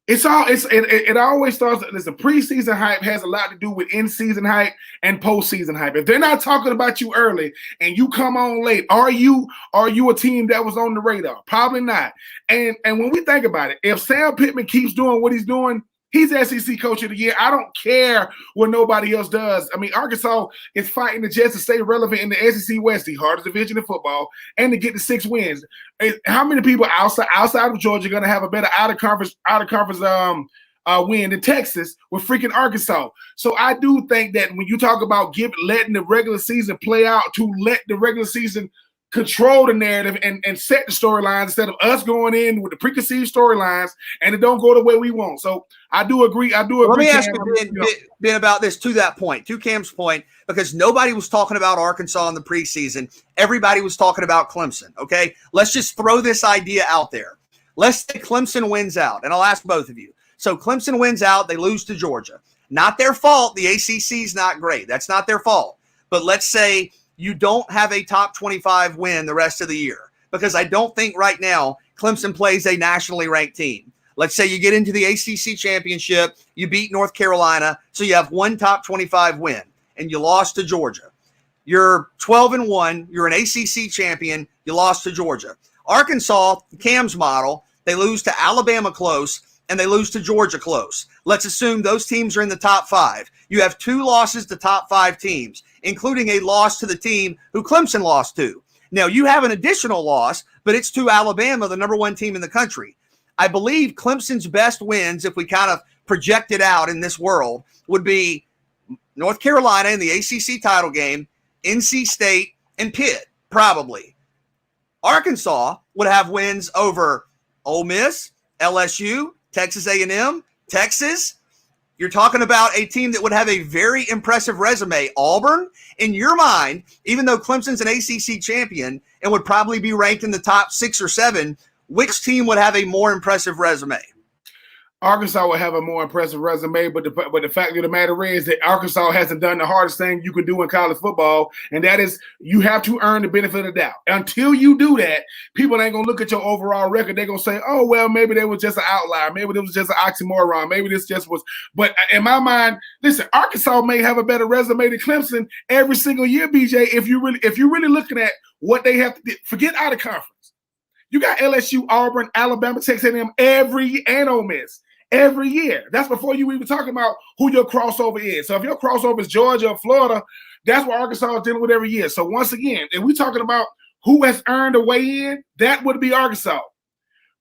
It always starts. Listen, preseason hype has a lot to do with in-season hype and postseason hype. If they're not talking about you early and you come on late, are you a team that was on the radar? Probably not. And when we think about it, if Sam Pittman keeps doing what he's doing, he's SEC Coach of the Year. I don't care what nobody else does. I mean, Arkansas is fighting the Jets to stay relevant in the SEC West, the hardest division in football, and to get the 6 wins. How many people outside of Georgia are going to have a better out of conference win in Texas with freaking Arkansas? So I do think that when you talk about letting the regular season play out, to let the regular season control the narrative and set the storylines instead of us going in with the preconceived storylines and it don't go the way we want. So I do agree. Let me ask you, Ben, about this to that point, to Cam's point, because nobody was talking about Arkansas in the preseason. Everybody was talking about Clemson. Okay, let's just throw this idea out there. Let's say Clemson wins out, and I'll ask both of you. So Clemson wins out, they lose to Georgia. Not their fault. The ACC is not great. That's not their fault. But let's say you don't have a top 25 win the rest of the year, because I don't think right now Clemson plays a nationally ranked team. Let's say you get into the ACC championship, you beat North Carolina, so you have one top 25 win, and you lost to Georgia. You're 12-1. You're an ACC champion. You lost to Georgia. Arkansas, Cam's model, they lose to Alabama close, and they lose to Georgia close. Let's assume those teams are in the top 5. You have 2 losses to top 5 teams, including a loss to the team who Clemson lost to. Now, you have an additional loss, but it's to Alabama, the number 1 team in the country. I believe Clemson's best wins, if we kind of project it out in this world, would be North Carolina in the ACC title game, NC State, and Pitt, probably. Arkansas would have wins over Ole Miss, LSU, Texas A&M, Texas. You're talking about a team that would have a very impressive resume. Auburn, in your mind, even though Clemson's an ACC champion and would probably be ranked in the top 6 or 7, which team would have a more impressive resume? Arkansas would have a more impressive resume, but the fact of the matter is that Arkansas hasn't done the hardest thing you can do in college football, and that is you have to earn the benefit of the doubt. Until you do that, people ain't going to look at your overall record. They're going to say, oh, well, maybe they was just an outlier. Maybe it was just an oxymoron. Maybe this just was – but in my mind, listen, Arkansas may have a better resume than Clemson every single year, BJ, if you're really looking at what they have to do. Forget out of conference. You got LSU, Auburn, Alabama, Texas A&M, and Ole Miss. Every year. That's before you even talking about who your crossover is. So if your crossover is Georgia or Florida, that's what Arkansas is dealing with every year. So once again, if we're talking about who has earned a way in, that would be Arkansas.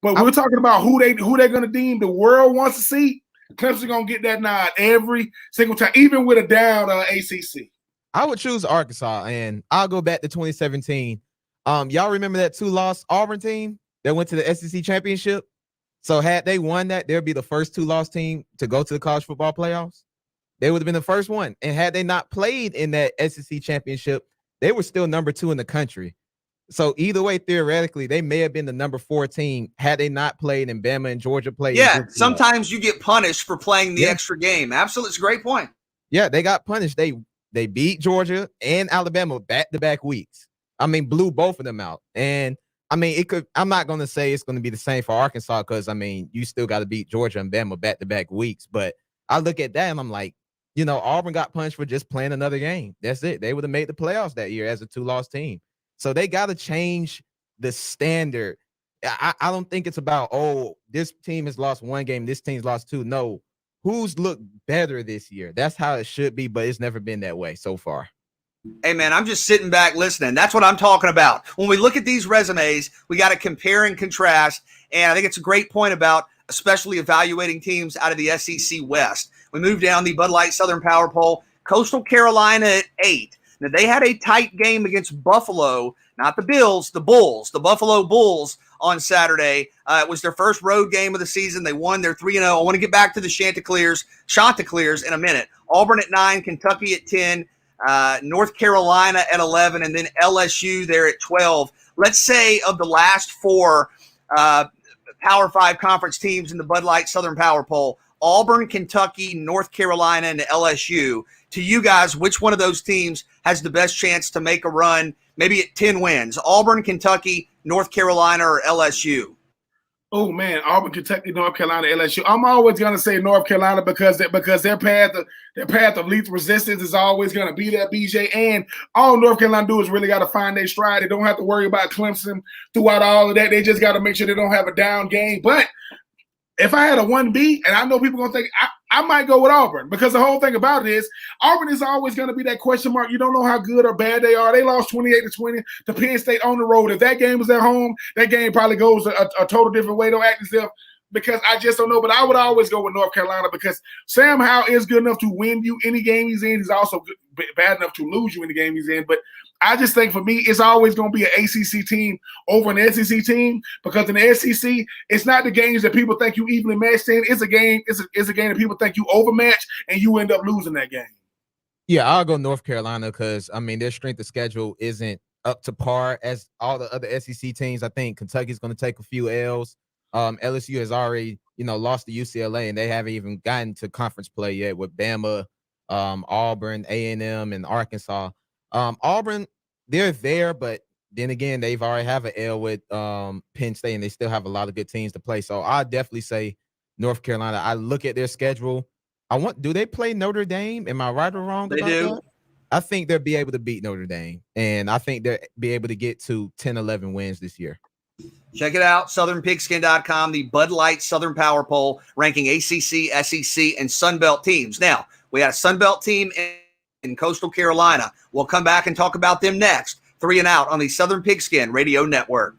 But we're talking about who they're going to deem the world wants to see. Clemson going to get that nod every single time, even with a down ACC. I would choose Arkansas, and I'll go back to 2017. Y'all remember that 2-loss Auburn team that went to the SEC championship? So had they won that, they'd be the first 2-loss team to go to the college football playoffs. They would have been the first one. And had they not played in that SEC championship, they were still number 2 in the country. So either way, theoretically, they may have been the number 4 team had they not played and Bama and Georgia played. Yeah, sometimes you get punished for playing the extra game. Absolutely, it's a great point. Yeah, they got punished. They beat Georgia and Alabama back-to-back weeks. I mean, blew both of them out. And I mean, I'm not going to say it's going to be the same for Arkansas because, I mean, you still got to beat Georgia and Bama back-to-back weeks. But I look at that and I'm like, Auburn got punished for just playing another game. That's it. They would have made the playoffs that year as a 2-loss team. So they got to change the standard. I don't think it's about, oh, this team has lost 1 game, this team's lost 2. No, who's looked better this year? That's how it should be, but it's never been that way so far. Hey, man, I'm just sitting back listening. That's what I'm talking about. When we look at these resumes, we got to compare and contrast. And I think it's a great point about especially evaluating teams out of the SEC West. We move down the Bud Light Southern Power Poll. Coastal Carolina at 8. Now, they had a tight game against Buffalo, not the Bills, the Bulls, the Buffalo Bulls on Saturday. It was their first road game of the season. They won. They're 3-0. I want to get back to the Chanticleers in a minute. Auburn at 9, Kentucky at 10. North Carolina at 11, and then LSU there at 12. Let's say of the last 4 Power 5 conference teams in the Bud Light Southern Power Poll, Auburn, Kentucky, North Carolina, and LSU. To you guys, which one of those teams has the best chance to make a run, maybe at 10 wins? Auburn, Kentucky, North Carolina, or LSU? Oh man, Auburn, Kentucky, North Carolina, LSU. I'm always gonna say North Carolina because their path of least resistance is always gonna be that, BJ. And all North Carolina do is really got to find their stride. They don't have to worry about Clemson throughout all of that. They just got to make sure they don't have a down game. But if I had a 1B, and I know people gonna think I might go with Auburn because the whole thing about it is Auburn is always going to be that question mark. You don't know how good or bad they are. They lost 28-20 to Penn State on the road. If that game was at home, that game probably goes a total different way. Don't act as if because I just don't know. But I would always go with North Carolina because Sam Howell is good enough to win you any game he's in. He's also bad enough to lose you any game he's in. But I just think for me, it's always going to be an ACC team over an SEC team because in the SEC, it's not the games that people think you evenly matched in. It's a game. It's a game that people think you overmatched and you end up losing that game. Yeah, I'll go North Carolina because, I mean, their strength of schedule isn't up to par as all the other SEC teams. I think Kentucky's going to take a few L's. LSU has already, lost to UCLA, and they haven't even gotten to conference play yet with Bama, Auburn, A&M, and Arkansas. Auburn, they're there, but then again, they've already have an L with Penn State, and they still have a lot of good teams to play. So I definitely say North Carolina. I look at their schedule. Do they play Notre Dame? Am I right or wrong They about do. that? I think they'll be able to beat Notre Dame, and I think they'll be able to get to 10, 11 wins this year. Check it out, southernpigskin.com, the Bud Light Southern Power Poll ranking ACC, SEC, and Sun Belt teams. Now, we had a Sun Belt team in Coastal Carolina. We'll come back and talk about them next. 3 and Out on the Southern Pigskin Radio Network.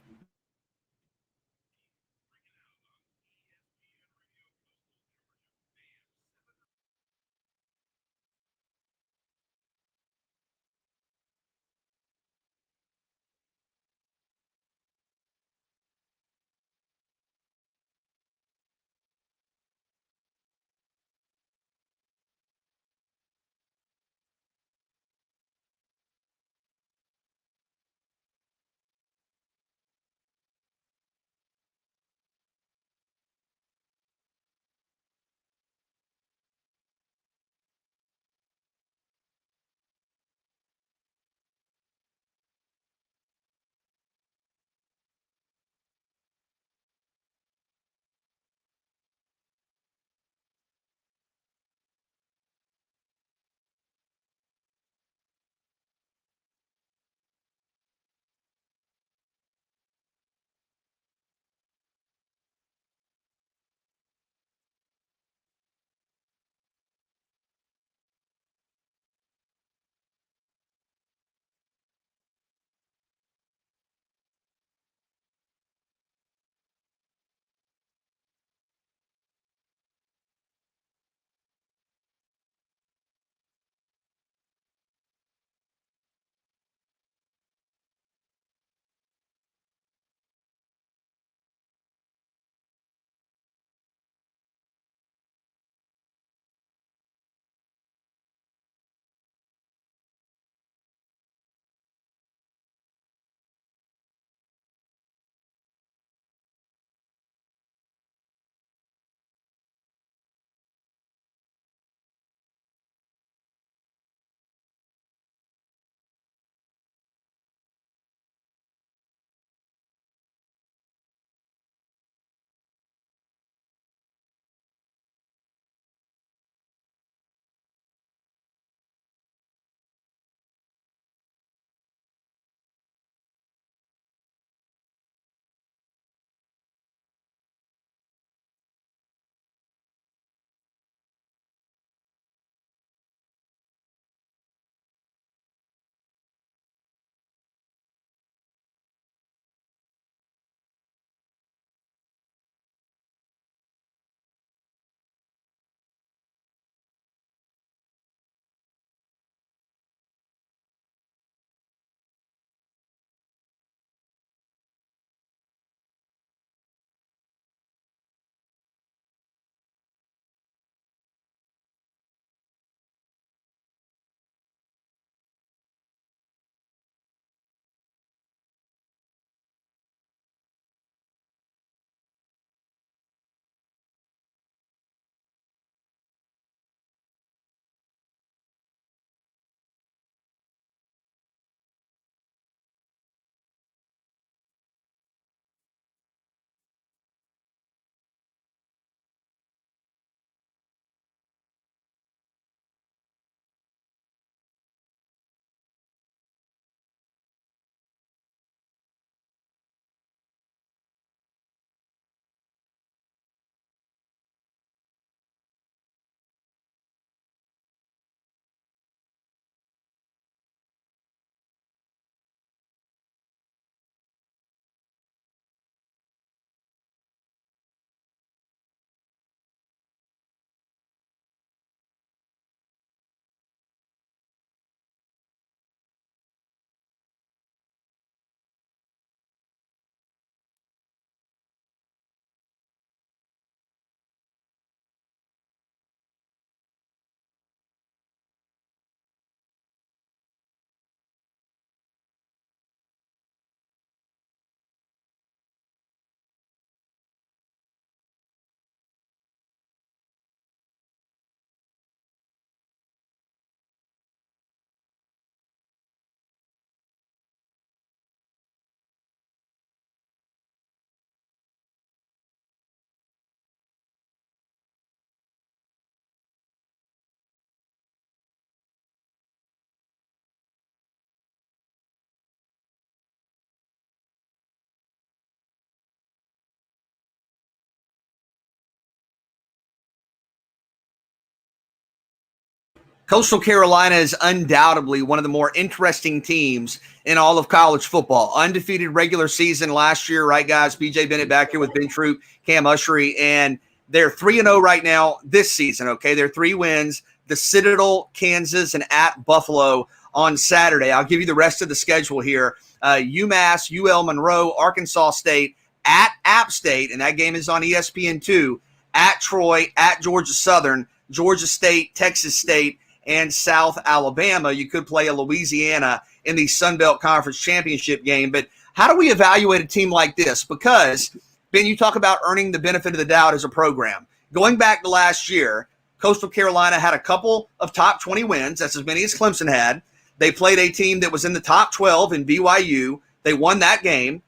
Coastal Carolina is undoubtedly one of the more interesting teams in all of college football. Undefeated regular season last year, right, guys? BJ Bennett back here with Ben Troop, Cam Ushery, and they're 3-0 right now this season, okay? They're 3 wins, the Citadel, Kansas, and at Buffalo on Saturday. I'll give you the rest of the schedule here. UMass, UL Monroe, Arkansas State, at App State, and that game is on ESPN2, at Troy, at Georgia Southern, Georgia State, Texas State, and South Alabama. You could play a Louisiana in the Sun Belt Conference Championship game. But how do we evaluate a team like this? Because, Ben, you talk about earning the benefit of the doubt as a program. Going back to last year, Coastal Carolina had a couple of top 20 wins. That's as many as Clemson had. They played a team that was in the top 12 in BYU. They won that game.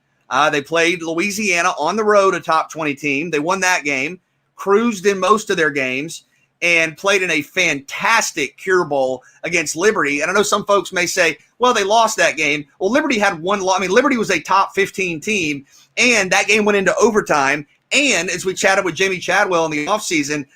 They played Louisiana on the road, a top 20 team. They won that game, cruised in most of their games, and played in a fantastic Cure Bowl against Liberty. And I know some folks may say, well, they lost that game. Well, Liberty had one loss. I mean, Liberty was a top 15 team, and that game went into overtime. And as we chatted with Jimmy Chadwell in the offseason,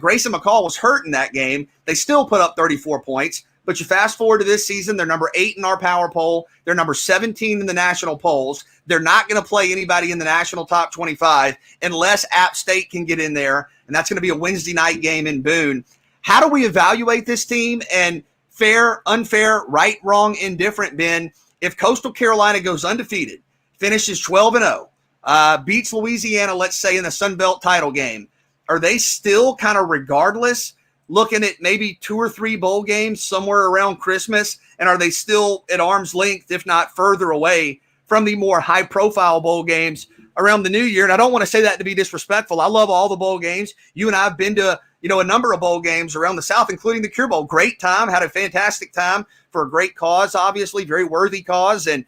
Grayson McCall was hurt in that game. They still put up 34 points. But you fast forward to this season, they're number 8 in our power poll. They're number 17 in the national polls. They're not going to play anybody in the national top 25 unless App State can get in there, and that's going to be a Wednesday night game in Boone. How do we evaluate this team? And fair, unfair, right, wrong, indifferent, Ben, if Coastal Carolina goes undefeated, finishes 12-0, beats Louisiana, let's say, in the Sun Belt title game, are they still kind of regardless looking at maybe 2 or 3 bowl games somewhere around Christmas? And are they still at arm's length, if not further away, from the more high-profile bowl games around the new year? And I don't want to say that to be disrespectful. I love all the bowl games. You and I have been to, a number of bowl games around the South, including the Cure Bowl. Great time, had a fantastic time for a great cause, obviously, very worthy cause. And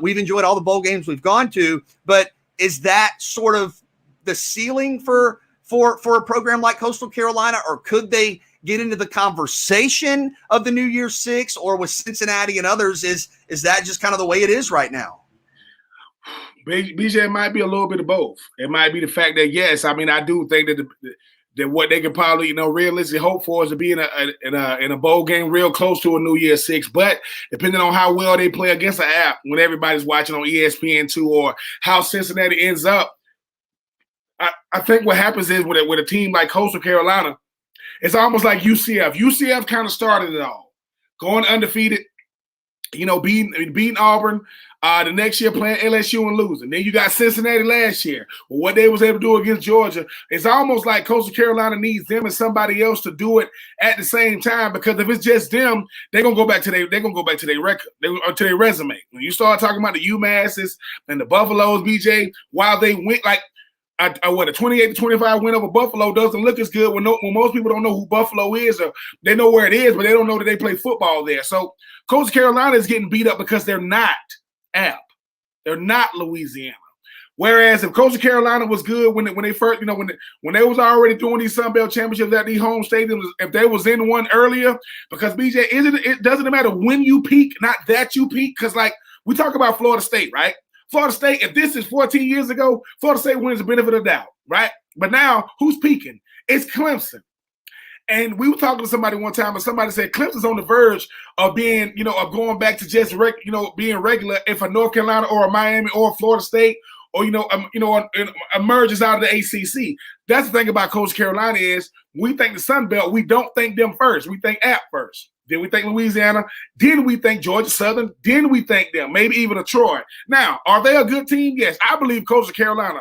we've enjoyed all the bowl games we've gone to. But is that sort of the ceiling for a program like Coastal Carolina, or could they get into the conversation of the New Year's Six, or with Cincinnati and others, is that just kind of the way it is right now? BJ, might be a little bit of both. It might be the fact that, yes, I mean, I do think that what they could probably, realistically hope for is to be in a bowl game real close to a New Year's Six. But depending on how well they play against the app when everybody's watching on ESPN2, or how Cincinnati ends up, I think what happens is with a team like Coastal Carolina, it's almost like UCF. UCF kind of started it all, going undefeated, beating Auburn. The next year playing LSU and losing. Then you got Cincinnati last year. Well, what they was able to do against Georgia, it's almost like Coastal Carolina needs them and somebody else to do it at the same time, because if it's just them, they're gonna go back to their record, to their resume. When you start talking about the UMasses and the Buffaloes, BJ, while they went like a 28-25 win over Buffalo doesn't look as good when most people don't know who Buffalo is, or they know where it is, but they don't know that they play football there. So Coastal Carolina is getting beat up because they're not App. They're not Louisiana. Whereas if Coastal Carolina was good when they first, when they was already doing these Sun Belt championships at these home stadiums, if they was in one earlier, because BJ, it doesn't matter when you peak, not that you peak, because like we talk about Florida State, right? Florida State, if this is 14 years ago, Florida State wins the benefit of the doubt, right? But now who's peaking? It's Clemson. And we were talking to somebody one time, and somebody said Clemson's on the verge of being, of going back to just, being regular if a North Carolina or a Miami or a Florida State or, emerges out of the ACC. That's the thing about Coastal Carolina is we think the Sun Belt, we don't think them first. We think App first. Then we think Louisiana. Then we think Georgia Southern. Then we think them, maybe even a Troy. Now, are they a good team? Yes, I believe Coastal Carolina.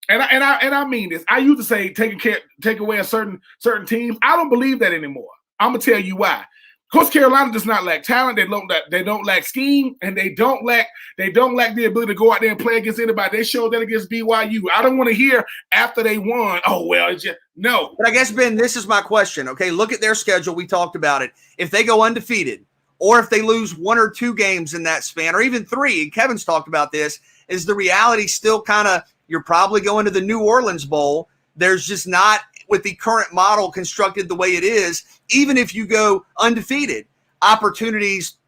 And I mean this. I used to say take away a certain teams. I don't believe that anymore. I'm gonna tell you why. Coastal Carolina does not lack talent. They don't lack scheme, and they don't lack the ability to go out there and play against anybody. They showed that against BYU. I don't want to hear after they won, oh well, it's just no. But I guess, Ben, this is my question. Okay, look at their schedule. We talked about it. If they go undefeated, or if they lose 1 or 2 games in that span, or even 3, and Kevin's talked about this, is the reality still kind of you're probably going to the New Orleans Bowl. There's just not, with the current model constructed the way it is, even if you go undefeated, opportunities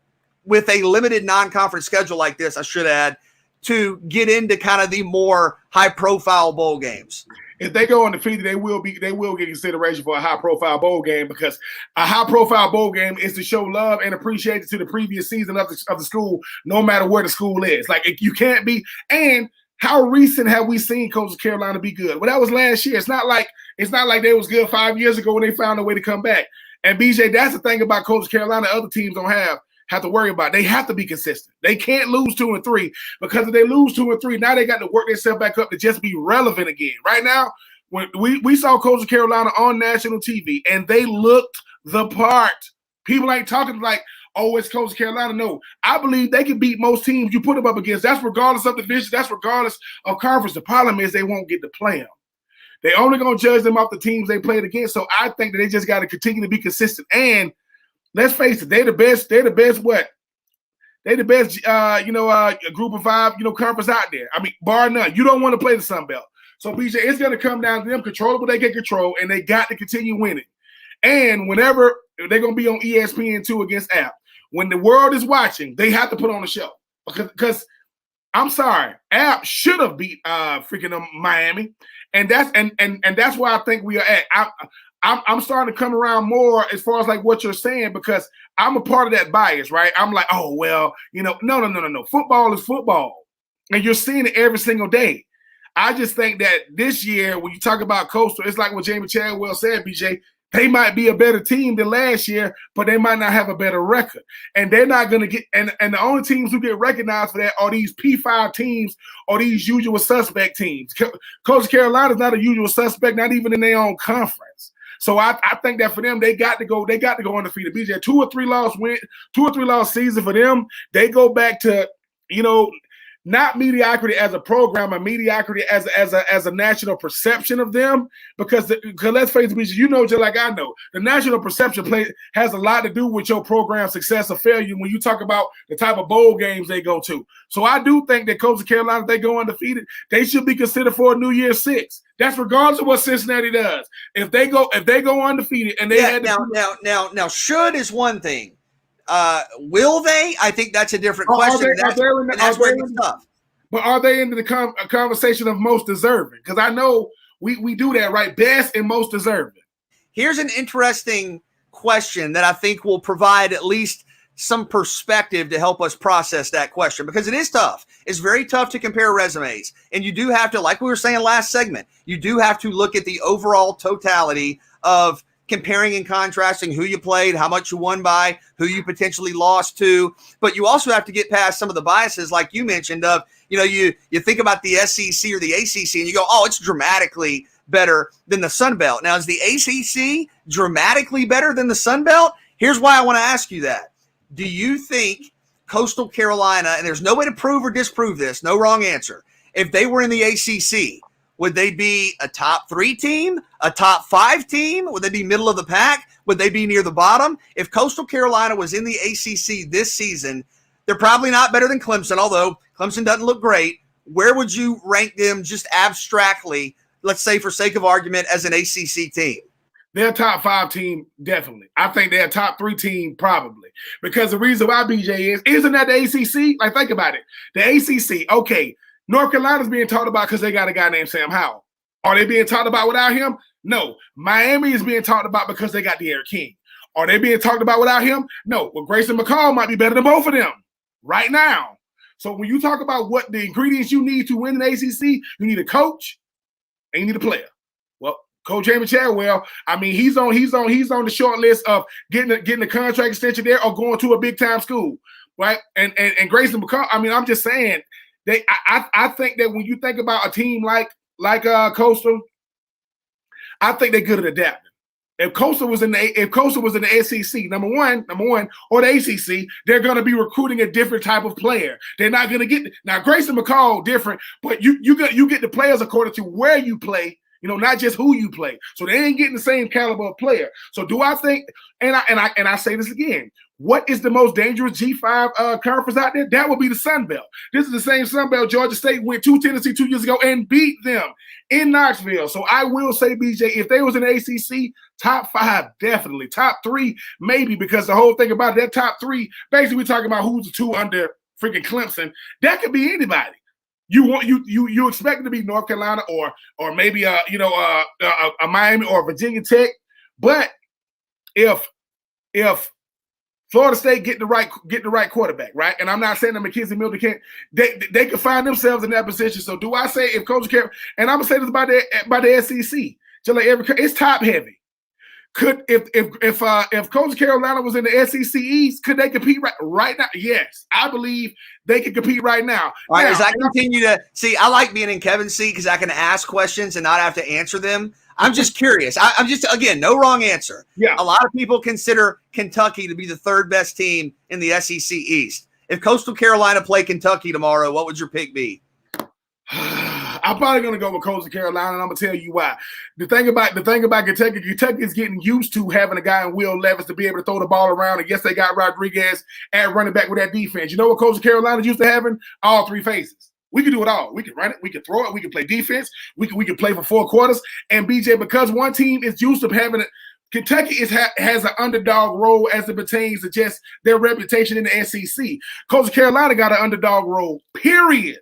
with a limited non-conference schedule like this, I should add, to get into kind of the more high-profile bowl games. if they go undefeated, they will get consideration for a high-profile bowl game, because a high-profile bowl game is to show love and appreciation to the previous season of the school, no matter where the school is. Like, you can't be. And how recent have we seen Coastal Carolina be good? Well, that was last year. It's not like they was good 5 years ago when they found a way to come back. And BJ, that's the thing about Coastal Carolina other teams don't have to worry about. They have to be consistent. They can't lose 2 and 3, because if they lose 2 and 3, now they got to work themselves back up to just be relevant again. Right now, when we saw Coastal Carolina on national TV and they looked the part. People ain't talking like, oh, it's Coastal Carolina. No, I believe they can beat most teams you put them up against. That's regardless of division. That's regardless of conference. The problem is they won't get to play them. They only going to judge them off the teams they played against. So I think that they just got to continue to be consistent. And let's face it, they're the best. They're the best. What? They're the best. Group of 5. Conference out there. I mean, bar none. You don't want to play the Sun Belt. So BJ, it's going to come down to them controlling what they can control, and they got to continue winning. And whenever they're going to be on ESPN2 against App, when the world is watching, they have to put on a show, because I'm sorry, App should have beat freaking Miami, and that's where I think we are at. I'm starting to come around more as far as like what you're saying, because I'm a part of that bias, right? I'm like, oh well, no. Football is football, and you're seeing it every single day. I just think that this year, when you talk about Coastal, it's like what Jamie Chadwell said, BJ. They might be a better team than last year, but they might not have a better record. And they're not going to get – and the only teams who get recognized for that are these P5 teams or these usual suspect teams. Coastal Carolina is not a usual suspect, not even in their own conference. So I think that for them, they got to go undefeated. BJ, 2 or 3 loss season for them. They go back to, not mediocrity as a program, or mediocrity as a national perception of them, because let's face it, just like I know, the national perception has a lot to do with your program's success or failure when you talk about the type of bowl games they go to. So I do think that Coastal Carolina, if they go undefeated, they should be considered for a New Year's 6. That's regardless of what Cincinnati does. If they go undefeated and they now should is one thing. Will they? I think that's a different question. That's where it's tough. But are they into the conversation of most deserving? Because I know we do that, right? Best and most deserving. Here's an interesting question that I think will provide at least some perspective to help us process that question, because it is tough. It's very tough to compare resumes. And you do have to, like we were saying last segment, you do have to look at the overall totality of comparing and contrasting who you played, how much you won by, who you potentially lost to. But you also have to get past some of the biases, like you mentioned, of, you think about the SEC or the ACC and you go, oh, it's dramatically better than the Sun Belt. Now, is the ACC dramatically better than the Sun Belt? Here's why I want to ask you that. Do you think Coastal Carolina, and there's no way to prove or disprove this, no wrong answer, if they were in the ACC, would they be a top 3 team, a top 5 team? Would they be middle of the pack? Would they be near the bottom? If Coastal Carolina was in the ACC this season, they're probably not better than Clemson, although Clemson doesn't look great. Where would you rank them just abstractly, let's say for sake of argument, as an ACC team? They're a top 5 team, definitely. I think they're a top 3 team, probably. Because the reason why, BJ, isn't that the ACC? Like, think about it. The ACC, okay, North Carolina's being talked about because they got a guy named Sam Howell. Are they being talked about without him? No. Miami is being talked about because they got De'Aaron King. Are they being talked about without him? No. Well, Grayson McCall might be better than both of them right now. So when you talk about what the ingredients you need to win an ACC, you need a coach and you need a player. Well, Coach Jamie Chadwell, I mean, he's on the short list of getting a contract extension there or going to a big time school, right? And Grayson McCall, I mean, I'm just saying. I think that when you think about a team like Coastal, I think they're good at adapting. If Coastal was in the SEC, number one, or the ACC, they're going to be recruiting a different type of player. They're not going to get now Grayson McCall different, but you get the players according to where you play. Not just who you play. So they ain't getting the same caliber of player. So do I think? And I say this again. What is the most dangerous G5 conference out there? That would be the Sun Belt. This is the same Sun Belt Georgia State went to Tennessee 2 years ago and beat them in Knoxville. So I will say, BJ, if they was in the ACC, top 5 definitely, top 3 maybe, because the whole thing about that top 3, basically we're talking about who's the 2 under freaking Clemson. That could be anybody. You expect it to be North Carolina or maybe a Miami or Virginia Tech, but if Florida State get the right quarterback, right? And I'm not saying that McKenzie Milton can't. They can find themselves in that position. So do I say if Coach Carroll, and I'm gonna say this about the SEC, just like it's top heavy. Could if Coach Carolina was in the SEC East, could they compete right now? Yes, I believe they can compete right now. All right, now, as I continue to see, I like being in Kevin's seat because I can ask questions and not have to answer them. I'm just curious. I'm just, again, no wrong answer. Yeah. A lot of people consider Kentucky to be the third best team in the SEC East. If Coastal Carolina play Kentucky tomorrow, what would your pick be? I'm probably going to go with Coastal Carolina, and I'm going to tell you why. The thing about Kentucky is getting used to having a guy in Will Levis to be able to throw the ball around. And yes, they got Rodriguez at running back with that defense. You know what Coastal Carolina used to having? All three phases. We can do it all. We can run it. We can throw it. We can play defense. We can play for 4 quarters. And BJ, because one team is used to having it, Kentucky has an underdog role as it pertains to just their reputation in the SEC. Coastal Carolina got an underdog role, period.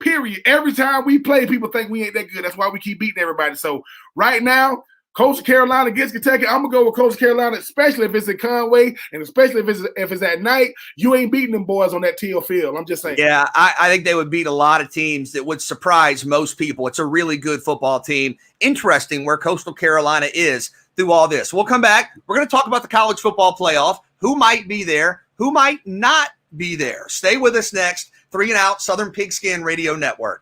Period. Every time we play, people think we ain't that good. That's why we keep beating everybody. So right now, Coastal Carolina against Kentucky, I'm gonna go with Coastal Carolina, especially if it's in Conway and especially if it's at night. You ain't beating them boys on that teal field. I'm just saying. Yeah, I think they would beat a lot of teams that would surprise most people. It's a really good football team. Interesting where Coastal Carolina is through all this. We'll come back. We're going to talk about the college football playoff. Who might be there? Who might not be there? Stay with us next. 3 and Out, Southern Pigskin Radio Network.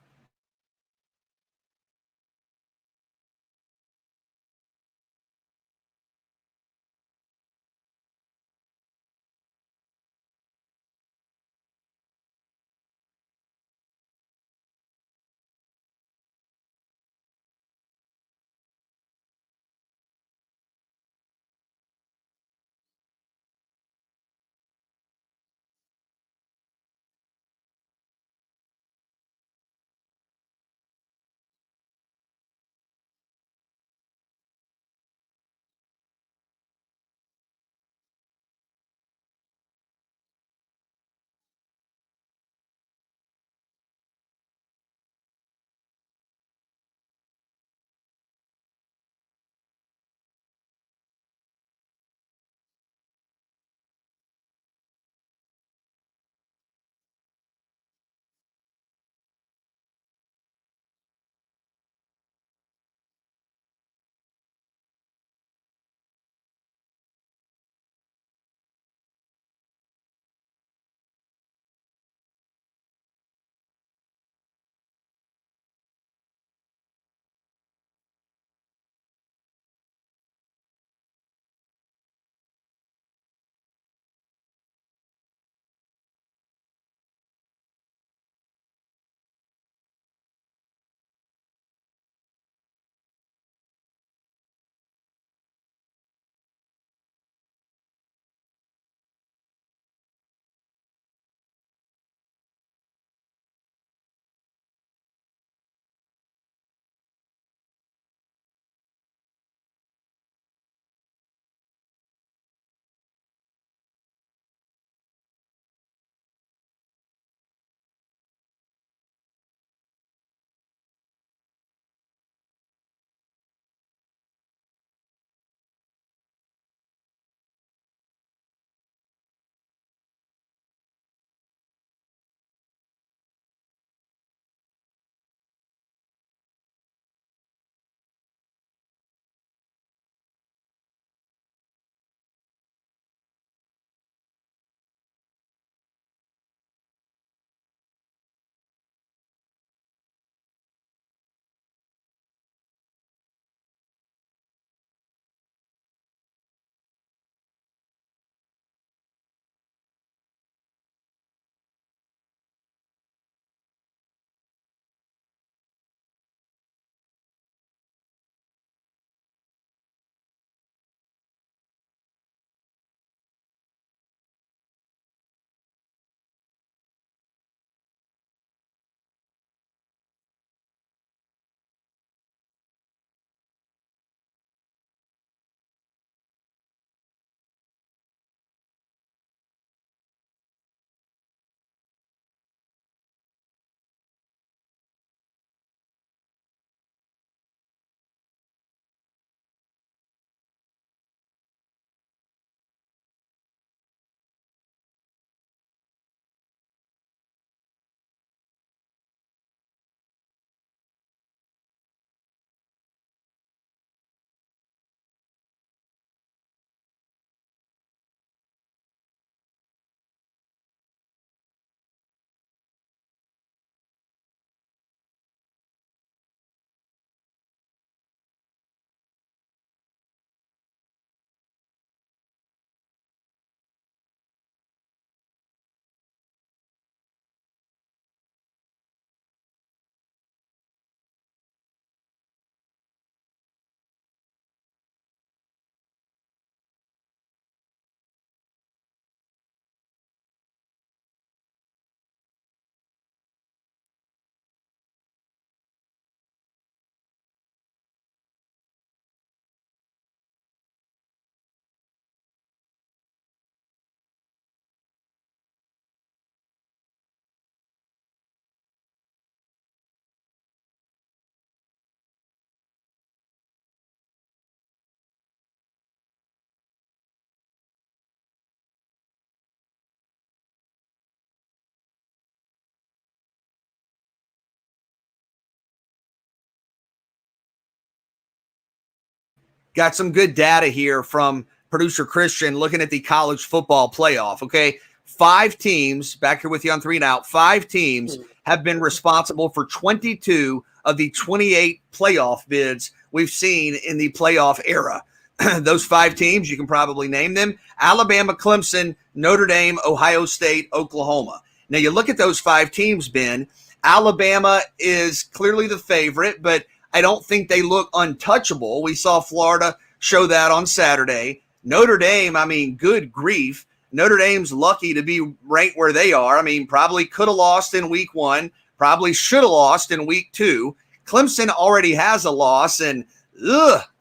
got some good data here from producer Christian looking at the college football playoff. Okay. 5 teams, back here with you on 3 and Out, 5 teams have been responsible for 22 of the 28 playoff bids we've seen in the playoff era. Those 5 teams, you can probably name them: Alabama, Clemson, Notre Dame, Ohio State, Oklahoma. Now you look at those 5 teams, Ben. Alabama is clearly the favorite, but I don't think they look untouchable. We saw Florida show that on Saturday. Notre Dame, I mean, good grief. Notre Dame's lucky to be ranked where they are. I mean, probably could have lost in week 1, probably should have lost in week 2. Clemson already has a loss, and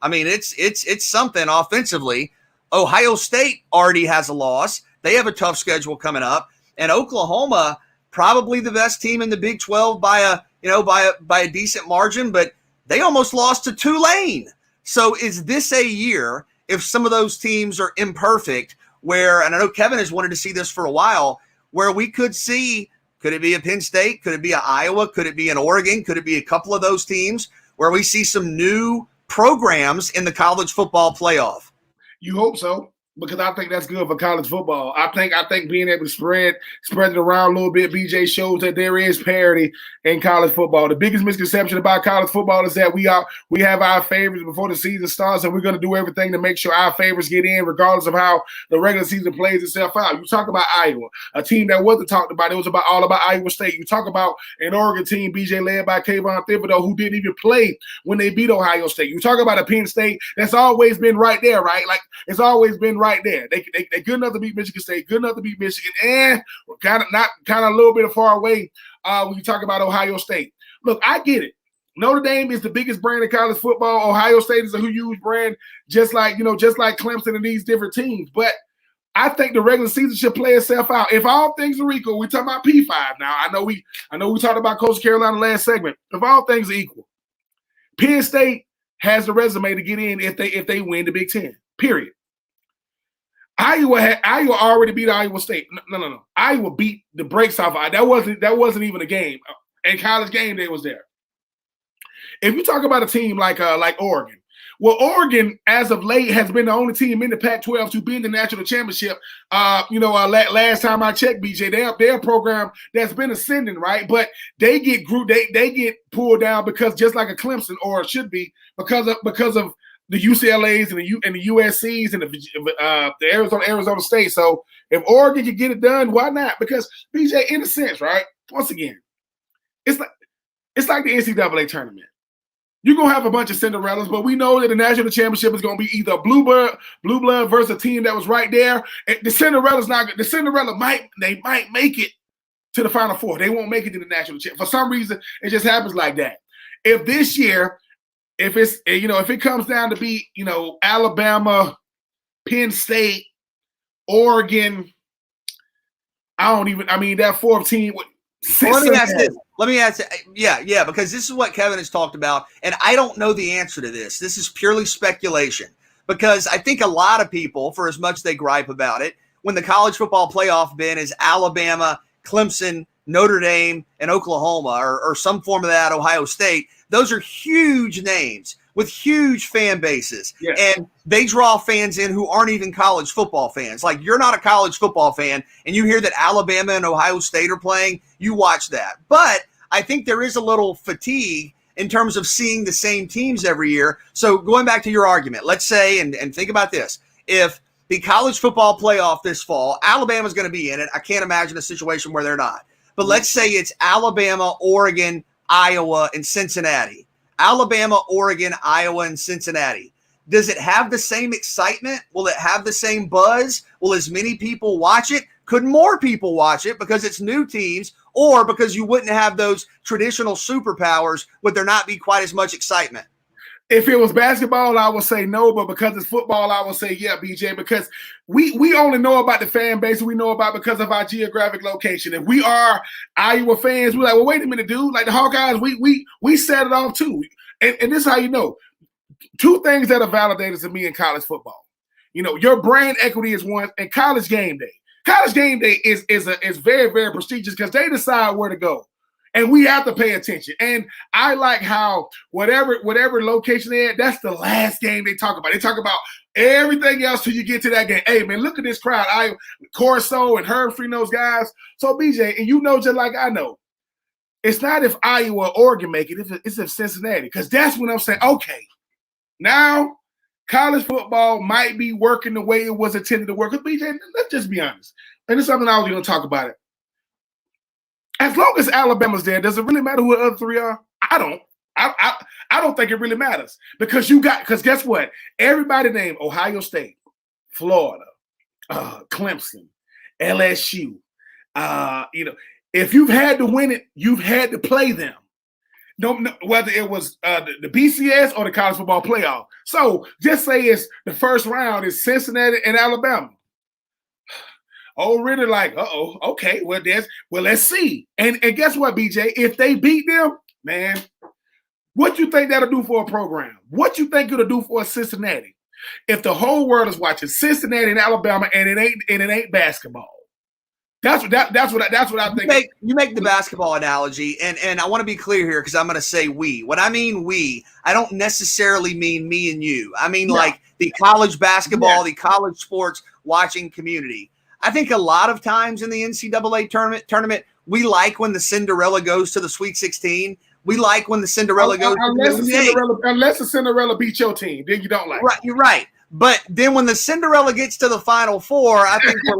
I mean, it's something offensively. Ohio State already has a loss. They have a tough schedule coming up, and Oklahoma, probably the best team in the Big 12 by a decent margin, but they almost lost to Tulane. So is this a year, if some of those teams are imperfect, where, and I know Kevin has wanted to see this for a while, where we could see, could it be a Penn State? Could it be an Iowa? Could it be an Oregon? Could it be a couple of those teams where we see some new programs in the college football playoff? You hope so, because I think that's good for college football. I think being able to spread it around a little bit, BJ, shows that there is parity in college football. The biggest misconception about college football is that we have our favorites before the season starts, and we're going to do everything to make sure our favorites get in, regardless of how the regular season plays itself out. You talk about Iowa, a team that wasn't talked about. It was all about Iowa State. You talk about an Oregon team, BJ, led by Kayvon Thibodeau, who didn't even play when they beat Ohio State. You talk about a Penn State that's always been right there, right? Like, it's always been right there. They're good enough to beat Michigan State, good enough to beat Michigan, and we're kind of a little bit far away when you talk about Ohio State. Look, I get it. Notre Dame is the biggest brand in college football. Ohio State is a huge brand, just like Clemson and these different teams. But I think the regular season should play itself out. If all things are equal, we're talking about P5 now. I know we talked about Coastal Carolina last segment. If all things are equal, Penn State has the resume to get in if they win the Big Ten. Period. Iowa already beat Iowa State. No. Iowa beat the brakes off. That wasn't even a game. And College Game Day was there. If you talk about a team like Oregon, well, Oregon as of late has been the only team in the Pac-12 to be in the national championship. Last time I checked, BJ, they're a program that's been ascending, right? But they get pulled down because, just like a Clemson, or it should be, because of the UCLAs and the USCs and the Arizona State. So if Oregon can get it done, why not? Because, BJ, in a sense, right? Once again, it's like the NCAA tournament. You're gonna have a bunch of Cinderellas, but we know that the national championship is gonna be either blue blood versus a team that was right there. And the Cinderella might make it to the Final Four. They won't make it to the national championship. For some reason, it just happens like that. If this year, if it comes down to be, Alabama, Penn State, Oregon, that 4th team. Let me ask this. Yeah, because this is what Kevin has talked about, and I don't know the answer to this. This is purely speculation, because I think a lot of people, for as much they gripe about it, when the college football playoff bin is Alabama, Clemson, Notre Dame, and Oklahoma, or some form of that, Ohio State, those are huge names with huge fan bases. Yeah. And they draw fans in who aren't even college football fans. Like, you're not a college football fan, and you hear that Alabama and Ohio State are playing, you watch that. But I think there is a little fatigue in terms of seeing the same teams every year. So going back to your argument, let's say, and think about this, if the college football playoff this fall, Alabama's going to be in it. I can't imagine a situation where they're not. But let's say it's Alabama, Oregon, Iowa, and Cincinnati. Alabama, Oregon, Iowa, and Cincinnati. Does it have the same excitement? Will it have the same buzz? Will as many people watch it? Could more people watch it because it's new teams, or because you wouldn't have those traditional superpowers, would there not be quite as much excitement? If it was basketball, I would say no, but because it's football, I would say yeah, BJ, because we only know about the fan base we know about because of our geographic location. If we are Iowa fans, we're like, well, wait a minute, dude. Like the Hawkeyes, we set it off too. And this is how you know. 2 things that are validated to me in college football. Your brand equity is one, and College Game Day. College Game Day is very, very prestigious because they decide where to go. And we have to pay attention. And I like how whatever location they're at, that's the last game they talk about. They talk about everything else till you get to that game. Hey, man, look at this crowd. Corso and Herb Free, those guys. So, BJ, and you know just like I know, it's not if Iowa or Oregon make it, it's if Cincinnati. Because that's when I'm saying, okay, now college football might be working the way it was intended to work. Because, BJ, let's just be honest. And it's something I was going to talk about it. As long as Alabama's there, does it really matter who the other three are? I don't. I don't think it really matters because guess what? Everybody named Ohio State, Florida, Clemson, LSU. If you've had to win it, you've had to play them. No, whether it was the BCS or the college football playoff. So just say it's the first round is Cincinnati and Alabama. Oh, really? Like, okay. Well, let's see. And guess what, BJ? If they beat them, man, what you think that'll do for a program? What you think it'll do for a Cincinnati? If the whole world is watching Cincinnati and Alabama, and it ain't basketball. That's what I think. You make the basketball analogy, and I want to be clear here because I'm going to say we. When I mean we, I don't necessarily mean me and you. I mean like the college basketball, the college sports watching community. I think a lot of times in the NCAA tournament, we like when the Cinderella goes to the Sweet 16. We like when the Cinderella goes unless the Cinderella beats your team, then you don't like. Right, you're right. But then when the Cinderella gets to the Final Four, I think we're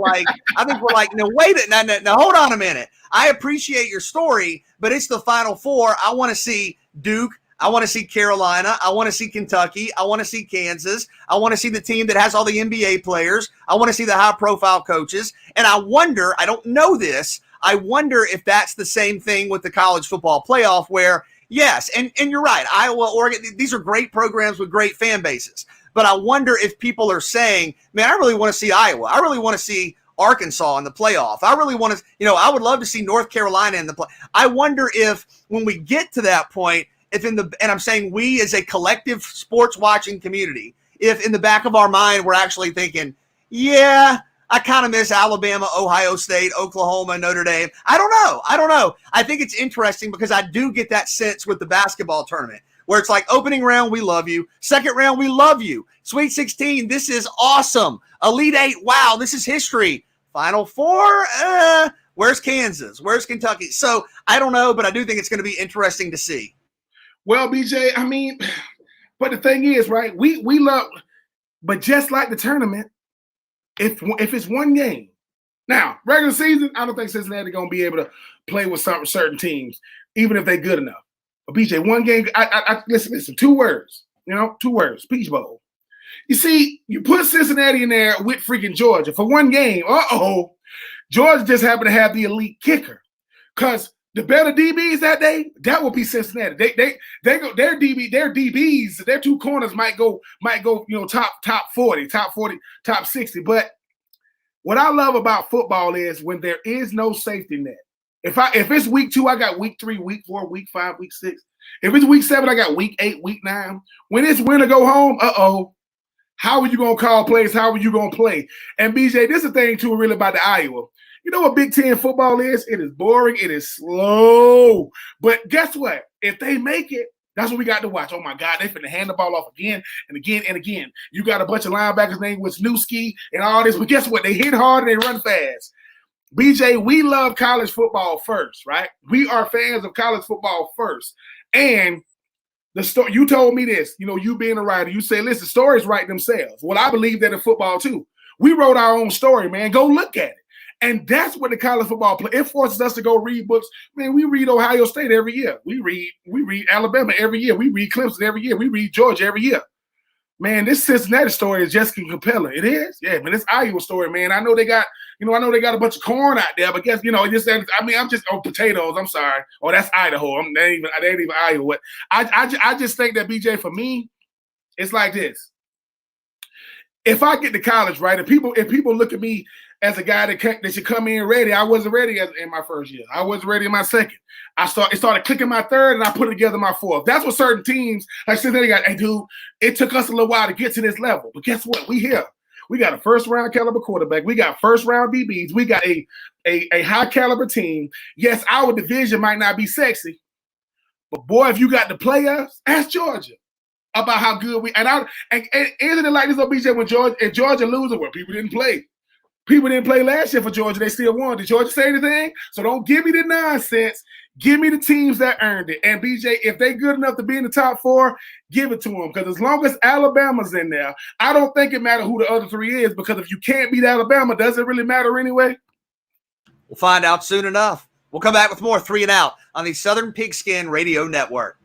like, no, wait a minute, now hold on a minute. I appreciate your story, but it's the Final Four. I want to see Duke. I want to see Carolina. I want to see Kentucky. I want to see Kansas. I want to see the team that has all the NBA players. I want to see the high-profile coaches. And I wonder, I don't know this, I wonder if that's the same thing with the college football playoff where, yes, and you're right, Iowa, Oregon, these are great programs with great fan bases. But I wonder if people are saying, man, I really want to see Iowa. I really want to see Arkansas in the playoff. I really want to, I would love to see North Carolina in the play. I wonder if when we get to that point, and I'm saying we as a collective sports watching community, if in the back of our mind we're actually thinking, yeah, I kind of miss Alabama, Ohio State, Oklahoma, Notre Dame. I don't know. I think it's interesting because I do get that sense with the basketball tournament where it's like opening round, we love you. Second round, we love you. Sweet 16, this is awesome. Elite 8, wow, this is history. Final Four, where's Kansas? Where's Kentucky? So I don't know, but I do think it's going to be interesting to see. Well, BJ, I mean, but the thing is, right, we love, but just like the tournament, if it's one game. Now, regular season, I don't think Cincinnati going to be able to play with certain teams, even if they're good enough. But BJ, one game, I listen, 2 words, 2 words, Peach Bowl. You see, you put Cincinnati in there with freaking Georgia for one game. Georgia just happened to have the elite kicker. Because the better DBs that day, that would be Cincinnati. They go their DBs, their 2 corners might go, top 40, top 60. But what I love about football is when there is no safety net. If it's week 2, I got week 3, week 4, week 5, week 6. If it's week 7, I got week 8, week 9. When it's win or go home, how are you gonna call plays? How are you gonna play? And BJ, this is the thing too, really about the Iowa. You know what Big Ten football is? It is boring. It is slow. But guess what? If they make it, that's what we got to watch. Oh, my God, they finna hand the ball off again and again and again. You got a bunch of linebackers named Wisniewski and all this. But guess what? They hit hard and they run fast. BJ, we love college football first, right? We are fans of college football first. And the story, you told me this, you being a writer, you say, listen, stories write themselves. Well, I believe that in football too. We wrote our own story, man. Go look at it. And that's what the college football play. It forces us to go read books. Man, we read Ohio State every year. We read Alabama every year. We read Clemson every year. We read Georgia every year. Man, this Cincinnati story is just compelling. It is, yeah. Man, this Iowa story, man. I know they got, a bunch of corn out there, but guess, I'm just potatoes. I'm sorry. Oh, that's Idaho. They ain't even Iowa. I just think that BJ, for me, it's like this. If I get to college, right, if people look at me as a guy that should come in ready, I wasn't ready in my first year. I wasn't ready in my second. It started clicking my third, and I put it together my fourth. That's what certain teams, like Cincinnati got, hey, dude, it took us a little while to get to this level. But guess what? We here. We got a first round caliber quarterback. We got first round DBs. We got a high caliber team. Yes, our division might not be sexy, but boy, if you got the players, ask Georgia about how good we and isn't it like this on BJ when Georgia loses? Well, people didn't play. People didn't play last year for Georgia. They still won. Did Georgia say anything? So don't give me the nonsense. Give me the teams that earned it. And BJ, if they good enough to be in the top 4, give it to them. Because as long as Alabama's in there, I don't think it matters who the other 3 is. Because if you can't beat Alabama, does it really matter anyway? We'll find out soon enough. We'll come back with more 3 and Out on the Southern Pigskin Radio Network.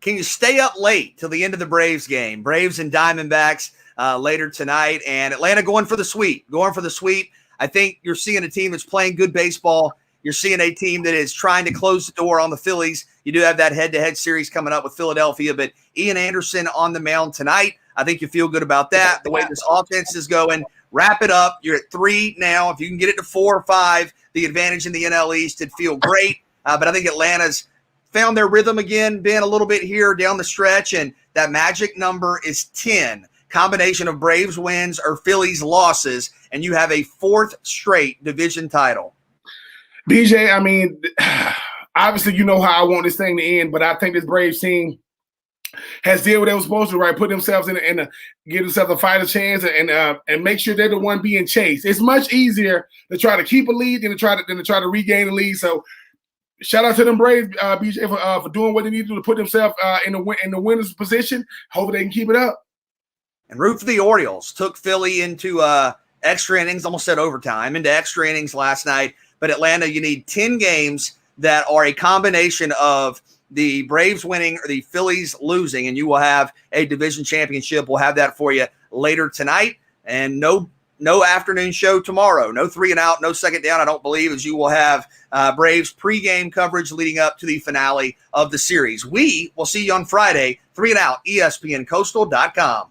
can you stay up late till the end of the Braves game? Braves and Diamondbacks later tonight, and Atlanta going for the sweep. I think you're seeing a team that's playing good baseball. You're seeing a team that is trying to close the door on the Phillies. You do have that head-to-head series coming up with Philadelphia, but Ian Anderson on the mound tonight. I think you feel good about that. The way this offense is going, wrap it up. You're at 3 now. If you can get it to 4 or 5, the advantage in the NL East, it'd feel great. But I think Atlanta's found their rhythm again, been a little bit here down the stretch, and that magic number is 10. Combination of Braves wins or Phillies losses, and you have a 4th straight division title. BJ, I mean, obviously you know how I want this thing to end, but I think this Braves team has did what they were supposed to, right? Put themselves give themselves a fighter chance and make sure they're the one being chased. It's much easier to try to keep a lead than to try to regain a lead. So shout out to them Braves, BJ, for doing what they need to do to put themselves in the winner's position. Hopefully they can keep it up. And root for the Orioles. Took Philly into extra innings, almost said overtime, into extra innings last night. But Atlanta, you need 10 games that are a combination of the Braves winning or the Phillies losing, and you will have a division championship. We'll have that for you later tonight. And no afternoon show tomorrow. No 3 and out, no second down, I don't believe, as you will have Braves pregame coverage leading up to the finale of the series. We will see you on Friday, 3 and out, ESPNCoastal.com.